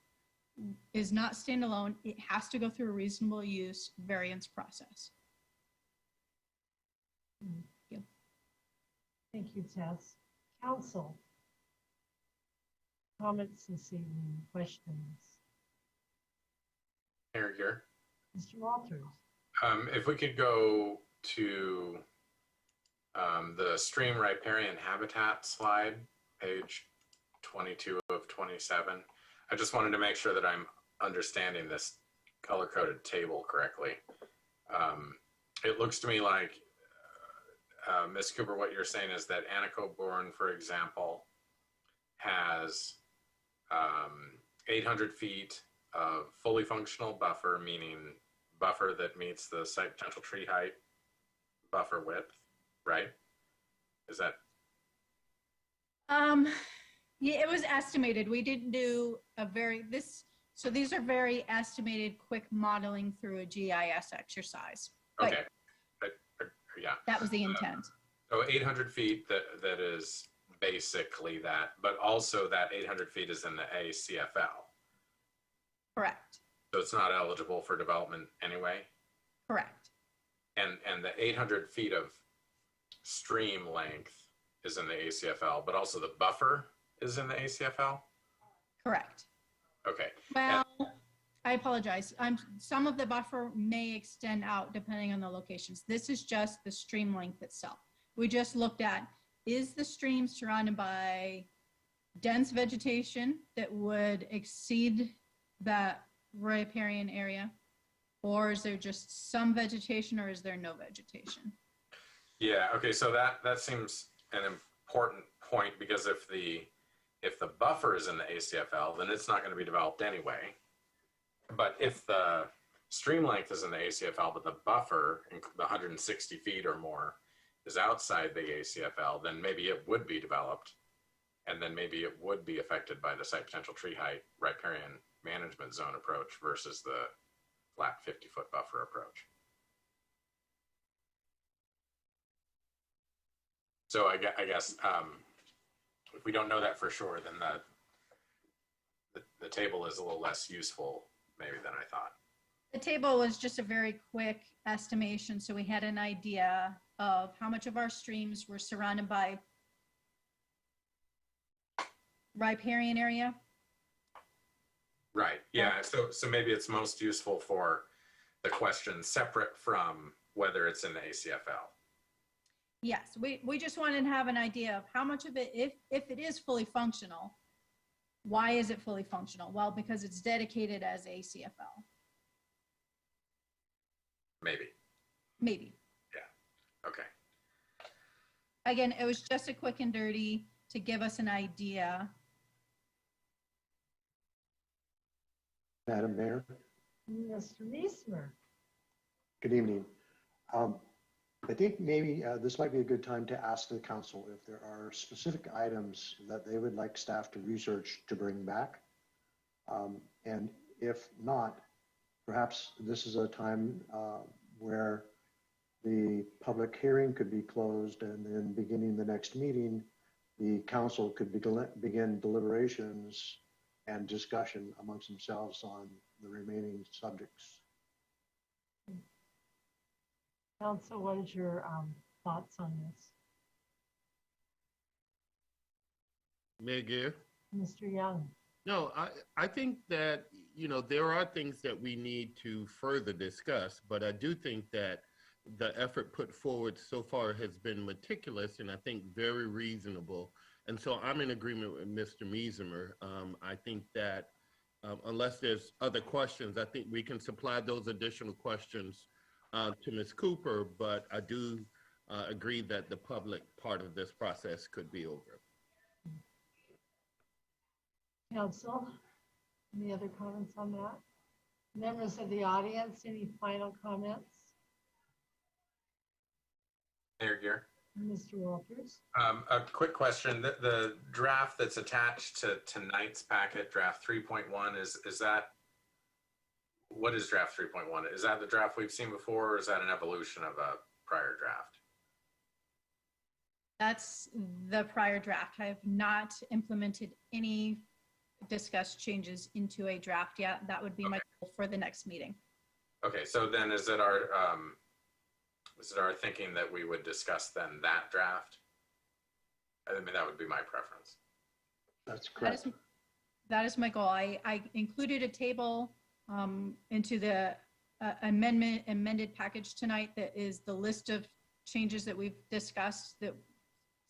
is not standalone. It has to go through a reasonable use variance process. Thank you. Thank you, Tess. Council. Comments this evening, questions? Mayor Gear. Mr. Walters. If we could go to the stream riparian habitat slide, page 22 of 27. I just wanted to make sure that I'm understanding this color-coded table correctly. It looks to me like, Ms. Cooper, what you're saying is that Anacortes, for example, has 800 feet of fully functional buffer, meaning buffer that meets the site potential tree height buffer width, right? Is that? Yeah, it was estimated. We didn't do a so these are very estimated quick modeling through a GIS exercise. Okay, yeah. That was the intent. So 800 feet, that is basically that, but also that 800 feet is in the ACFL. Correct. So it's not eligible for development anyway? Correct. And the 800 feet of stream length is in the ACFL, but also the buffer is in the ACFL? Correct. Okay. Well, I apologize. Some of the buffer may extend out depending on the locations. This is just the stream length itself. We just looked at, is the stream surrounded by dense vegetation that would exceed that riparian area? Or is there just some vegetation, or is there no vegetation? Yeah, okay, so that seems an important point, because if the buffer is in the ACFL, then it's not going to be developed anyway. But if the stream length is in the ACFL, but the buffer, the 160 feet or more, is outside the ACFL, then maybe it would be developed, and then maybe it would be affected by the site potential tree height riparian management zone approach versus the flat 50-foot buffer approach. So I guess if we don't know that for sure, then the table is a little less useful maybe than I thought. The table was just a very quick estimation, so we had an idea of how much of our streams were surrounded by riparian area. Right. Yeah. So maybe it's most useful for the question separate from whether it's in the ACFL. Yes, we just wanted to have an idea of how much of it, if it is fully functional, why is it fully functional? Well, because it's dedicated as ACFL. Maybe. Maybe. Yeah. Okay. Again, it was just a quick and dirty to give us an idea. Madam Mayor, Mr. Neesmer. good evening. I think maybe this might be a good time to ask the council if there are specific items that they would like staff to research to bring back. And if not, perhaps this is a time where the public hearing could be closed, and then beginning the next meeting, the council could begin deliberations and discussion amongst themselves on the remaining subjects. Council, what is your thoughts on this? Mayor Gear? Mr. Young. No, I think that, you know, there are things that we need to further discuss, but I do think that the effort put forward so far has been meticulous and I think very reasonable. And so I'm in agreement with Mr. Meismer. I think that unless there's other questions, I think we can supply those additional questions to Ms. Cooper, but I do agree that the public part of this process could be over. Council, any other comments on that? Members of the audience, any final comments? Mayor Gear. Mr. Walters. A quick question. The draft that's attached to tonight's packet, draft 3.1, is that, what is draft 3.1? Is that the draft we've seen before, or is that an evolution of a prior draft? That's the prior draft. I have not implemented any discussed changes into a draft yet. That would be my goal for the next meeting. Okay, so then is it our thinking that we would discuss then that draft? I mean, that would be my preference. That's correct. That is my goal. I included a table into the amended package tonight that is the list of changes that we've discussed that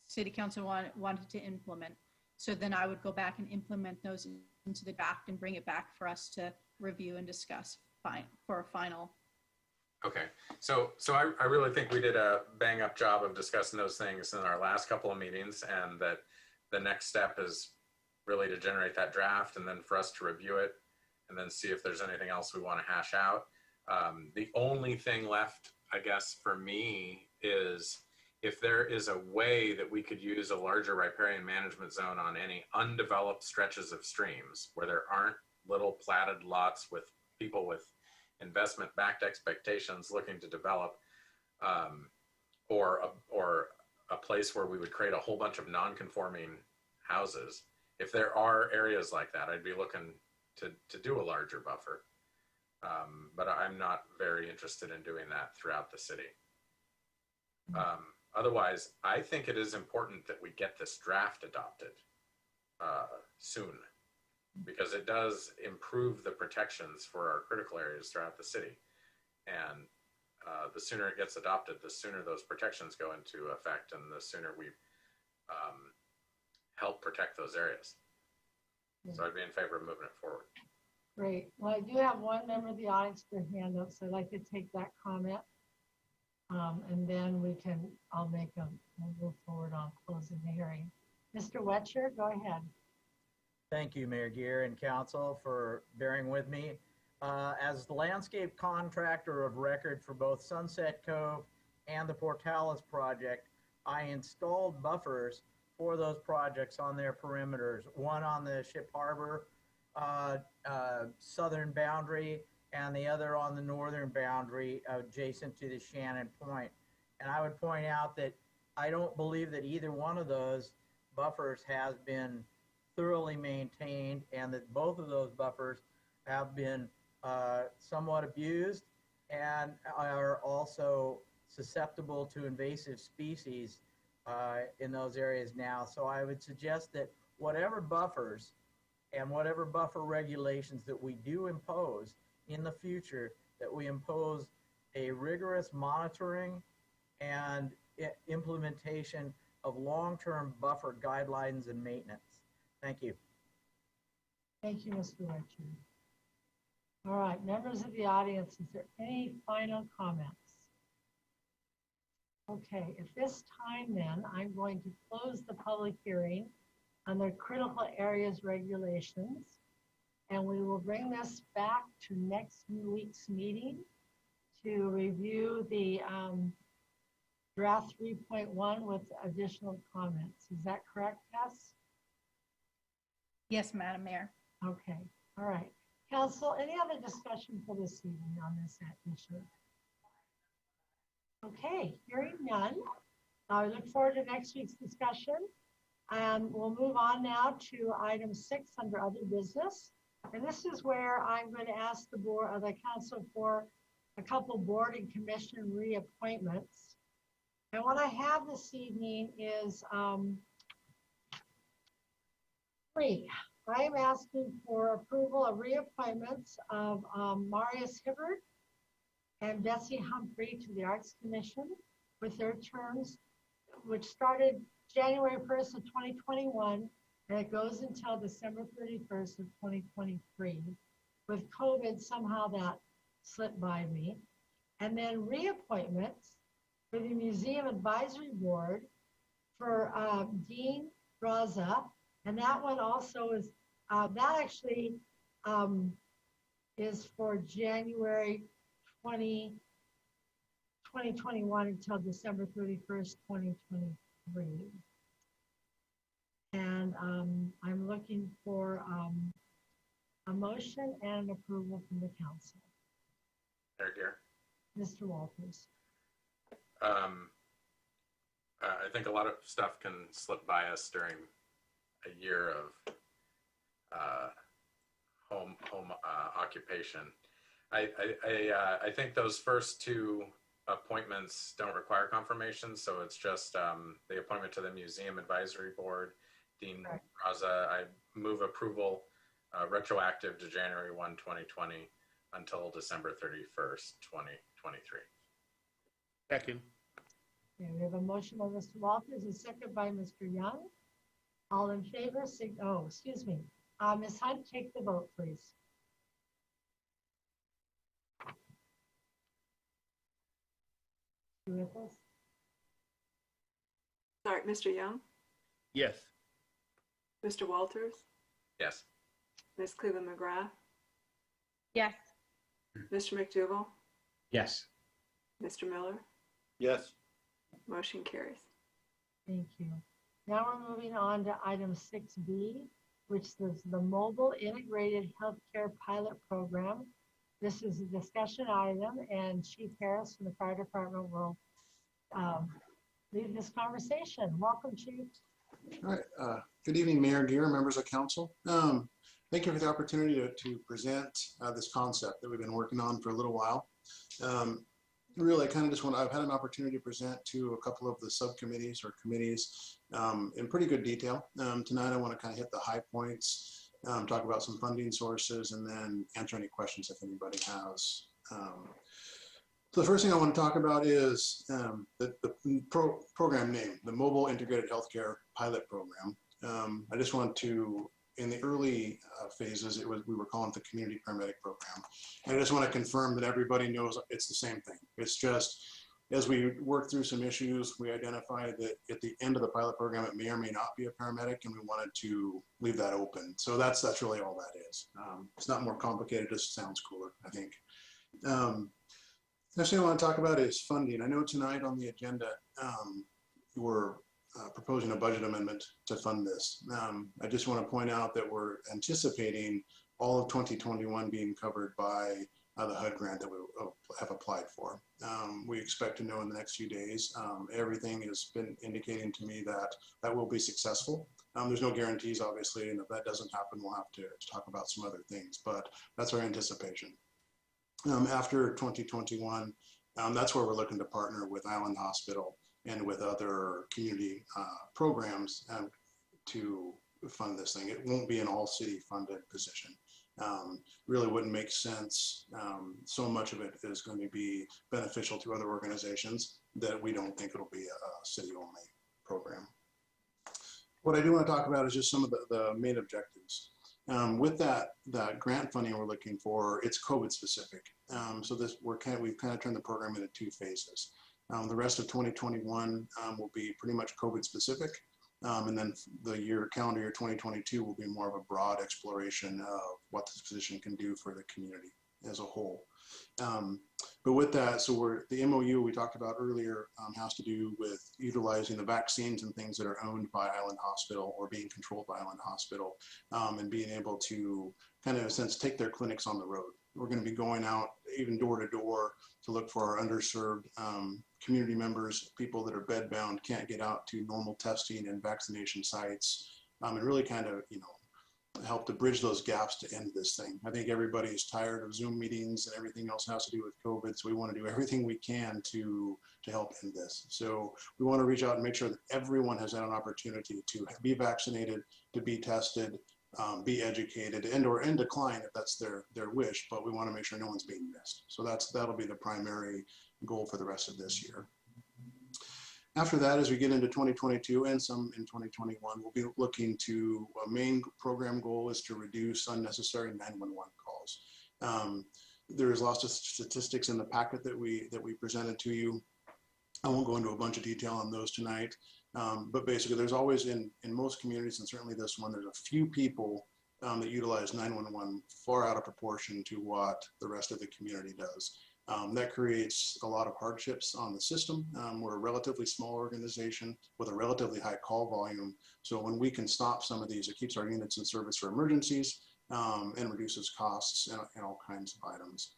City Council wanted to implement. So then I would go back and implement those into the draft and bring it back for us to review and discuss for a final. Okay, so I really think we did a bang up job of discussing those things in our last couple of meetings, and that the next step is really to generate that draft and then for us to review it and then see if there's anything else we want to hash out. The only thing left, I guess, for me is if there is a way that we could use a larger riparian management zone on any undeveloped stretches of streams where there aren't little platted lots with people with investment-backed expectations looking to develop, or a place where we would create a whole bunch of non-conforming houses. If there are areas like that, I'd be looking to do a larger buffer. But I'm not very interested in doing that throughout the city. Otherwise, I think it is important that we get this draft adopted soon, because it does improve the protections for our critical areas throughout the city. And the sooner it gets adopted, the sooner those protections go into effect and the sooner we help protect those areas. So I'd be in favor of moving it forward. Great. Well, I do have one member of the audience with their hand up, so I'd like to take that comment. And then I'll we'll move forward on closing the hearing. Mr. Wetcher, go ahead. Thank you, Mayor Gear and Council, for bearing with me. As the landscape contractor of record for both Sunset Cove and the Portales project, I installed buffers for those projects on their perimeters, one on the Ship Harbor southern boundary and the other on the northern boundary adjacent to the Shannon Point. And I would point out that I don't believe that either one of those buffers has been thoroughly maintained, and that both of those buffers have been somewhat abused and are also susceptible to invasive species in those areas now. So I would suggest that whatever buffers and whatever buffer regulations that we do impose in the future, that we impose a rigorous monitoring and implementation of long-term buffer guidelines and maintenance. Thank you. Thank you, Mr. Richard. All right, members of the audience, is there any final comments? Okay, at this time then, I'm going to close the public hearing on the critical areas regulations, and we will bring this back to next week's meeting to review the draft 3.1 with additional comments. Is that correct, Tess? Yes, Madam Mayor. Okay, all right. Council, any other discussion for this evening on this issue? Okay, hearing none. I look forward to next week's discussion. We'll move on now to item 6 under other business. And this is where I'm going to ask the board of the council for a couple board and commission reappointments. And what I have this evening is 3. I am asking for approval of reappointments of Marius Hibbert and Bessie Humphrey to the Arts Commission with their terms, which started January 1st of 2021, and it goes until December 31st of 2023. With COVID, somehow that slipped by me. And then reappointments for the Museum Advisory Board for Dean Braza. And that one also is, that actually is for January 2021 until December 31st, 2023. And I'm looking for a motion and approval from the council. Mayor Mr. Walters. I think a lot of stuff can slip by us during a year of home occupation. I think those first 2 appointments don't require confirmation, so it's just the appointment to the Museum Advisory Board, Dean Braza. I move approval retroactive to January 1, 2020 until December 31st, 2023. Second. Okay, we have a motion by Mr. Walters, a second by Mr. Young. All in favor, excuse me. Ms. Hunt, take the vote, please. You with us? Sorry, Mr. Young, Yes. Mr. Walters, Yes. Ms. Cleveland McGrath, Yes. Mr. McDougall, Yes. Mr. Miller. Yes. Motion carries. Thank you. Now we're moving on to item 6B, which is the Mobile Integrated Healthcare Pilot Program. This is a discussion item, and Chief Harris from the Fire Department will lead this conversation. Welcome, Chief. All right. Good evening, Mayor Gear, members of council. Thank you for the opportunity to present this concept that we've been working on for a little while. Really, I kind of just I've had an opportunity to present to a couple of the subcommittees or committees in pretty good detail. Tonight, I want to kind of hit the high points, talk about some funding sources, and then answer any questions if anybody has. So the first thing I want to talk about is the program name, the Mobile Integrated Healthcare Pilot Program. I just want to, in the early phases, we were calling it the Community Paramedic Program. And I just want to confirm that everybody knows it's the same thing. It's just, as we work through some issues, we identified that at the end of the pilot program, it may or may not be a paramedic, and we wanted to leave that open. So that's really all that is. It's not more complicated, it just sounds cooler, I think. Next thing I want to talk about is funding. I know tonight on the agenda, we're proposing a budget amendment to fund this. I just want to point out that we're anticipating all of 2021 being covered by the HUD grant that we have applied for. We expect to know in the next few days. Everything has been indicating to me that that will be successful. There's no guarantees, obviously, and if that doesn't happen, we'll have to talk about some other things, but that's our anticipation. After 2021, that's where we're looking to partner with Island Hospital and with other community programs to fund this thing. It won't be an all city funded position. Really wouldn't make sense. So much of it is going to be beneficial to other organizations that we don't think it'll be a city only program. What I do want to talk about is just some of the main objectives. With that grant funding we're looking for, it's COVID specific. So we've kind of turned the program into 2 phases. The rest of 2021 will be pretty much COVID specific. And then the calendar year 2022 will be more of a broad exploration of what this position can do for the community as a whole. But with that, so the MOU we talked about earlier has to do with utilizing the vaccines and things that are owned by Island Hospital or being controlled by Island Hospital, and being able to kind of, in a sense, take their clinics on the road. We're going to be going out even door to door to look for our underserved community members, people that are bedbound, can't get out to normal testing and vaccination sites, and really kind of, help to bridge those gaps to end this thing. I think everybody is tired of Zoom meetings and everything else has to do with COVID. So we want to do everything we can to help end this. So we want to reach out and make sure that everyone has had an opportunity to be vaccinated, to be tested, be educated, and decline if that's their wish. But we want to make sure no one's being missed. So that'll be the primary goal for the rest of this year. After that, as we get into 2022 and some in 2021, we'll be looking to a main program goal is to reduce unnecessary 911 calls. There's lots of statistics in the packet that we presented to you. I won't go into a bunch of detail on those tonight, but basically there's always in most communities, and certainly this one, there's a few people that utilize 911 far out of proportion to what the rest of the community does. That creates a lot of hardships on the system. We're a relatively small organization with a relatively high call volume. So when we can stop some of these, it keeps our units in service for emergencies and reduces costs and all kinds of items.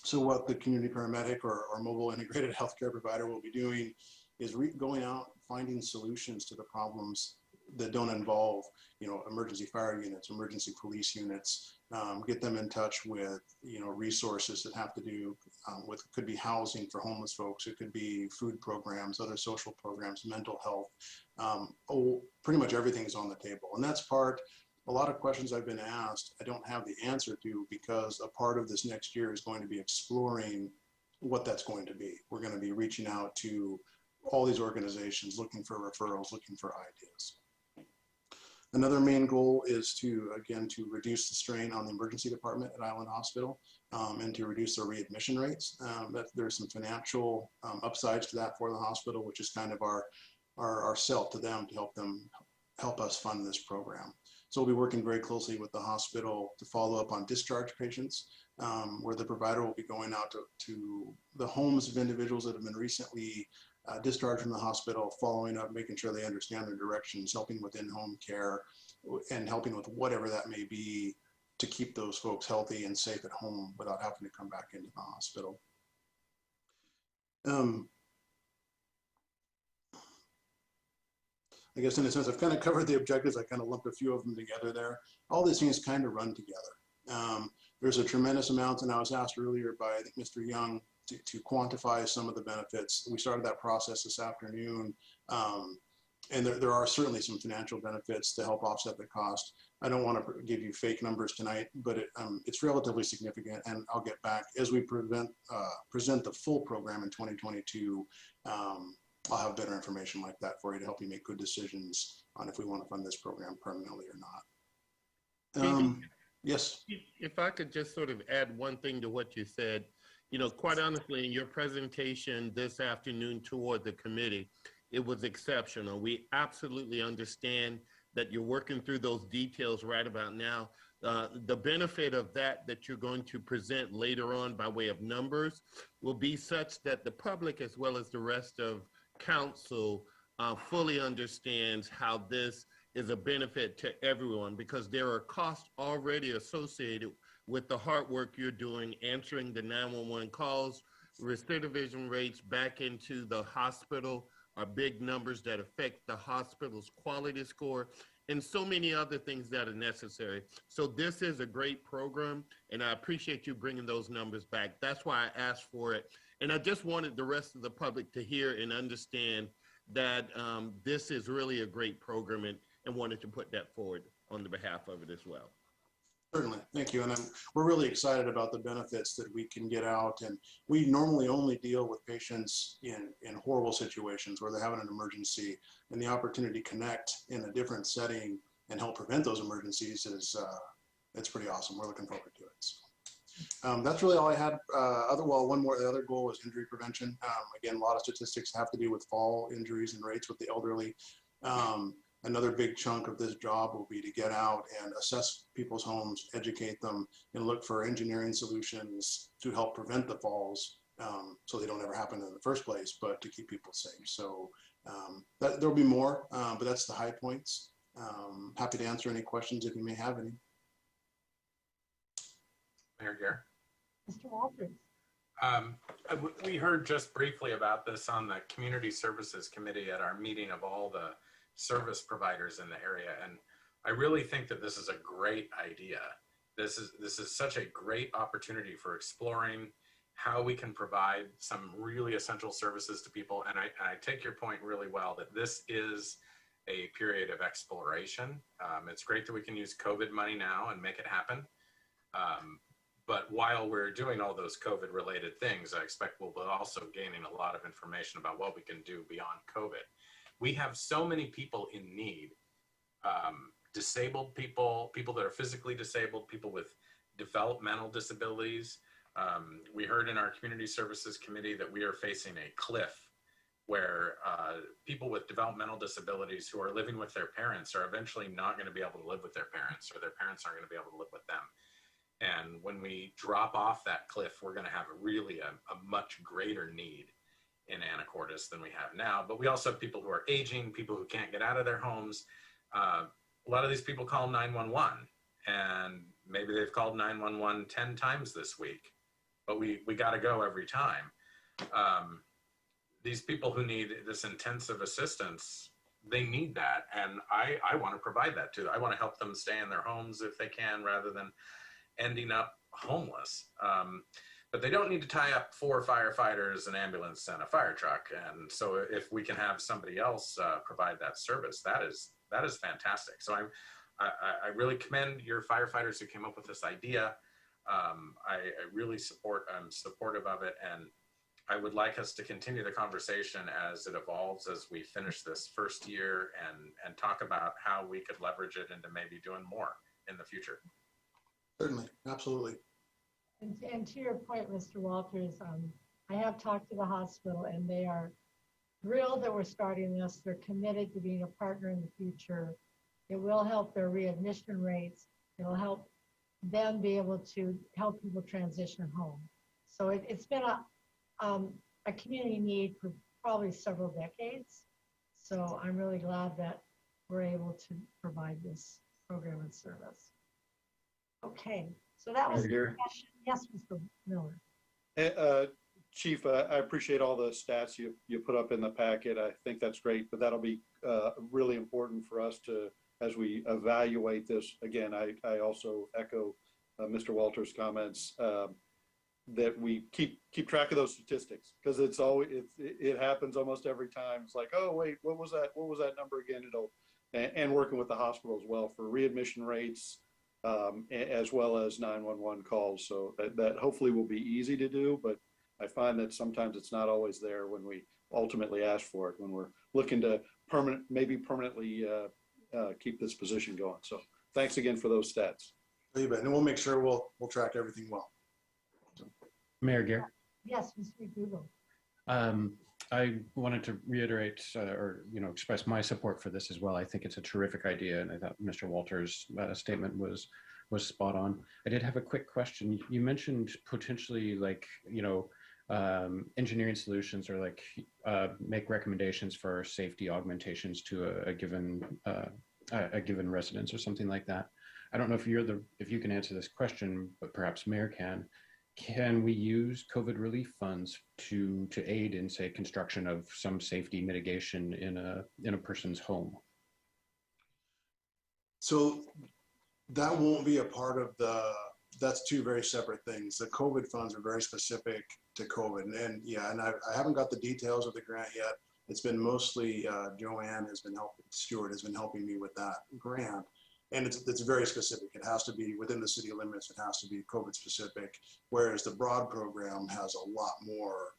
So what the community paramedic or mobile integrated healthcare provider will be doing is going out, finding solutions to the problems that don't involve, emergency fire units, emergency police units, get them in touch with, resources that have to do with, could be housing for homeless folks, it could be food programs, other social programs, mental health. Pretty much everything is on the table. And that's a lot of questions I've been asked, I don't have the answer to, because a part of this next year is going to be exploring what that's going to be. We're going to be reaching out to all these organizations, looking for referrals, looking for ideas. Another main goal is to reduce the strain on the emergency department at Island Hospital and to reduce their readmission rates. There's some financial upsides to that for the hospital, which is kind of our sell to them to help us fund this program. So we'll be working very closely with the hospital to follow up on discharge patients, where the provider will be going out to the homes of individuals that have been recently discharged from the hospital, following up, making sure they understand their directions, helping with in-home care, and helping with whatever that may be to keep those folks healthy and safe at home without having to come back into the hospital. I guess in a sense, I've kind of covered the objectives. I kind of lumped a few of them together there. All these things kind of run together. There's a tremendous amount, and I was asked earlier by, I think, Mr. Young, to quantify some of the benefits. We started that process this afternoon, and there are certainly some financial benefits to help offset the cost. I don't want to give you fake numbers tonight, but it's relatively significant, and I'll get back as we present the full program in 2022. I'll have better information like that for you to help you make good decisions on if we want to fund this program permanently or not. Yes. If I could just sort of add one thing to what you said. Quite honestly, in your presentation this afternoon toward the committee, it was exceptional. We absolutely understand that you're working through those details right about now. The benefit of that you're going to present later on by way of numbers will be such that the public, as well as the rest of council, fully understands how this is a benefit to everyone, because there are costs already associated with the hard work you're doing, answering the 911 calls. Recidivism rates back into the hospital are big numbers that affect the hospital's quality score, and so many other things that are necessary. So this is a great program, and I appreciate you bringing those numbers back. That's why I asked for it. And I just wanted the rest of the public to hear and understand that this is really a great program, and wanted to put that forward on the behalf of it as well. Certainly, thank you. And we're really excited about the benefits that we can get out. And we normally only deal with patients in horrible situations where they're having an emergency, and the opportunity to connect in a different setting and help prevent those emergencies is it's pretty awesome. We're looking forward to it. So, that's really all I had. The other goal was injury prevention. Again, a lot of statistics have to do with fall injuries and rates with the elderly. Another big chunk of this job will be to get out and assess people's homes, educate them, and look for engineering solutions to help prevent the falls, so they don't ever happen in the first place, but to keep people safe. So there'll be more, but that's the high points. Happy to answer any questions if you may have any. Mayor Gare. Mr. Walters. We heard just briefly about this on the Community Services Committee at our meeting of all the service providers in the area, and I really think that this is a great idea. This is such a great opportunity for exploring how we can provide some really essential services to people. And I take your point really well that this is a period of exploration. It's great that we can use COVID money now and make it happen. But while we're doing all those COVID related things, I expect we'll be also gaining a lot of information about what we can do beyond COVID. We have so many people in need, disabled people, people that are physically disabled, people with developmental disabilities. We heard in our Community Services Committee that we are facing a cliff where people with developmental disabilities who are living with their parents are eventually not going to be able to live with their parents, or their parents aren't going to be able to live with them. And when we drop off that cliff, we're going to have a much greater need in Anacortes than we have now. But we also have people who are aging, people who can't get out of their homes. A lot of these people call 911, and maybe they've called 911 10 times this week, but we got to go every time. These people who need this intensive assistance, they need that. And I want to provide that to them. I want to help them stay in their homes if they can, rather than ending up homeless. But they don't need to tie up 4 firefighters, an ambulance, and a fire truck. And so if we can have somebody else provide that service, that is fantastic. So I really commend your firefighters who came up with this idea. I really I'm supportive of it. And I would like us to continue the conversation as it evolves, as we finish this first year, and talk about how we could leverage it into maybe doing more in the future. Certainly, absolutely. And to your point, Mr. Walters, I have talked to the hospital, and they are thrilled that we're starting this. They're committed to being a partner in the future. It will help their readmission rates. It'll help them be able to help people transition home. So it's been a community need for probably several decades. So I'm really glad that we're able to provide this program and service. Okay, so that was the question. Yes, Mr. Miller. Chief, I appreciate all the stats you put up in the packet. I think that's great, but that'll be really important for us to, as we evaluate this. Again, I also echo Mr. Walters' comments that we keep track of those statistics, because it happens almost every time. It's like, oh wait, what was that number again? And working with the hospital as well for readmission rates, as well as 911 calls. So that hopefully will be easy to do, but I find that sometimes it's not always there when we ultimately ask for it, when we're looking to maybe permanently keep this position going. So thanks again for those stats. You bet. And we'll make sure we'll track everything well. Mayor Gare. Yes, Mr. Google. I wanted to reiterate or express my support for this as well. I think it's a terrific idea, and I thought Mr. Walters' statement was spot on. I did have a quick question. You mentioned potentially engineering solutions, or make recommendations for safety augmentations to a given residence or something like that. I don't know if if you can answer this question, but perhaps Mayor can. Can we use COVID relief funds to aid in, say, construction of some safety mitigation in a person's home? So that won't be a part of that's two very separate things. The COVID funds are very specific to COVID. And yeah, and I haven't got the details of the grant yet. It's been mostly Joanne Stewart has been helping me with that grant. And it's very specific. It has to be within the city limits. It has to be COVID specific. Whereas the broad program has a lot more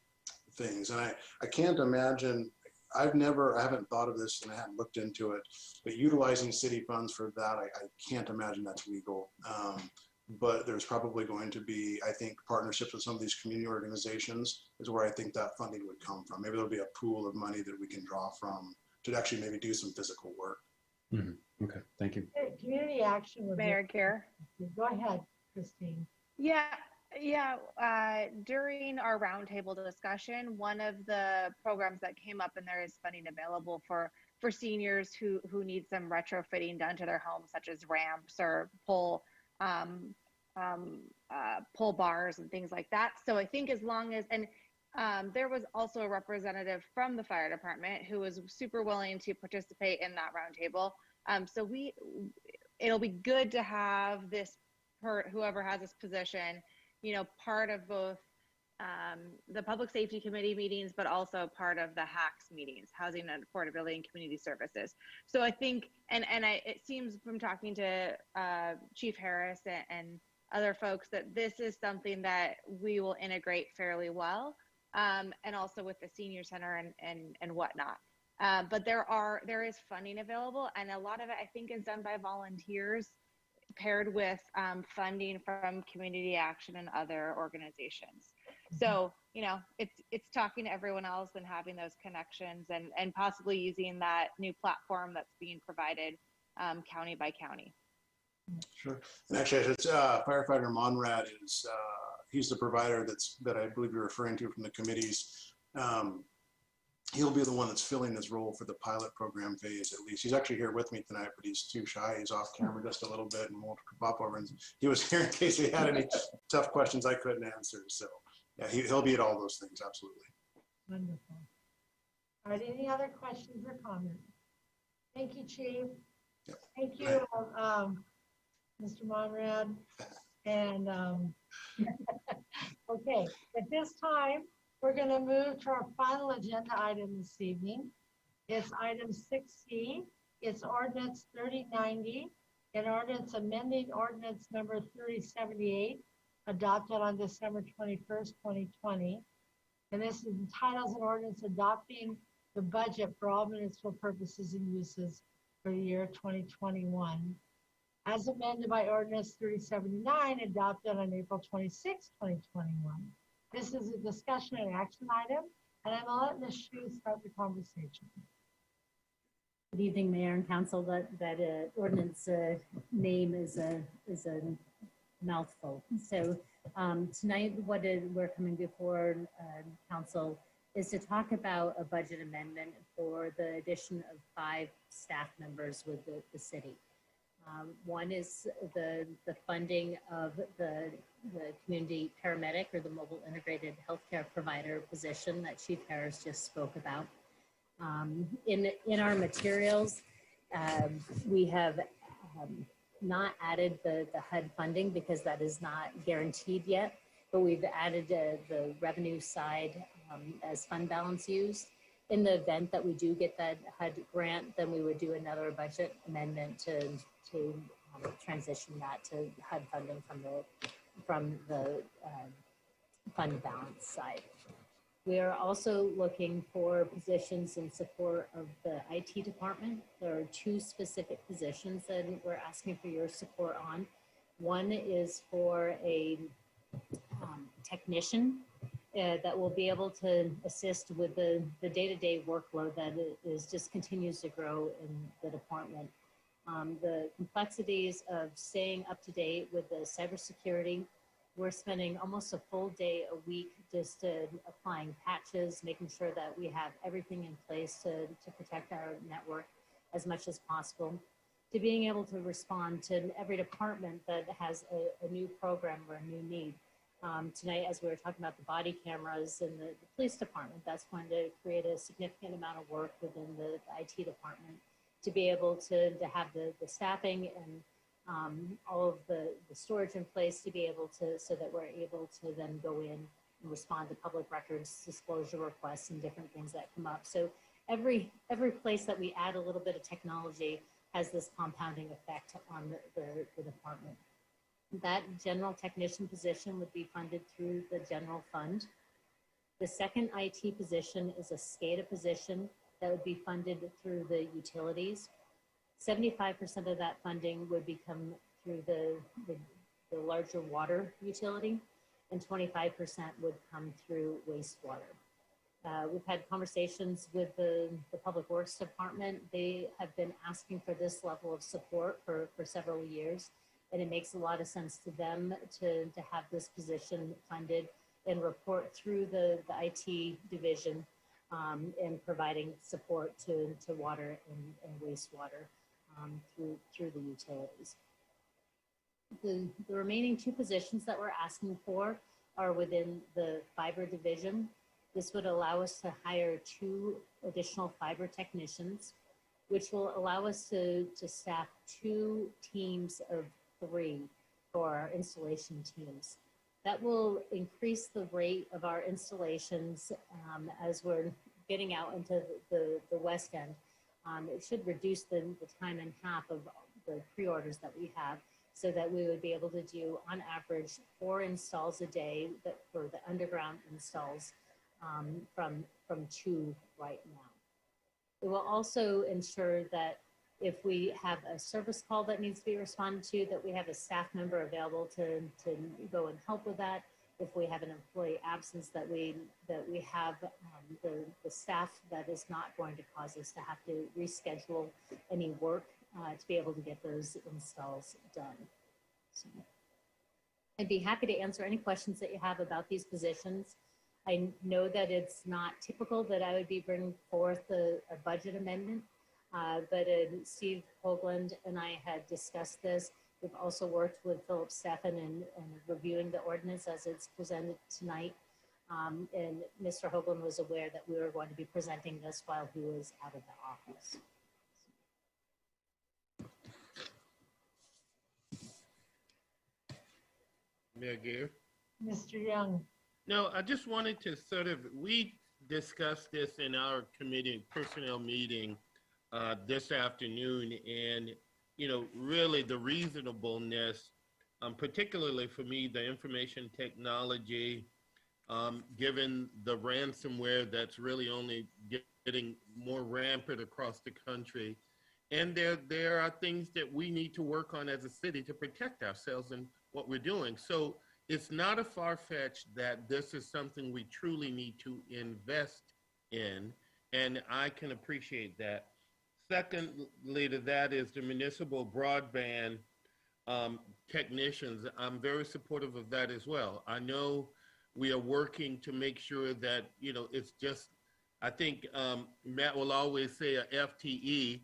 things. And I can't imagine, I haven't thought of this and I haven't looked into it, but utilizing city funds for that, I can't imagine that's legal. But there's probably going to be, I think, partnerships with some of these community organizations is where I think that funding would come from. Maybe there'll be a pool of money that we can draw from to actually maybe do some physical work. Mm-hmm. Okay, thank you. Community action. Mayor Gear. Go ahead, Christine. Yeah. During our roundtable discussion, one of the programs that came up in there is funding available for seniors who need some retrofitting done to their homes, such as ramps or pull bars and things like that. So I think as long as, and there was also a representative from the fire department who was super willing to participate in that roundtable. So it'll be good to have whoever has this position, part of both the Public Safety Committee meetings, but also part of the HACS meetings, Housing and Affordability and Community Services. So I think, it seems from talking to Chief Harris and other folks that this is something that we will integrate fairly well, and also with the senior center and whatnot. But there is funding available, and a lot of it I think is done by volunteers, paired with funding from community action and other organizations. So, it's talking to everyone else and having those connections and possibly using that new platform that's being provided county by county. Sure. And actually, it's firefighter Monrad is, he's the provider that I believe you're referring to from the committees. He'll be the one that's filling this role for the pilot program phase, at least. He's actually here with me tonight, but he's too shy. He's off camera just a little bit and won't pop over. And he was here in case he had any tough questions I couldn't answer. So yeah, he'll be at all those things, absolutely. Wonderful. All right, any other questions or comments? Thank you, Chief. Yep. Thank you, Mr. Monrad. And okay, at this time, we're going to move to our final agenda item this evening. It's item 6C. It's Ordinance 3090, an ordinance amending Ordinance number 3078, adopted on December 21st, 2020. And this entitles an ordinance adopting the budget for all municipal purposes and uses for the year 2021, as amended by Ordinance 3079, adopted on April 26, 2021. This is a discussion and action item, and I'm going to let Ms. Shu start the conversation. Good evening, Mayor and Council. That ordinance name is a mouthful. So tonight, we're coming before Council is to talk about a budget amendment for the addition of 5 staff members with the city. One is the funding of the community paramedic or the mobile integrated healthcare provider position that Chief Harris just spoke about. In our materials, we have not added the HUD funding because that is not guaranteed yet, but we've added the revenue side as fund balance used. In the event that we do get that HUD grant, then we would do another budget amendment to transition that to HUD funding from the fund balance side. We are also looking for positions in support of the IT department. There are 2 specific positions that we're asking for your support on. One is for a technician that will be able to assist with the day-to-day workload that just continues to grow in the department. The complexities of staying up to date with the cybersecurity. We're spending almost a full day a week just applying patches, making sure that we have everything in place to protect our network as much as possible. to being able to respond to every department that has a new program or a new need. Tonight, as we were talking about the body cameras in the police department, that's going to create a significant amount of work within the IT department to be able to have the staffing and all of the storage in place to be able to, so that we're able to then go in and respond to public records, disclosure requests, and different things that come up. So every place that we add a little bit of technology has this compounding effect on the department. That general technician position would be funded through the general fund. The second IT position is a SCADA position that would be funded through the utilities. 75% of that funding would become through the larger water utility, and 25% would come through wastewater. We've had conversations with the Public Works Department. They have been asking for this level of support for several years, and it makes a lot of sense to them to have this position funded and report through the IT division and providing support to water and wastewater through the utilities. The remaining two positions that we're asking for are within the fiber division. This would allow us to hire 2 additional fiber technicians, which will allow us to staff 2 teams of 3 for our installation teams. That will increase the rate of our installations as we're getting out into the west end. It should reduce the time and half of the pre-orders that we have, so that we would be able to do on average 4 installs a day for the underground installs from 2 right now. It will also ensure that if we have a service call that needs to be responded to, that we have a staff member available to go and help with that. If we have an employee absence, that we have the staff that is not going to cause us to have to reschedule any work to be able to get those installs done. So I'd be happy to answer any questions that you have about these positions. I know that it's not typical that I would be bringing forth a budget amendment, but Steve Hoagland and I had discussed this. We've also worked with Philip Steffen in reviewing the ordinance as it's presented tonight. And Mr. Hoagland was aware that we were going to be presenting this while he was out of the office. Mayor Gear? Mr. Young. No, I just wanted to we discussed this in our committee personnel meeting this afternoon, and, you know, really the reasonableness, particularly for me, the information technology, given the ransomware that's really only getting more rampant across the country. And there are things that we need to work on as a city to protect ourselves and what we're doing. So it's not a far-fetched that this is something we truly need to invest in, and I can appreciate that. Secondly to that is the municipal broadband technicians. I'm very supportive of that as well. I know we are working to make sure that, you know, it's just, I think Matt will always say a FTE,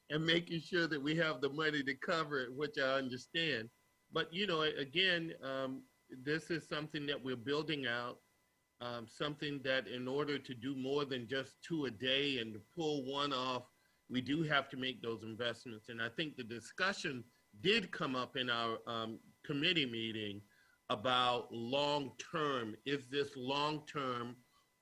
and making sure that we have the money to cover it, which I understand. But, you know, again, this is something that we're building out, something that in order to do more than just 2 a day and to pull one off, we do have to make those investments. And I think the discussion did come up in our committee meeting about long-term. Is this long-term,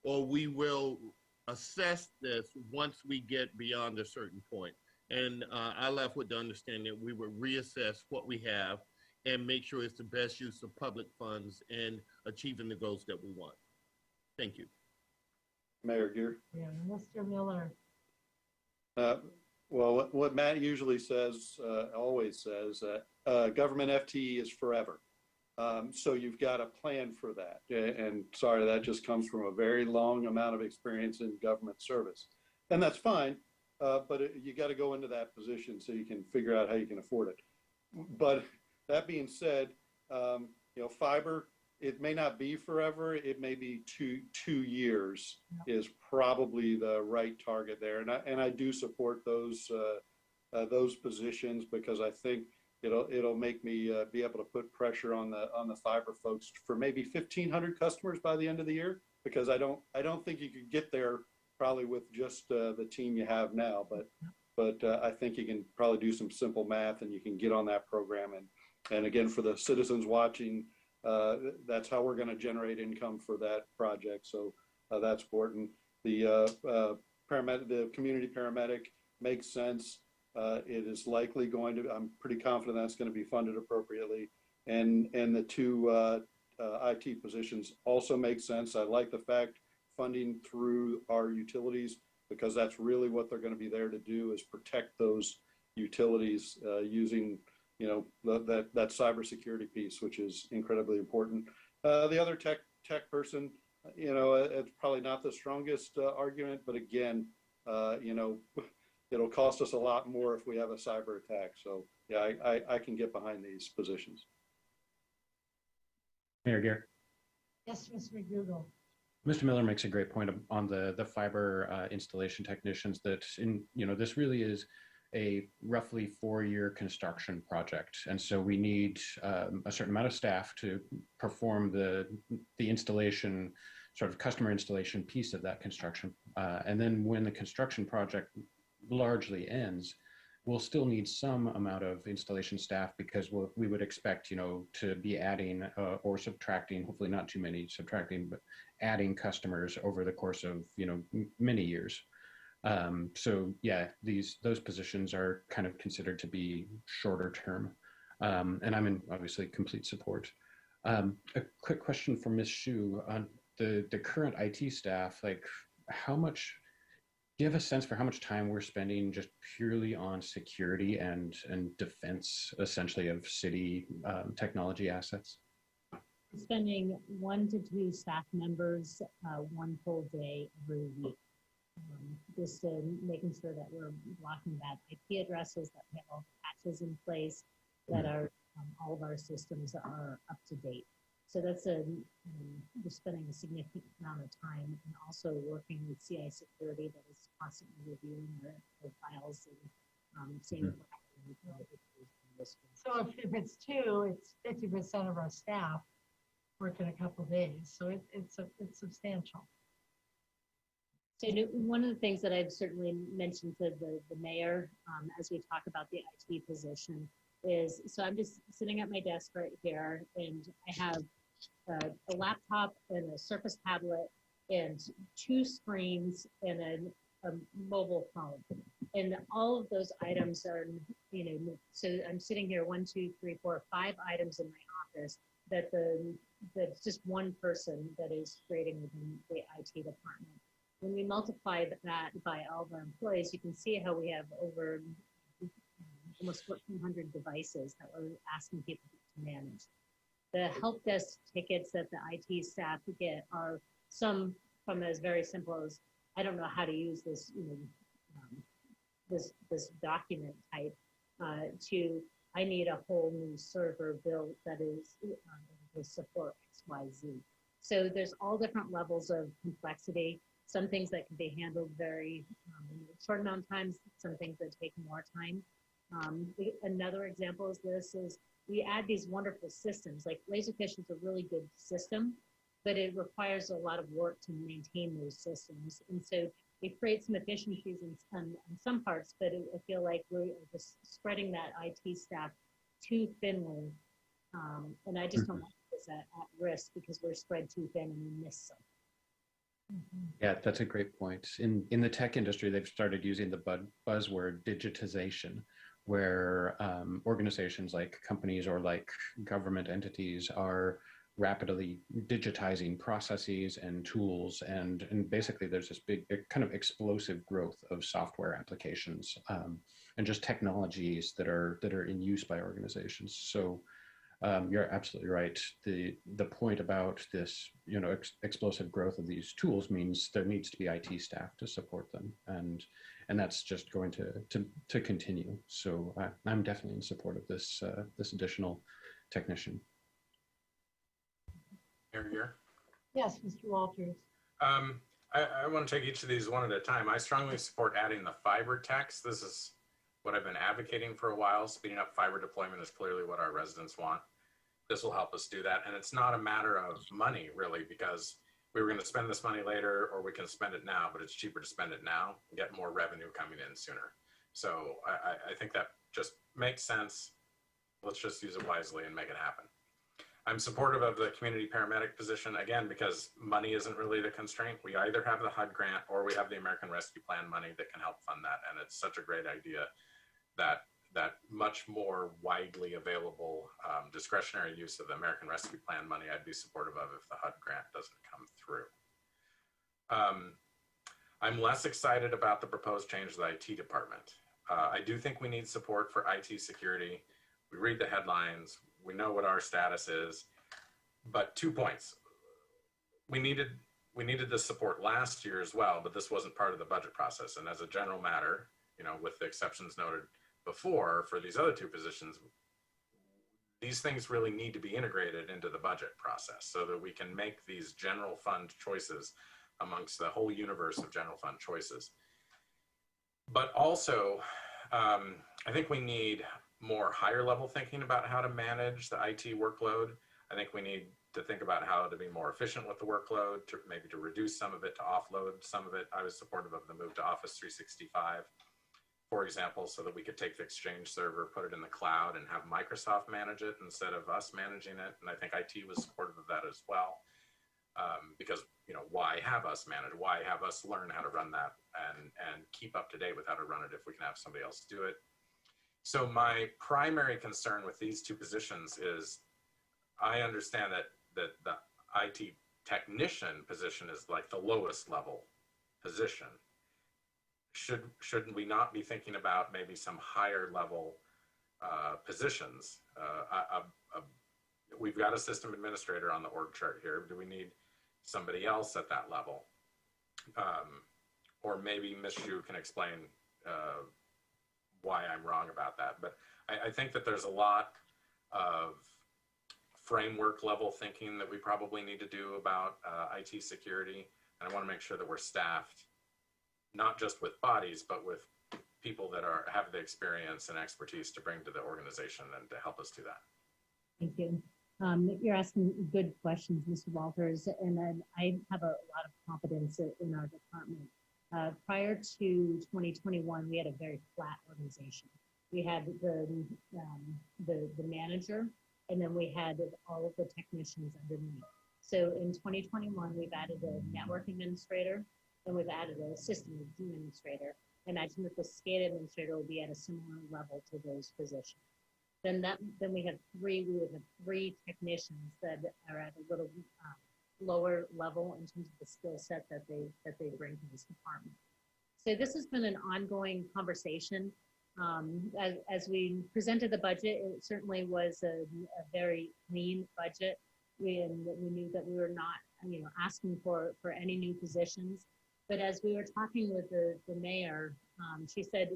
or we will assess this once we get beyond a certain point? And I left with the understanding that we would reassess what we have and make sure it's the best use of public funds and achieving the goals that we want. Thank you. Mayor Gear. Yeah, Mr. Miller. Well, what Matt usually says, always says, government FTE is forever. So you've got to plan for that. And sorry, that just comes from a very long amount of experience in government service. And that's fine, but you got to go into that position so you can figure out how you can afford it. But that being said, you know, fiber, it may not be forever. It may be two years is probably the right target there. And I do support those those positions, because I think it'll make me be able to put pressure on the fiber folks for maybe 1,500 customers by the end of the year, because I don't think you could get there probably with just the team you have now, but I think you can probably do some simple math and you can get on that program. And again, for the citizens watching, that's how we're going to generate income for that project. So that's important. The community paramedic makes sense. It is likely going to, I'm pretty confident that's going to be funded appropriately. And the two IT positions also make sense. I like the fact funding through our utilities, because that's really what they're going to be there to do, is protect those utilities using, that cybersecurity piece, which is incredibly important. The other tech person, it's probably not the strongest argument, but again, it'll cost us a lot more if we have a cyber attack. So yeah, I can get behind these positions. Mayor Gear. Yes, Mr. McDougall. Mr. Miller makes a great point on the fiber installation technicians, that this really is a roughly 4-year construction project. And so we need a certain amount of staff to perform the installation, sort of customer installation piece of that construction. And then when the construction project largely ends, we'll still need some amount of installation staff, because we would expect, to be adding or subtracting, hopefully not too many subtracting, but adding customers over the course of, many years. So yeah, those positions are kind of considered to be shorter term. And I'm in obviously complete support. A quick question for Ms. Hsu on the current IT staff, like do you have a sense for how much time we're spending just purely on security and defense, essentially, of city technology assets? We're spending 1 to 2 staff members 1 full day every week, just making sure that we're blocking bad IP addresses, that we have all the patches in place, that all of our systems are up to date. So that's we're spending a significant amount of time, and also working with CI Security, that is constantly reviewing the files and seeing So if it's 2, it's 50% of our staff working a couple of days. So it's substantial. So one of the things that I've certainly mentioned to the mayor as we talk about the IT position is, so I'm just sitting at my desk right here, and I have a laptop and a Surface tablet and 2 screens and a mobile phone. And all of those items are, so I'm sitting here 1, 2, 3, 4, 5 items in my office that's just one person that is creating within the IT department. When we multiply that by all of our employees, you can see how we have over almost 1,400 devices that we're asking people to manage. The help desk tickets that the IT staff get are some from as very simple as, I don't know how to use this, this document type, to I need a whole new server built that is will support XYZ. So there's all different levels of complexity. Some things that can be handled very in a short amount of time, some things that take more time. Another example is we add these wonderful systems, like Laserfish is a really good system, but it requires a lot of work to maintain those systems. And so we create some efficiencies in some parts, but I feel like we're just spreading that IT staff too thinly. And I just don't want this at risk, because we're spread too thin and we miss some. Yeah, that's a great point. In the tech industry, they've started using the buzzword digitization, where organizations like companies or like government entities are rapidly digitizing processes and tools, and basically there's this big kind of explosive growth of software applications and just technologies that are in use by organizations. So you're absolutely right. The point about this, explosive growth of these tools means there needs to be IT staff to support them, and that's just going to continue. So I'm definitely in support of this additional technician. Here. Yes, Mr. Walters. I want to take each of these one at a time. I strongly support adding the fiber techs. This is what I've been advocating for a while. Speeding up fiber deployment is clearly what our residents want. This will help us do that. And it's not a matter of money, really, because we were going to spend this money later, or we can spend it now, but it's cheaper to spend it now and get more revenue coming in sooner. So I think that just makes sense. Let's just use it wisely and make it happen. I'm supportive of the community paramedic position, again, because money isn't really the constraint. We either have the HUD grant or we have the American Rescue Plan money that can help fund that. And it's such a great idea that much more widely available discretionary use of the American Rescue Plan money I'd be supportive of if the HUD grant doesn't come through. I'm less excited about the proposed change to the IT department. I do think we need support for IT security. We read the headlines, we know what our status is, but 2 points. We needed this support last year as well, but this wasn't part of the budget process. And as a general matter, you know, with the exceptions noted before for these other two positions, these things really need to be integrated into the budget process so that we can make these general fund choices amongst the whole universe of general fund choices. But also, I think we need more higher level thinking about how to manage the IT workload. I think we need to think about how to be more efficient with the workload, to maybe to reduce some of it, to offload some of it. I was supportive of the move to Office 365, for example, so that we could take the Exchange server, put it in the cloud, and have Microsoft manage it instead of us managing it. And I think IT was supportive of that as well, because, you know, why have us manage? Why have us learn how to run that and keep up to date with how to run it if we can have somebody else do it? So my primary concern with these two positions is I understand that the IT technician position is like the lowest level position. Shouldn't we not be thinking about maybe some higher level positions? We've got a system administrator on the org chart here. Do we need somebody else at that level? Or maybe Ms. Xu can explain why I'm wrong about that. But I think that there's a lot of framework level thinking that we probably need to do about IT security. And I want to make sure that we're staffed, not just with bodies, but with people that have the experience and expertise to bring to the organization and to help us do that. Thank you. You're asking good questions, Mr. Walters, and then I have a lot of confidence in our department. Prior to 2021, we had a very flat organization. We had the manager, and then we had all of the technicians underneath. So in 2021, we've added a network administrator, and we've added a system administrator. Imagine that the SCADA administrator will be at a similar level to those positions. Then we have we would have three technicians that are at a little lower level in terms of the skill set that they bring to this department. So this has been an ongoing conversation. As we presented the budget, it certainly was a very lean budget. We knew that we were not, asking for any new positions. But as we were talking with the mayor, she said,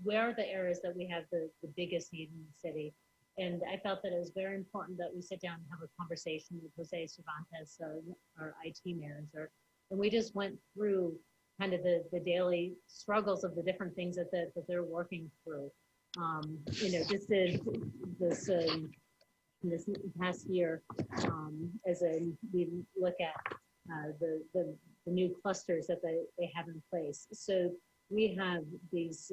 where are the areas that we have the biggest need in the city? And I felt that it was very important that we sit down and have a conversation with Jose Cervantes, our IT manager. And we just went through kind of the daily struggles of the different things that they're working through. Just this past year, we look at the new clusters that they have in place. So we have these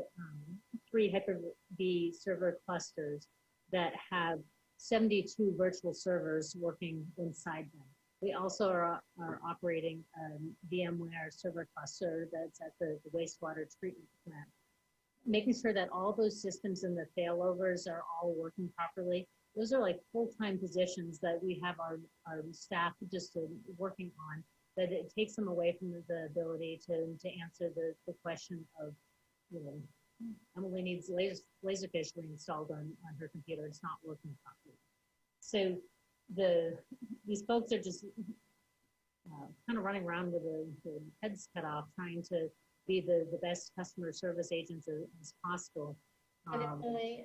3 Hyper-V server clusters that have 72 virtual servers working inside them. We also are operating a VMware server cluster that's at the wastewater treatment plant. Making sure that all those systems and the failovers are all working properly. Those are like full-time positions that we have our staff just working on, that it takes them away from the ability to answer the question of, Emily needs Laserfish installed on her computer. It's not working properly. So these folks are just kind of running around with the heads cut off, trying to be the best customer service agents as possible. And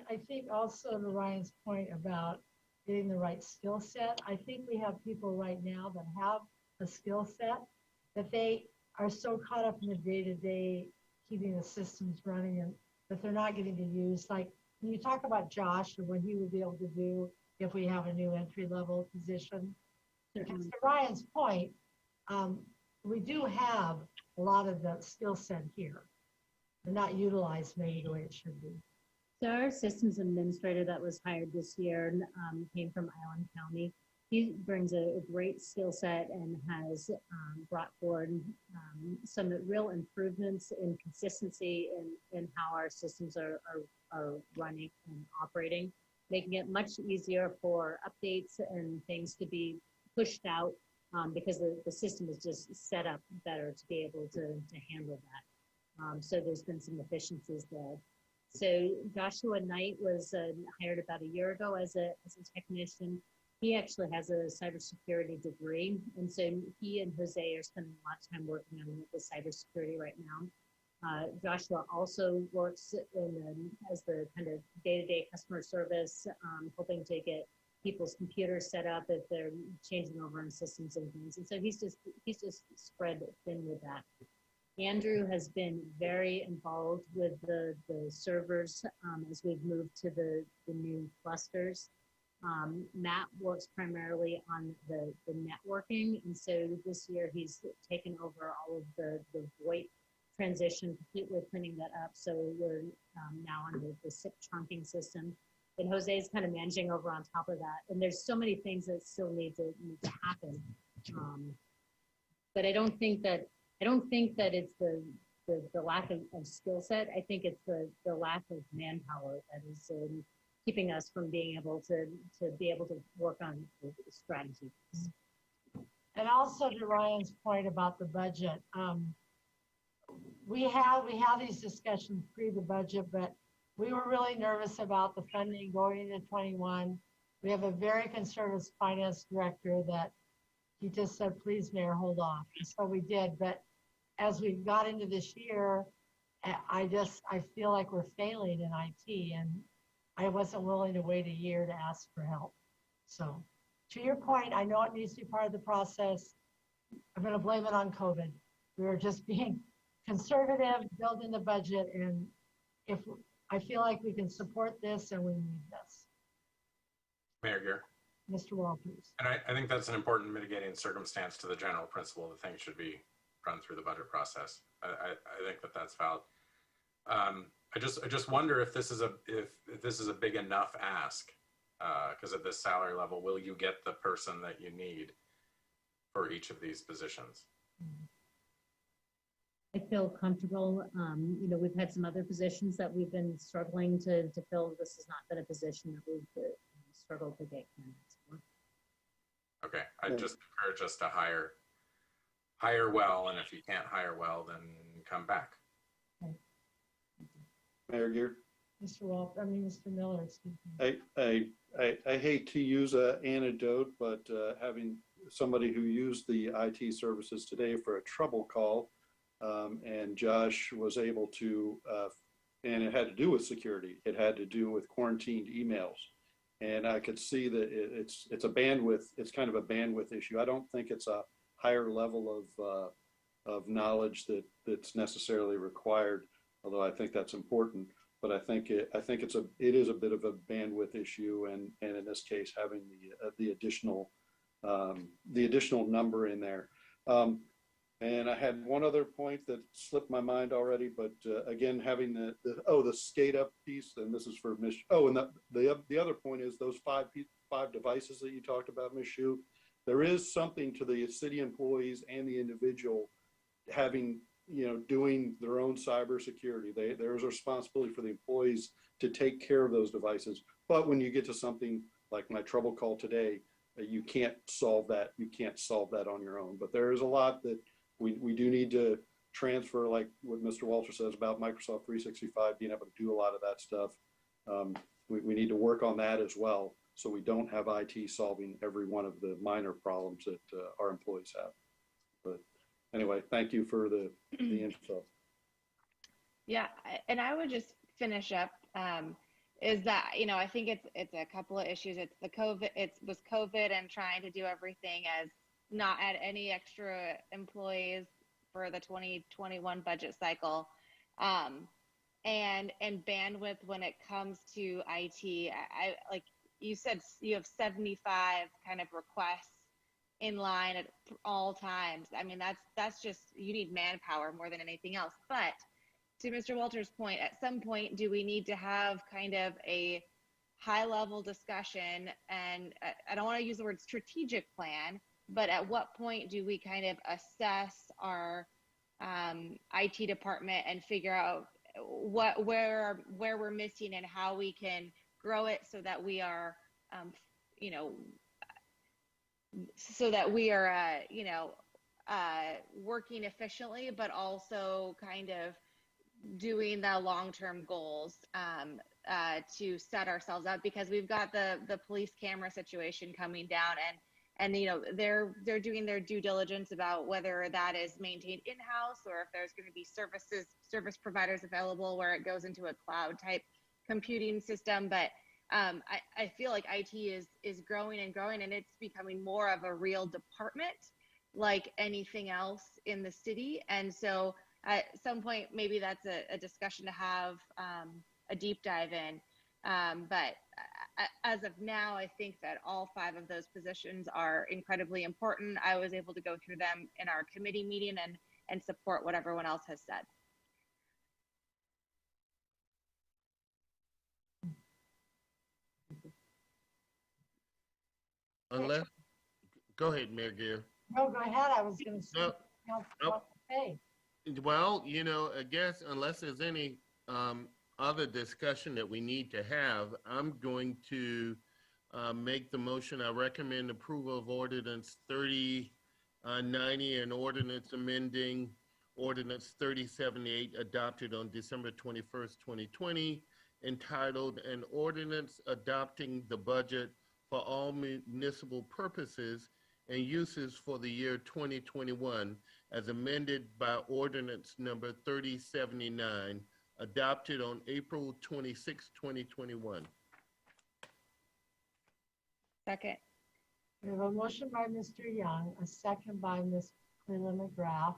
I think also to Ryan's point about getting the right skill set, I think we have people right now that have a skill set that they are so caught up in the day-to-day keeping the systems running, and that they're not getting to use. Like when you talk about Josh and what he would be able to do if we have a new entry level position. Because to Ryan's point, we do have a lot of the skill set here. They're not utilized maybe the way it should be. So our systems administrator that was hired this year came from Island County. He brings a great skill set and has brought forward some real improvements in consistency in how our systems are running and operating, making it much easier for updates and things to be pushed out because the system is just set up better to be able to handle that. So there's been some efficiencies there. So Joshua Knight was hired about a year ago as a technician. He actually has a cybersecurity degree. And so he and Jose are spending a lot of time working on the cybersecurity right now. Joshua also works as the kind of day-to-day customer service, hoping to get people's computers set up if they're changing over on systems and things. And so he's just spread thin with that. Andrew has been very involved with the servers as we've moved to the new clusters. Matt works primarily on the networking. And so this year he's taken over all of the VoIP transition, completely cleaning that up. So we're now on the SIP trunking system. And Jose is kind of managing over on top of that. And there's so many things that still need to happen. But I don't think that it's the lack of skill set. I think it's the lack of manpower that is keeping us from being able to work on the strategy. And also to Ryan's point about the budget, we have these discussions pre the budget, but we were really nervous about the funding going into 21. We have a very conservative finance director that he just said, please, Mayor, hold off. And so we did. But as we got into this year, I feel like we're failing in IT, and I wasn't willing to wait a year to ask for help. So to your point, I know it needs to be part of the process. I'm going to blame it on COVID. We were just being conservative, building the budget, and if I feel like we can support this and we need this. Mayor Gear. Mr. Wall, please. And I think that's an important mitigating circumstance to the general principle that things should be run through the budget process. I think that's valid. I just wonder if this is a big enough ask, because at this salary level, will you get the person that you need for each of these positions? I feel comfortable. We've had some other positions that we've been struggling to fill. This has not been a position that we've struggled to get candidates for. Okay, I just encourage us to hire well, and if you can't hire well, then come back. Okay. Mayor Gear. Mr. Miller, excuse me. I hate to use an anecdote, but having somebody who used the IT services today for a trouble call, and Josh was able to, and it had to do with security. It had to do with quarantined emails. And I could see that it's a bandwidth, it's kind of a bandwidth issue. I don't think it's a higher level of knowledge that's necessarily required, although I think that's important. But I think it is a bit of a bandwidth issue, and in this case, having the additional number in there. And I had one other point that slipped my mind already, but again, having the skate up piece, and this is for Ms. Oh, and the other point is those five devices that you talked about, Ms. Shu. There is something to the city employees and the individual having, doing their own cybersecurity. There's a responsibility for the employees to take care of those devices. But when you get to something like my trouble call today, you can't solve that. You can't solve that on your own. But there is a lot that we do need to transfer, like what Mr. Walter says about Microsoft 365, being able to do a lot of that stuff. We need to work on that as well, so we don't have IT solving every one of the minor problems that our employees have. But anyway, thank you for the info. Yeah, and I would just finish up. Is that I think it's a couple of issues. It's the COVID. It was COVID and trying to do everything as not add any extra employees for the 2021 budget cycle. and bandwidth when it comes to IT. I like you said, you have 75 kind of requests in line at all times. I mean, that's just, you need manpower more than anything else. But to Mr. Walters' point, at some point, do we need to have kind of a high level discussion? And I don't want to use the word strategic plan, but at what point do we kind of assess our IT department and figure out where we're missing and how we can grow it so that we are, you know, working efficiently, but also kind of doing the long-term goals to set ourselves up, because we've got the police camera situation coming down, and you know, they're doing their due diligence about whether that is maintained in-house or if there's going to be service providers available where it goes into a cloud type computing system. But I feel like IT is growing and growing, and it's becoming more of a real department like anything else in the city. And so at some point, maybe that's a discussion to have a deep dive in. But as of now, I think that all 5 of those positions are incredibly important. I was able to go through them in our committee meeting and support what everyone else has said. Unless, go ahead, Mayor Gear. No, go ahead. I was going to say, hey. Well, you know, I guess unless there's any other discussion that we need to have, I'm going to make the motion. I recommend approval of Ordinance 3090 and Ordinance amending Ordinance 3078 adopted on December 21st, 2020, entitled An Ordinance Adopting the Budget for All Municipal Purposes and Uses for the Year 2021, as amended by Ordinance number 3079, adopted on April 26, 2021. Second. We have a motion by Mr. Young, a second by Ms. Cleland McGrath.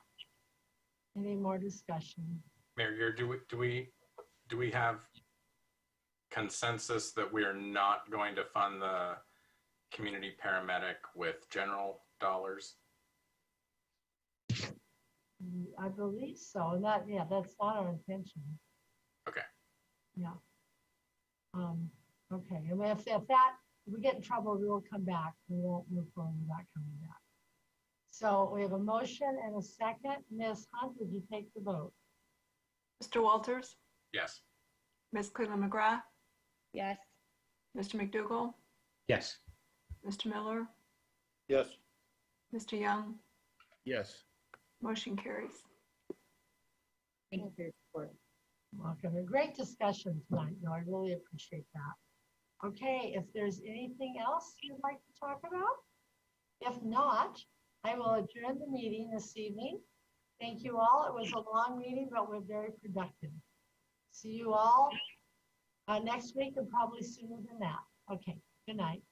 Any more discussion? Mayor, do we have consensus that we are not going to fund the community paramedic with general dollars? I believe so. And that, yeah, that's not our intention. Okay. Yeah. Okay. And if we get in trouble, we will come back. We won't move forward without coming back. So we have a motion and a second. Ms. Hunt, would you take the vote? Mr. Walters? Yes. Ms. Cleland McGrath? Yes. Mr. McDougall? Yes. Mr. Miller? Yes. Mr. Young? Yes. Motion carries. Thank you for your support. Welcome. A great discussion tonight. No, I really appreciate that. Okay, if there's anything else you'd like to talk about? If not, I will adjourn the meeting this evening. Thank you all. It was a long meeting, but we're very productive. See you all next week and probably sooner than that. Okay, good night.